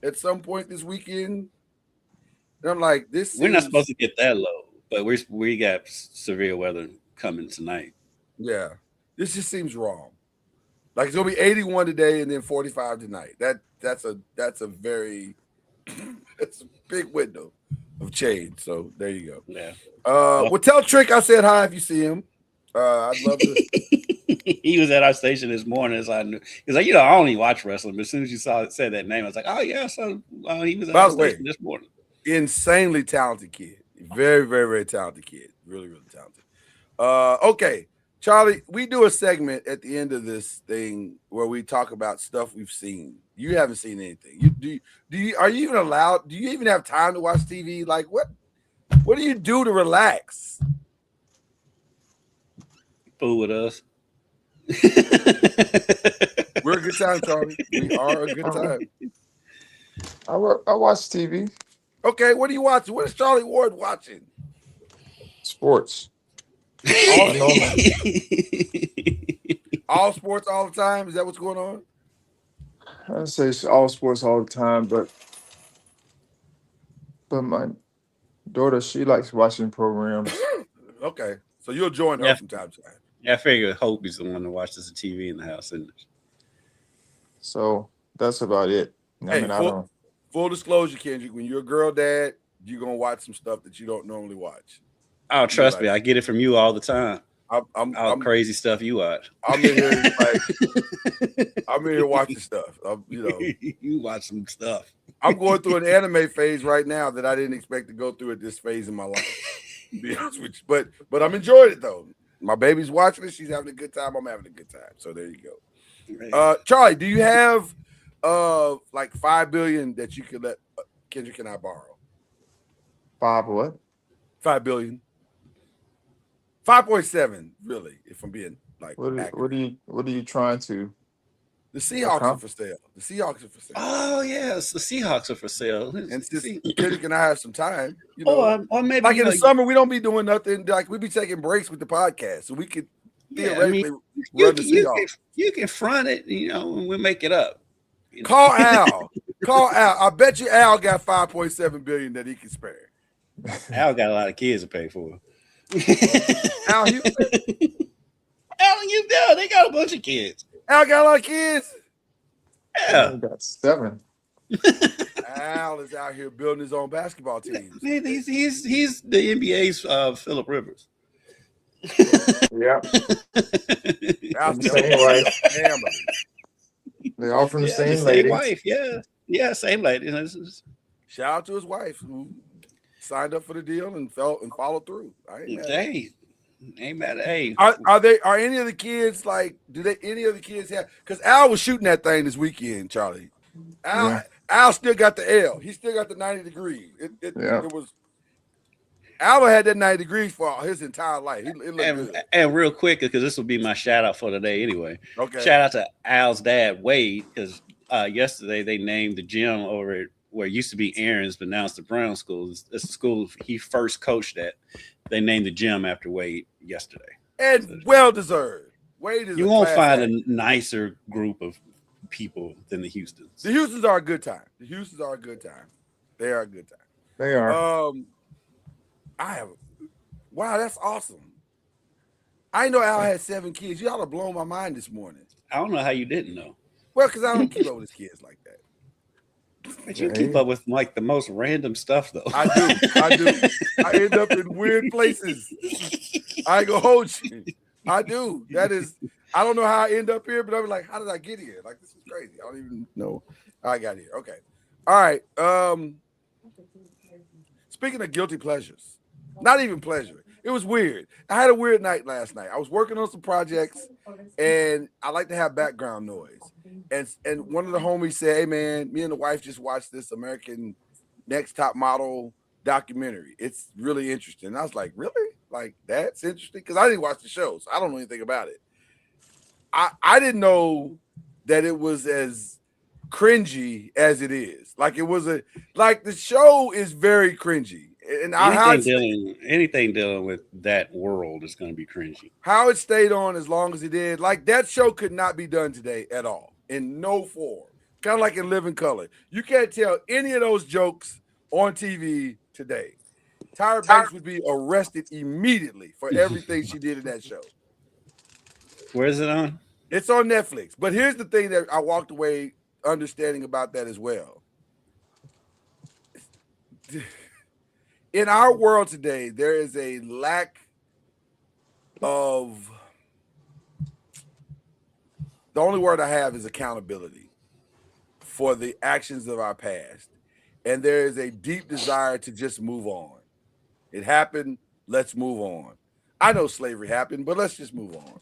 At some point this weekend, and I'm like, we're not supposed to get that low, but we got severe weather coming tonight. Yeah, this just seems wrong. Like, it's gonna be 81 today and then 45 tonight. That's a very that's a big window of change. So there you go. Yeah. Well, tell Trick I said hi if you see him. I'd love to. He was at our station this morning, as I knew. He's like, I only watch wrestling, but as soon as you said that name, I was like, oh yeah, so he was at our station this morning. Insanely talented kid, very, very, very talented kid, really, really talented. Okay, Charlie, we do a segment at the end of this thing where we talk about stuff we've seen. You haven't seen anything. Are you even allowed? Do you even have time to watch TV? Like, what do you do to relax? Fool with us. We're a good time, Charlie. We are a good time. I watch TV. Okay, what are you watching? What is Charlie Ward watching? Sports. All sports all the time? Is that what's going on? I say it's all sports all the time, but my daughter, she likes watching programs. Okay, so you'll join her from time to time. Yeah, I figure Hope is the one that watches the TV in the house, isn't it? So that's about it. Full disclosure, Kendrick, when you're a girl dad, you're gonna watch some stuff that you don't normally watch. Oh, trust me, I get it from you all the time. I'm crazy stuff you watch. I'm in here I'm in here watching stuff. You watch some stuff. I'm going through an anime phase right now that I didn't expect to go through at this phase in my life. To be honest with you, but I'm enjoying it though. My baby's watching it. She's having a good time. I'm having a good time. So there you go. Charlie, do you have like $5 billion that you could let Kendrick and I borrow? 5 what? 5 billion. 5.7, really, if I'm being like. What are you trying to? The Seahawks are for sale. The Seahawks are for sale. Oh yes, the Seahawks are for sale. And since Kendrick and I have some time, or maybe like in the summer, we don't be doing nothing. Like we be taking breaks with the podcast, so we could theoretically run the Seahawks. You can front it, and we'll make it up. Call Al. Call Al. I bet you Al got 5.7 billion that he can spare. Al got a lot of kids to pay for. Al Houston. Al and they got a bunch of kids. Al got a lot of kids. Yeah. Got 7. Al is out here building his own basketball teams. He's the NBA's Philip Rivers. Yeah. Al's The same wife. family. They're all from the The same same lady. wife. Yeah, same lady. Shout out to his wife who signed up for the deal and followed through. I ain't mad at it. Hey, ain't mad at hey. Are any of the kids like? Any of the kids have? Because Al was shooting that thing this weekend, Charlie. Al still got the L. He still got the 90 degrees. It was. Al had that 90 degrees for his entire life. It looked good. And real quick, because this will be my shout out for today anyway. Okay. Shout out to Al's dad, Wade, because yesterday they named the gym over at where it used to be Aaron's, but now it's the Brown School. It's the school he first coached at. They named the gym after Wade yesterday. And well deserved. Wade is. You won't find a nicer group of people than the Houstons. The Houstons are a good time. They are a good time. They are. Wow, that's awesome. I know Al had 7 kids. You ought to blow my mind this morning. I don't know how you didn't know. Well, because I don't keep up with his kids like that. But you keep up with like the most random stuff, though. I do. I end up in weird places. I ain't gonna hold you. I do. I don't know how I end up here, but I'm like, how did I get here? Like, this is crazy. I don't even know how I got here. Okay. All right. Speaking of guilty pleasures, not even pleasure. It was weird. I had a weird night last night. I was working on some projects, and I like to have background noise. And one of the homies said, "Hey man, me and the wife just watched this American Next Top Model documentary. It's really interesting." And I was like, "Really? Like that's interesting?" Because I didn't watch the show, so I don't know anything about it. I didn't know that it was as cringy as it is. Like it was the show is very cringy. And anything dealing with that world is going to be cringy. How it stayed on as long as it did, like that show could not be done today at all, in no form. Kind of like in Living Color. You can't tell any of those jokes on TV today. Tyra Banks would be arrested immediately for everything she did in that show. Where is it on? It's on Netflix. But here's the thing that I walked away understanding about that as well. In our world today, there is a lack of, the only word I have is accountability for the actions of our past. And there is a deep desire to just move on. It happened, let's move on. I know slavery happened, but let's just move on.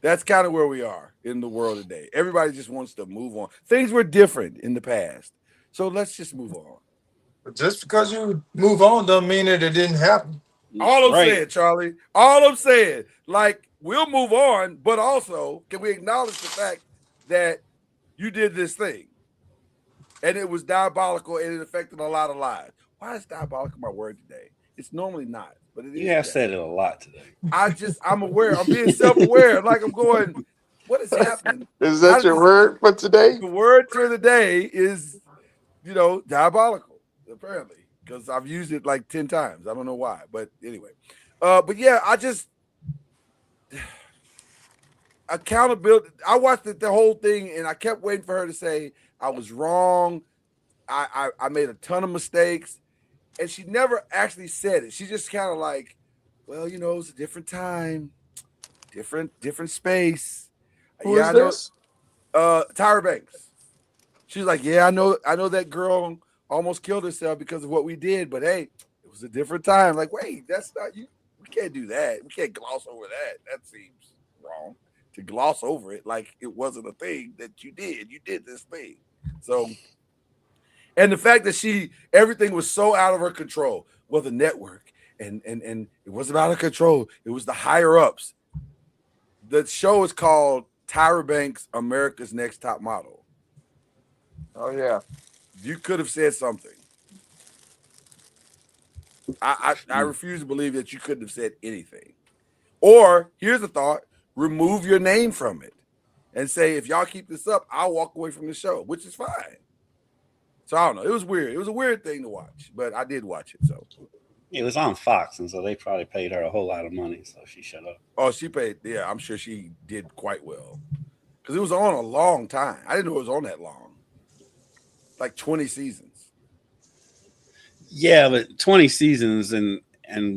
That's kind of where we are in the world today. Everybody just wants to move on. Things were different in the past. So let's just move on. Just because you move on don't mean that it didn't happen. All I'm saying, Charlie, all I'm saying, like, we'll move on, but also can we acknowledge the fact that you did this thing and it was diabolical and it affected a lot of lives. Why is diabolical my word today? It's normally not, but it is. You have said it a lot today. I'm aware. I'm being self-aware. Like I'm going, what is happening? Is that your word for today? The word for the day is, diabolical. Apparently, because I've used it like 10 times. I don't know why, but anyway. But yeah, accountability. I watched the whole thing and I kept waiting for her to say I was wrong. I made a ton of mistakes, and she never actually said it. She just kind of like, well, it was a different time, different space. Who is this? Tyra Banks. She's like, yeah, I know that girl almost killed herself because of what we did, but hey, it was a different time. Like, wait, that's not you. We can't do that. We can't gloss over that. That seems wrong to gloss over it like it wasn't a thing that you did. You did this thing. So, and the fact that everything was so out of her control. Well, the network and it wasn't out of control. It was the higher ups. The show is called Tyra Banks, America's Next Top Model. Oh yeah. You could have said something. I refuse to believe that you couldn't have said anything. Or here's a thought: remove your name from it, and say, if y'all keep this up, I'll walk away from the show, which is fine. So I don't know. It was weird. It was a weird thing to watch, but I did watch it. So it was on Fox, and so they probably paid her a whole lot of money, so she shut up. Oh, she paid. Yeah, I'm sure she did quite well. because it was on a long time. I didn't know it was on that long, like 20 seasons. Yeah, but 20 seasons and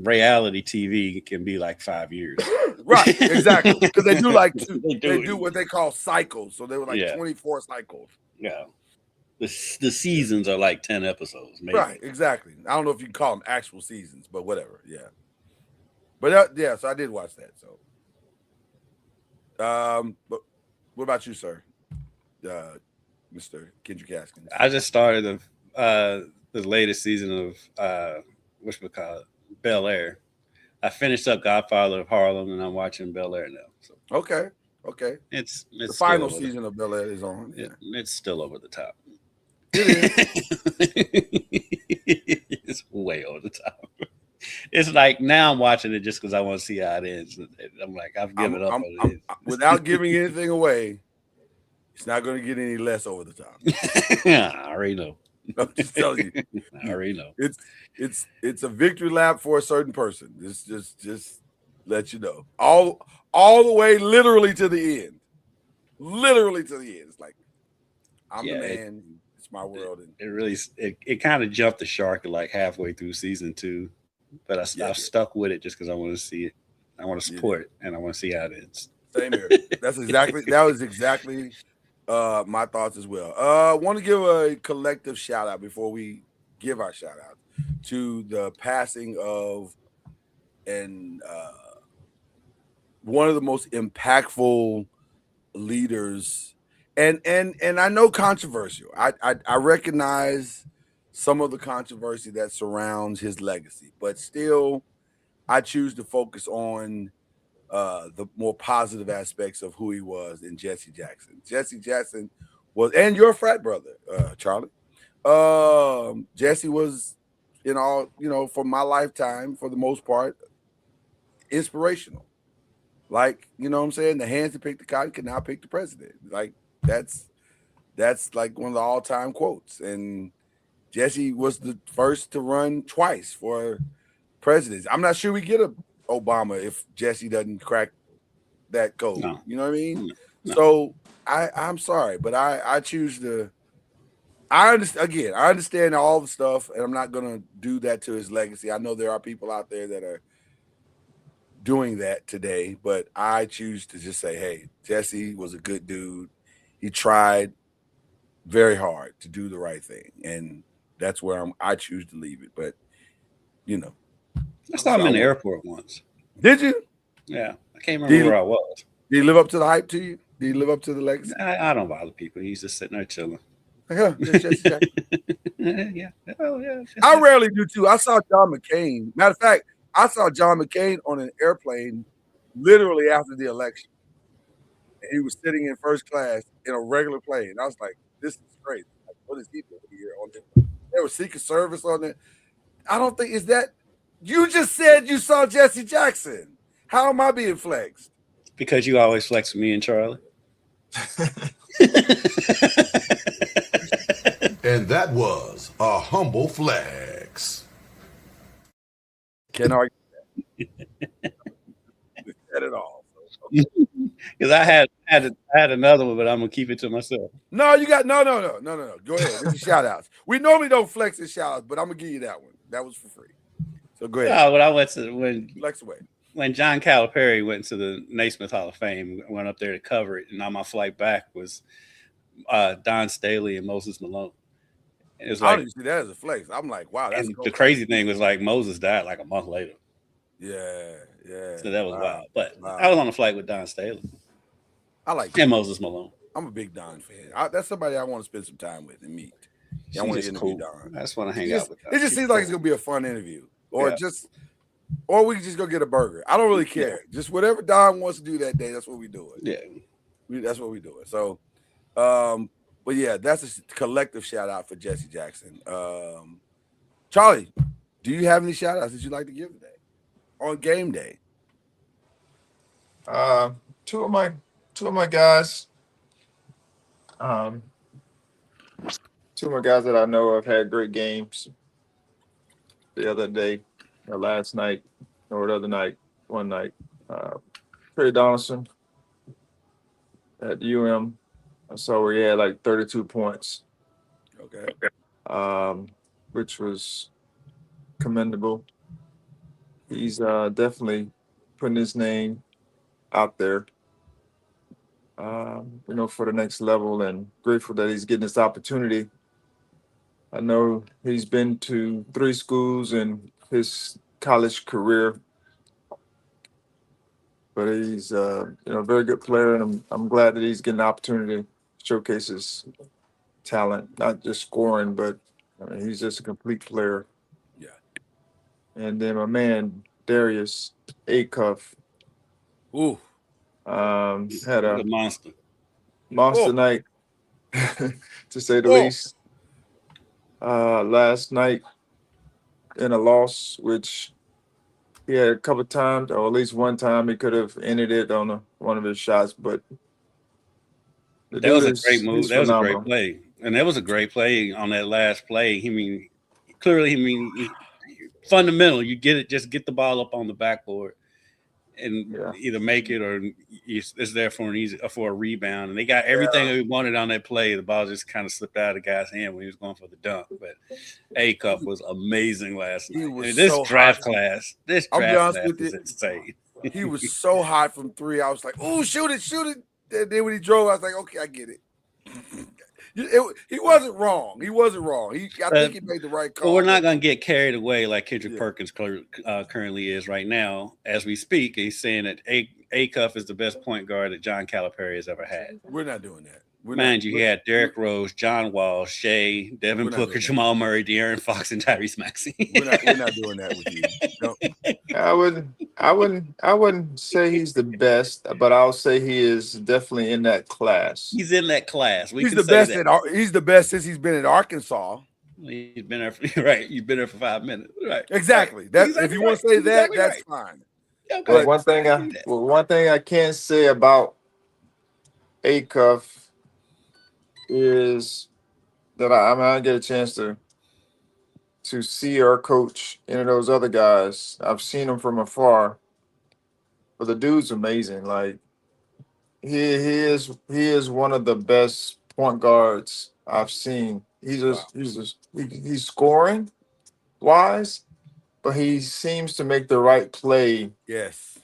reality TV can be like 5 years. Right, exactly. Because they do like They do what they call cycles. So they were like Yeah. 24 cycles. Yeah. The seasons are like 10 episodes, maybe. Right, exactly. I don't know if you can call them actual seasons, but whatever. Yeah. But yeah, so I did watch that. So but what about you, sir? Mr. Kendrick Haskins. I just started the latest season of whatchamacallit, Bel Air. I finished up Godfather of Harlem and I'm watching Bel Air now. So Okay. it's The still final over season of Bel Air is on. Yeah. it's still over the top. It's way over the top. It's like now I'm watching it just because I want to see how it ends. I'm like, I've given up on it. Without giving anything away, it's not going to get any less over the top. I already know. I'm just telling you. I already know. It's a victory lap for a certain person. Just let you know. All the way literally to the end. Literally to the end. It's like I'm the man. It's my world. And it really kind of jumped the shark like halfway through season 2, but I've stuck with it just because I want to see it. I want to support it, and I want to see how it ends. Same here. That was exactly my thoughts as well. I want to give a collective shout out before we give our shout out to the passing of one of the most impactful leaders, and I know controversial. I recognize some of the controversy that surrounds his legacy, but still, I choose to focus on the more positive aspects of who he was in Jesse Jackson. Jesse Jackson was, and your frat brother, Charlie. Jesse was, for my lifetime, for the most part, inspirational. Like, you know what I'm saying? The hands that pick the cotton can now pick the president. Like, that's like one of the all-time quotes. And Jesse was the first to run twice for president. I'm not sure we get a Obama if Jesse doesn't crack that code. No. You know what I mean? No. So I'm sorry, but I choose to. I understand all the stuff, and I'm not gonna do that to his legacy. I know there are people out there that are doing that today, but I choose to just say, hey, Jesse was a good dude. He tried very hard to do the right thing, and that's where I choose to leave it. But I saw him in the airport once. Did you? Yeah, I can't remember where I was. Did he live up to the hype to you? Did he live up to the legacy? I don't bother people. He's just sitting there chilling. Yeah, Jesse Jackson. Yeah. Oh, yeah. I rarely do too. I saw John McCain. Matter of fact, I saw John McCain on an airplane literally after the election. And he was sitting in first class in a regular plane. I was like, this is crazy. Like, what is he doing here on this? There was Secret Service on it. I don't think is that you just said you saw Jesse Jackson. How am I being flexed? Because you always flex with me and Charlie. And that was a humble flex. Can't argue that. At it all. Because I had another one, but I'm gonna keep it to myself. No, you got no. Go ahead. Give me shout outs. We normally don't flex and shout outs, but I'm gonna give you that one. That was for free. So go ahead. Yeah, when I went to flex away. When John Calipari went to the Naismith Hall of Fame, I went up there to cover it, and on my flight back was Don Staley and Moses Malone. It was I don't even see that as a flex. I'm like, wow, that's the crazy thing was like Moses died like a month later. Yeah. So that was wild. But I was on the flight with Don Staley. I like and Moses Malone. I'm a big Don fan. That's somebody I want to spend some time with and meet. I want to interview Don. I just want to hang out with Don. It just seems like it's gonna be a fun interview, or we can just go get a burger. I don't really care. Just whatever Don wants to do that day, that's what we do it. Yeah, that's what we do it. So, but yeah, that's a collective shout out for Jesse Jackson. Charlie, do you have any shout outs that you'd like to give today on game day? Two of my guys. Two of my guys that I know have had great games the other day, or last night, or the other night, one night. Trey Donaldson at UM. I saw where he had like 32 points, Okay. which was commendable. He's definitely putting his name out there, for the next level, and grateful that he's getting this opportunity. I know he's been to 3 schools in his college career, but he's a very good player, and I'm glad that he's getting the opportunity to showcase his talent, not just scoring, but I mean, he's just a complete player. Yeah. And then my man Darius Acuff Ooh. had He's a a monster. monster Oh. night, to say the Oh. least. Last night in a loss, which he had a couple times, or at least one time, he could have ended it on one of his shots. But the That was dude a great move. he's That was a great phenomenal. play, and that was a great play on that last play. Clearly, fundamental. You get it, just get the ball up on the backboard and Yeah. either make it or it's there for a rebound. And they got everything they wanted on that play. The ball just kind of slipped out of the guy's hand when he was going for the dunk. But Acuff was amazing last night. He was This so draft hot. class I'll be honest with is you. insane. He was so hot from 3. I was like, "Oh, shoot it!" And then when he drove, I was like, "Okay, I get it." He wasn't wrong. He wasn't wrong. I think he made the right call. But we're not going to get carried away like Kendrick Perkins currently is right now. As we speak, he's saying that Acuff is the best point guard that John Calipari has ever had. We're not doing that. He had Derrick Rose, John Wall, Shea, Devin Booker, Jamal Murray, De'Aaron Fox, and Tyrese Maxey. We're not doing that with you. No. I wouldn't say he's the best, but I'll say he is definitely in that class. He's in that class. He's the best. He's the best since he's been at Arkansas. He's been there for, right. You've been there for 5 minutes, right? Exactly. Right. That's exactly if you want to say that, exactly that's fine. Okay. But one thing I can say about Acuff is that I get a chance to see our coach and those other guys. I've seen him from afar, but the dude's amazing. Like he is one of the best point guards I've seen. He's scoring wise, but he seems to make the right play. Yes.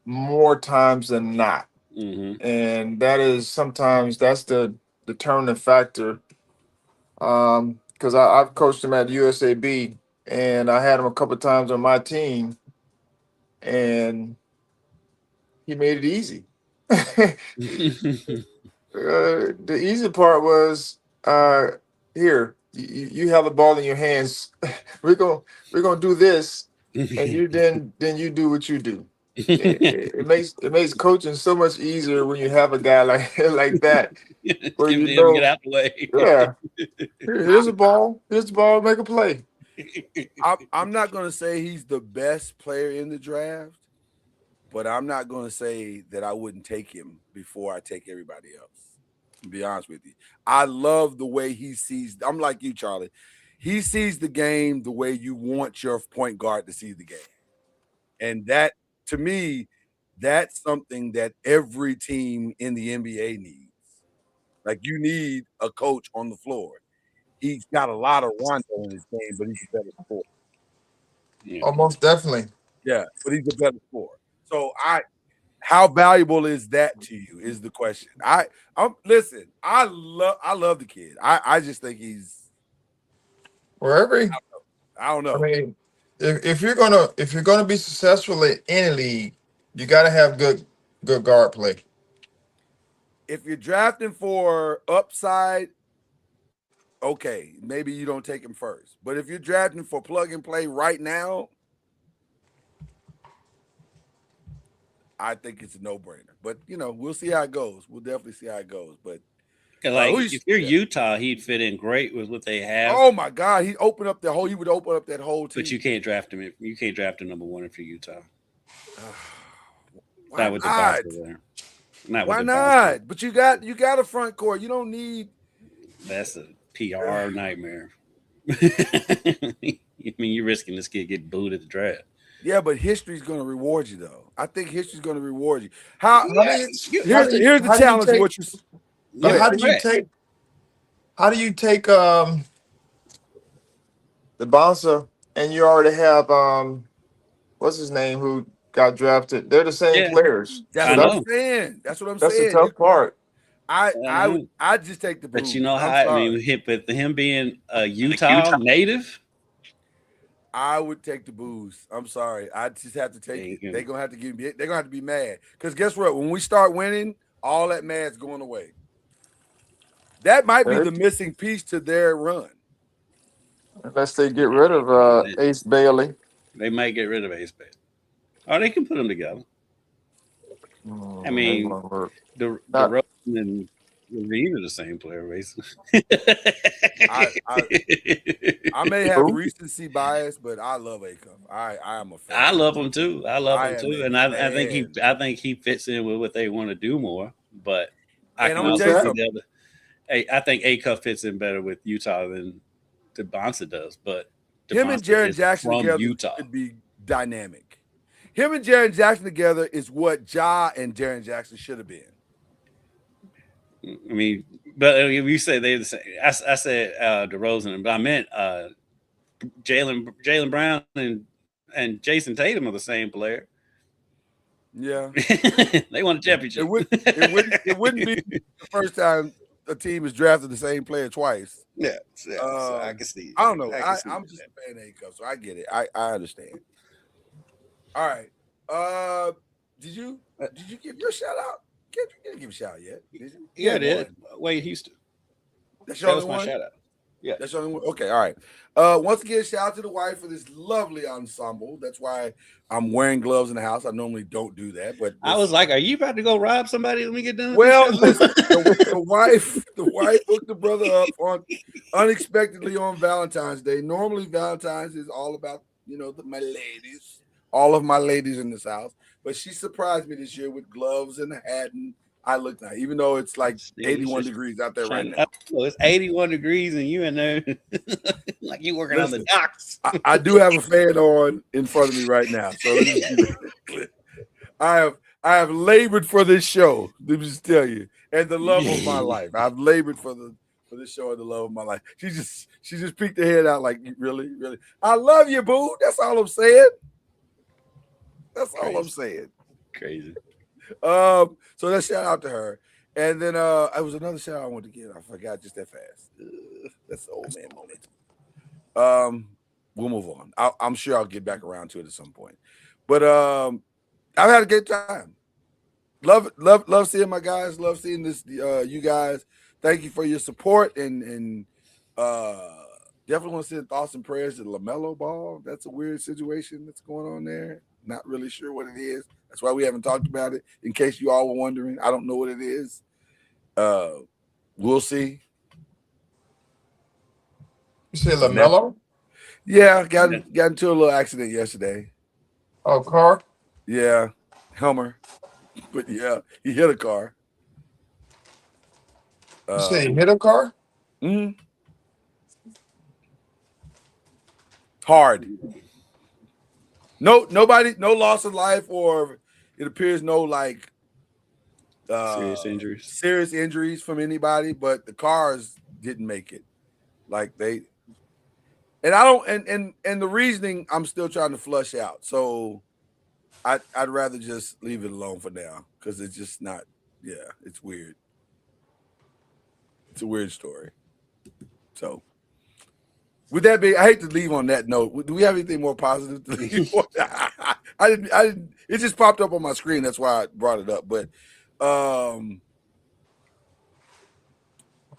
More times than not. Mm-hmm. And that is sometimes that's the determining factor. Because I've coached him at USAB, and I had him a couple of times on my team, and he made it easy. The easy part was here. You have the ball in your hands. We're gonna do this, and you then you do what you do. It makes coaching so much easier when you have a guy like that. Where you know, get out the way. Yeah. Here's the ball. Make a play. I'm not going to say he's the best player in the draft, but I'm not going to say that I wouldn't take him before I take everybody else. To be honest with you, I love the way he sees. I'm like you, Charlie. He sees the game the way you want your point guard to see the game, and that. To me, that's something that every team in the NBA needs. Like you need a coach on the floor. He's got a lot of Rondo in his game, but he's a better scorer. Yeah. Almost definitely. Yeah, but he's a better scorer. So how valuable is that to you is the question. Listen, I love the kid. I just think he's wherever. I don't know. I mean, if you're gonna be successful in any league, you gotta have good guard play. If you're drafting for upside, okay, maybe you don't take him first. But if you're drafting for plug and play right now, I think it's a no-brainer. But we'll see how it goes. We'll definitely see how it goes. But if you're Utah, he'd fit in great with what they have. Oh my God, he would open up that whole team. But you can't draft him. You can't draft a number 1 if you're Utah. Why not with the bouncer there. Why not? But you got a front court. You don't need. That's a PR nightmare. I mean, you're risking this kid get booed at the draft. Yeah, but history's going to reward you, though. I think history's going to reward you. Here's the challenge. How do you take the bouncer and you already have what's his name who got drafted? They're the same players. That's what I'm saying. That's what I'm saying. That's the tough part. I just take the Blues. But you know how I mean, with him being a Utah native, I would take the Blues. I'm sorry. I just have to take it. They're gonna have to they're gonna have to be mad. Because guess what? When we start winning, all that mad's going away. That might be the missing piece to their run. Unless they get rid of Ace Bailey. They might get rid of Ace Bailey. Or they can put them together. I mean, the Rosen and Reed are the same player, basically. I may have recency bias, but I love Acuff. I am a fan. I love him too. And I think he fits in with what they want to do more. But I think Acuff fits in better with Utah than DeBonsa does. But him and Jaren Jackson together could be dynamic. Him and Jaren Jackson together is what Ja and Jaren Jackson should have been. I mean, but if you say they're the same, I said DeRozan, but I meant Jaylen Brown and Jason Tatum are the same player. Yeah, they won a championship. It wouldn't be the first time a team has drafted the same player twice. Yeah, so I can see. I don't know. I'm just a fan of Acuff, so I get it. I understand. All right. Did you give your shout out? You didn't give a shout out yet, did you? Yeah, I did. Wade Houston. That was my shout out. Yeah. That's the only one. Okay, all right. Once again, shout out to the wife for this lovely ensemble. That's why I'm wearing gloves in the house. I normally don't do that, but I was like, "Are you about to go rob somebody when we get done?" Well, listen, the wife hooked the brother up unexpectedly on Valentine's Day. Normally, Valentine's is all about my ladies. All of my ladies in this house, but she surprised me this year with gloves and a hat, and I look nice, even though it's like 81 degrees out there right now. Well, it's 81 degrees, and you in there like you working on the docks. I do have a fan on in front of me right now, so I have labored for this show. Let me just tell you, and the love of my life. I've labored for this show and the love of my life. She just peeked her head out like, really, I love you, boo. That's all I'm saying. That's all I'm saying. Crazy. So let's shout out to her. And then I was another shout out I wanted to give. I forgot just that fast. That's the old man moment. We'll move on. I'm sure I'll get back around to it at some point. But I've had a good time. Love seeing my guys. Love seeing this. You guys. Thank you for your support and definitely want to send thoughts and prayers to LaMelo Ball. That's a weird situation that's going on there. Not really sure what it is. That's why we haven't talked about it. In case you all were wondering, I don't know what it is. We'll see. You say LaMelo? Yeah, got into a little accident yesterday. Oh, car? Yeah, Hummer. But yeah, he hit a car. You say he hit a car? Mm-hmm. Hard. No loss of life, or it appears no serious injuries from anybody, but the cars didn't make it. And the reasoning I'm still trying to flush out. So I'd rather just leave it alone for now because it's just not. Yeah, it's weird. It's a weird story. So. With that being, I hate to leave on that note. Do we have anything more positive to leave on? I didn't. It just popped up on my screen. That's why I brought it up. But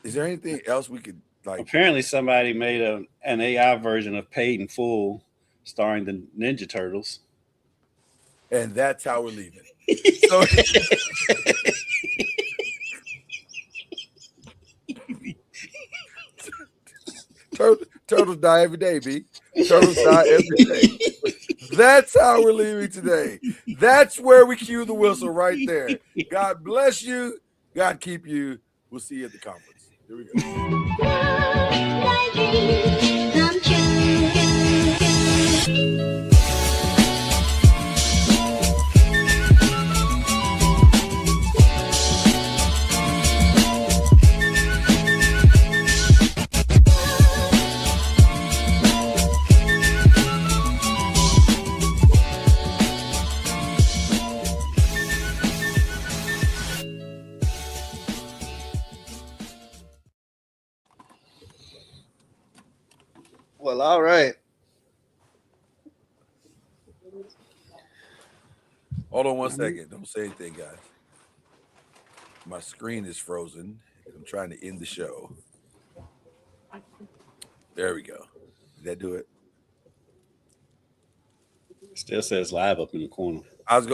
is there anything else we could like? Apparently, somebody made an AI version of Paid in Full, starring the Ninja Turtles, and that's how we're leaving. So. Turtles die every day, B. Turtles die every day. That's how we're leaving today. That's where we cue the whistle right there. God bless you. God keep you. We'll see you at the conference. Here we go. Well, all right. Hold on 1 second. Don't say anything, guys. My screen is frozen. I'm trying to end the show. There we go. Did that do it? Still says live up in the corner. I was going.